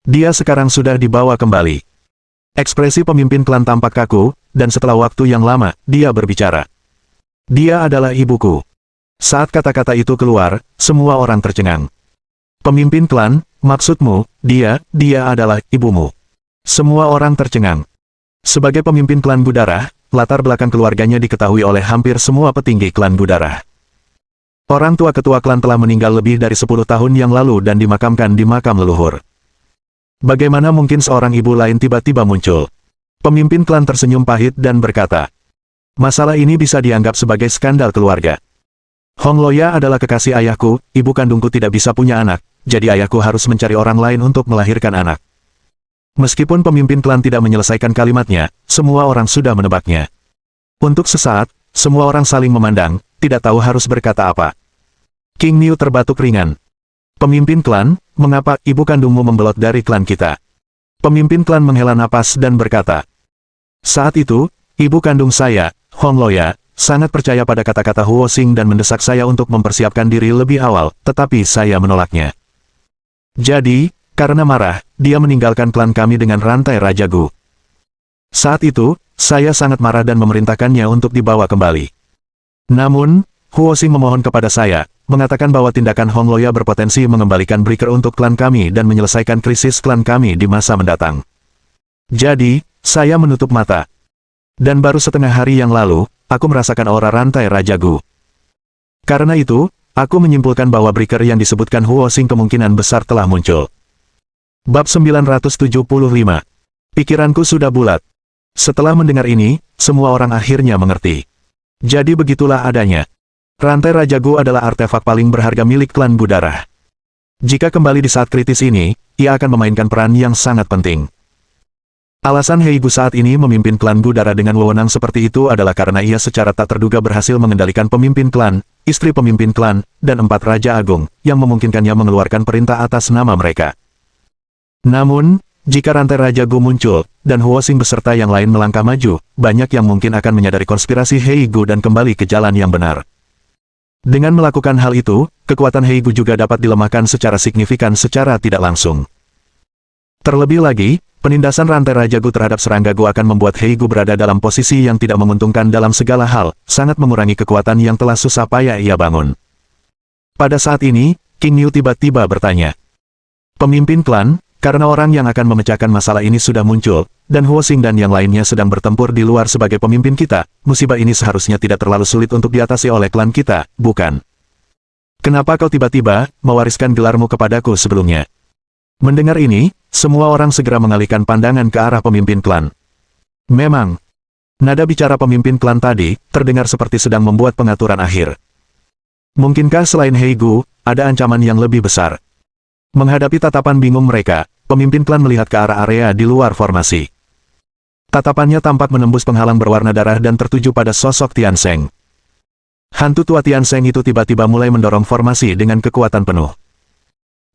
Dia sekarang sudah dibawa kembali." Ekspresi pemimpin klan tampak kaku, dan setelah waktu yang lama, dia berbicara. "Dia adalah ibuku." Saat kata-kata itu keluar, semua orang tercengang. "Pemimpin klan, maksudmu, dia adalah ibumu?" Semua orang tercengang. Sebagai pemimpin klan Gudara, latar belakang keluarganya diketahui oleh hampir semua petinggi klan Gudara. Orang tua ketua klan telah meninggal lebih dari 10 tahun yang lalu dan dimakamkan di makam leluhur. Bagaimana mungkin seorang ibu lain tiba-tiba muncul? Pemimpin klan tersenyum pahit dan berkata, "Masalah ini bisa dianggap sebagai skandal keluarga. Hong Loya adalah kekasih ayahku, ibu kandungku tidak bisa punya anak, jadi ayahku harus mencari orang lain untuk melahirkan anak. Meskipun pemimpin klan tidak menyelesaikan kalimatnya, semua orang sudah menebaknya. Untuk sesaat, semua orang saling memandang, tidak tahu harus berkata apa. King Niu terbatuk ringan. Pemimpin klan, mengapa ibu kandungmu membelot dari klan kita? Pemimpin klan menghela napas dan berkata. Saat itu, ibu kandung saya, Hong Loya, sangat percaya pada kata-kata Huo Xing dan mendesak saya untuk mempersiapkan diri lebih awal, tetapi saya menolaknya. Jadi, karena marah, dia meninggalkan klan kami dengan rantai Raja Gu. Saat itu, saya sangat marah dan memerintahkannya untuk dibawa kembali. Namun, Huo Xing memohon kepada saya, mengatakan bahwa tindakan Hong Loya berpotensi mengembalikan Breaker untuk klan kami dan menyelesaikan krisis klan kami di masa mendatang. Jadi, saya menutup mata. Dan baru setengah hari yang lalu, aku merasakan aura rantai Raja Gu. Karena itu, aku menyimpulkan bahwa Breaker yang disebutkan Huo Xing kemungkinan besar telah muncul. Bab 975. Pikiranku sudah bulat. Setelah mendengar ini, semua orang akhirnya mengerti. Jadi begitulah adanya. Rantai Raja Gu adalah artefak paling berharga milik klan Budarah. Jika kembali di saat kritis ini, ia akan memainkan peran yang sangat penting. Alasan Hei Gu saat ini memimpin klan Budarah dengan wewenang seperti itu adalah karena ia secara tak terduga berhasil mengendalikan pemimpin klan, istri pemimpin klan, dan 4 Raja Agung, yang memungkinkannya mengeluarkan perintah atas nama mereka. Namun, jika rantai Raja Gu muncul, dan Huo Xing beserta yang lain melangkah maju, banyak yang mungkin akan menyadari konspirasi Hei Gu dan kembali ke jalan yang benar. Dengan melakukan hal itu, kekuatan Hei Gu juga dapat dilemahkan secara signifikan secara tidak langsung. Terlebih lagi, penindasan rantai Raja Gu terhadap serangga Gu akan membuat Hei Gu berada dalam posisi yang tidak menguntungkan dalam segala hal, sangat mengurangi kekuatan yang telah susah payah ia bangun. Pada saat ini, King Niu tiba-tiba bertanya. Pemimpin klan, karena orang yang akan memecahkan masalah ini sudah muncul, dan Huo Xing dan yang lainnya sedang bertempur di luar sebagai pemimpin kita, musibah ini seharusnya tidak terlalu sulit untuk diatasi oleh klan kita, bukan? Kenapa kau tiba-tiba mewariskan gelarmu kepadaku sebelumnya? Mendengar ini, semua orang segera mengalihkan pandangan ke arah pemimpin klan. Memang, nada bicara pemimpin klan tadi, terdengar seperti sedang membuat pengaturan akhir. Mungkinkah selain Hei Gu, ada ancaman yang lebih besar? Menghadapi tatapan bingung mereka, pemimpin klan melihat ke arah area di luar formasi. Tatapannya tampak menembus penghalang berwarna darah dan tertuju pada sosok Tian Sheng. Hantu tua Tian Sheng itu tiba-tiba mulai mendorong formasi dengan kekuatan penuh.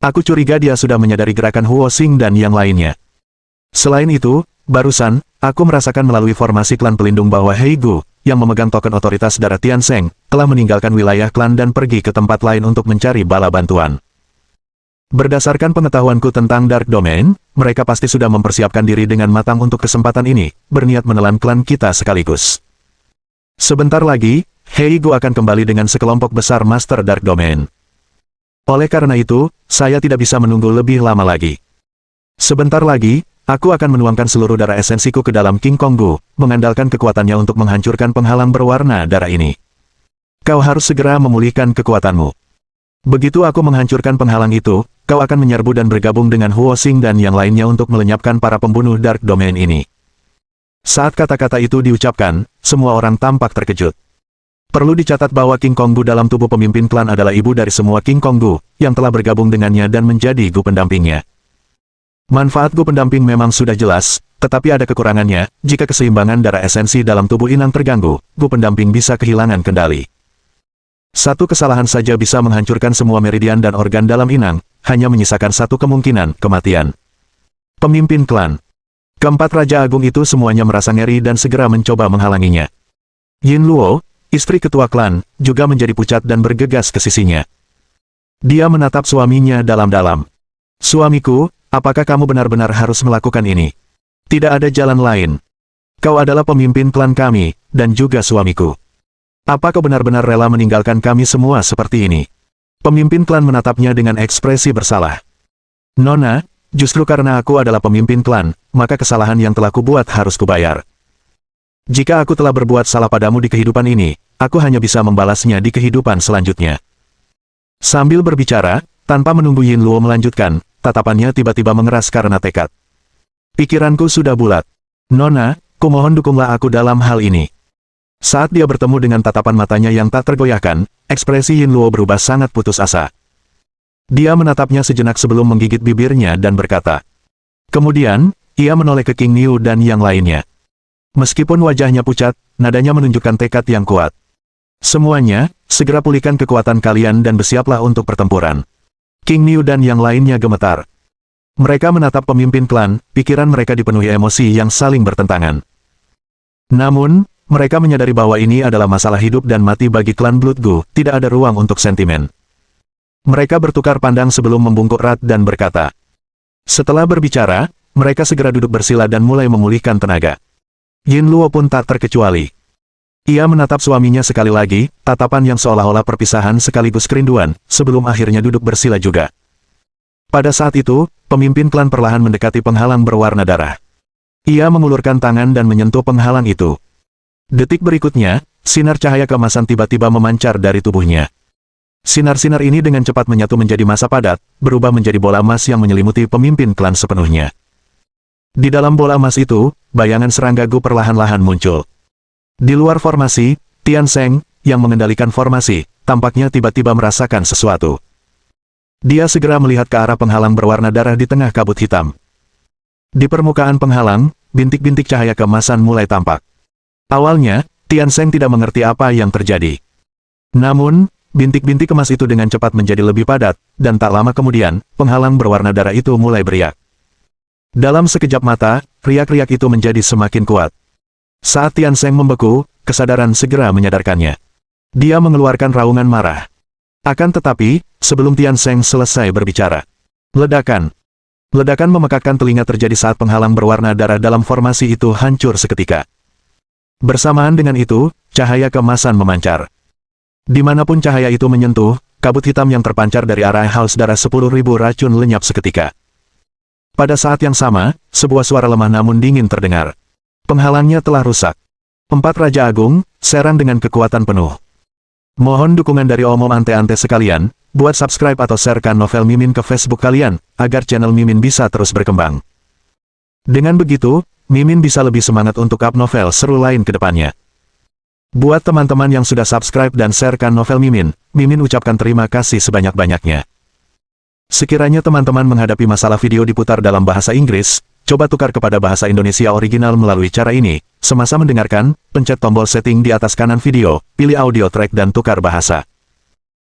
Aku curiga dia sudah menyadari gerakan Huo Xing dan yang lainnya. Selain itu, barusan, aku merasakan melalui formasi klan pelindung bahwa Hei Gu, yang memegang token otoritas darah Tian Sheng, telah meninggalkan wilayah klan dan pergi ke tempat lain untuk mencari bala bantuan. Berdasarkan pengetahuanku tentang Dark Domain, mereka pasti sudah mempersiapkan diri dengan matang untuk kesempatan ini, berniat menelan klan kita sekaligus. Sebentar lagi, Hei Gu akan kembali dengan sekelompok besar Master Dark Domain. Oleh karena itu, saya tidak bisa menunggu lebih lama lagi. Sebentar lagi, aku akan menuangkan seluruh darah esensiku ke dalam King Kong Gu, mengandalkan kekuatannya untuk menghancurkan penghalang berwarna darah ini. Kau harus segera memulihkan kekuatanmu. Begitu aku menghancurkan penghalang itu, kau akan menyerbu dan bergabung dengan Huo Xing dan yang lainnya untuk melenyapkan para pembunuh Dark Domain ini. Saat kata-kata itu diucapkan, semua orang tampak terkejut. Perlu dicatat bahwa King Kong Gu dalam tubuh pemimpin klan adalah ibu dari semua King Kong Gu, yang telah bergabung dengannya dan menjadi Gu pendampingnya. Manfaat Gu pendamping memang sudah jelas, tetapi ada kekurangannya, jika keseimbangan darah esensi dalam tubuh inang terganggu, Gu pendamping bisa kehilangan kendali. Satu kesalahan saja bisa menghancurkan semua meridian dan organ dalam inang, hanya menyisakan satu kemungkinan, kematian. Pemimpin klan. Keempat Raja Agung itu semuanya merasa ngeri dan segera mencoba menghalanginya. Yin Luo, istri ketua klan, juga menjadi pucat dan bergegas ke sisinya. Dia menatap suaminya dalam-dalam. Suamiku, apakah kamu benar-benar harus melakukan ini? Tidak ada jalan lain. Kau adalah pemimpin klan kami, dan juga suamiku. Apa kau benar-benar rela meninggalkan kami semua seperti ini? Pemimpin klan menatapnya dengan ekspresi bersalah. Nona, justru karena aku adalah pemimpin klan, maka kesalahan yang telah kubuat harus kubayar. Jika aku telah berbuat salah padamu di kehidupan ini, aku hanya bisa membalasnya di kehidupan selanjutnya. Sambil berbicara, tanpa menunggu Yin Luo melanjutkan, tatapannya tiba-tiba mengeras karena tekad. Pikiranku sudah bulat. Nona, kumohon dukunglah aku dalam hal ini. Saat dia bertemu dengan tatapan matanya yang tak tergoyahkan, ekspresi Yin Luo berubah sangat putus asa. Dia menatapnya sejenak sebelum menggigit bibirnya dan berkata. Kemudian, ia menoleh ke King Niu dan yang lainnya. Meskipun wajahnya pucat, nadanya menunjukkan tekad yang kuat. Semuanya, segera pulihkan kekuatan kalian dan bersiaplah untuk pertempuran. King Niu dan yang lainnya gemetar. Mereka menatap pemimpin klan, pikiran mereka dipenuhi emosi yang saling bertentangan. Namun, mereka menyadari bahwa ini adalah masalah hidup dan mati bagi klan Blood Gu, tidak ada ruang untuk sentimen. Mereka bertukar pandang sebelum membungkuk erat dan berkata. Setelah berbicara, mereka segera duduk bersila dan mulai memulihkan tenaga. Yin Luo pun tak terkecuali. Ia menatap suaminya sekali lagi, tatapan yang seolah-olah perpisahan sekaligus kerinduan, sebelum akhirnya duduk bersila juga. Pada saat itu, pemimpin klan perlahan mendekati penghalang berwarna darah. Ia mengulurkan tangan dan menyentuh penghalang itu. Detik berikutnya, sinar cahaya keemasan tiba-tiba memancar dari tubuhnya. Sinar-sinar ini dengan cepat menyatu menjadi massa padat, berubah menjadi bola emas yang menyelimuti pemimpin klan sepenuhnya. Di dalam bola emas itu, bayangan serangga Gu perlahan-lahan muncul. Di luar formasi, Tian Seng, yang mengendalikan formasi, tampaknya tiba-tiba merasakan sesuatu. Dia segera melihat ke arah penghalang berwarna darah di tengah kabut hitam. Di permukaan penghalang, bintik-bintik cahaya keemasan mulai tampak. Awalnya, Tian Seng tidak mengerti apa yang terjadi. Namun, bintik-bintik emas itu dengan cepat menjadi lebih padat, dan tak lama kemudian, penghalang berwarna darah itu mulai beriak. Dalam sekejap mata, riak-riak itu menjadi semakin kuat. Saat Tian Seng membeku, kesadaran segera menyadarkannya. Dia mengeluarkan raungan marah. Akan tetapi, sebelum Tian Seng selesai berbicara. Ledakan. Ledakan memekakkan telinga terjadi saat penghalang berwarna darah dalam formasi itu hancur seketika. Bersamaan dengan itu, cahaya keemasan memancar. Dimanapun cahaya itu menyentuh, kabut hitam yang terpancar dari arah haus darah 10.000 racun lenyap seketika. Pada saat yang sama, sebuah suara lemah namun dingin terdengar. Penghalangnya telah rusak. 4 Raja Agung, serang dengan kekuatan penuh. Mohon dukungan dari omom ante-ante sekalian, buat subscribe atau sharekan novel Mimin ke Facebook kalian, agar channel Mimin bisa terus berkembang. Dengan begitu, Mimin bisa lebih semangat untuk up novel seru lain ke depannya. Buat teman-teman yang sudah subscribe dan sharekan novel Mimin, Mimin ucapkan terima kasih sebanyak-banyaknya. Sekiranya teman-teman menghadapi masalah video diputar dalam bahasa Inggris, coba tukar kepada bahasa Indonesia original melalui cara ini. Semasa mendengarkan, pencet tombol setting di atas kanan video, pilih audio track dan tukar bahasa.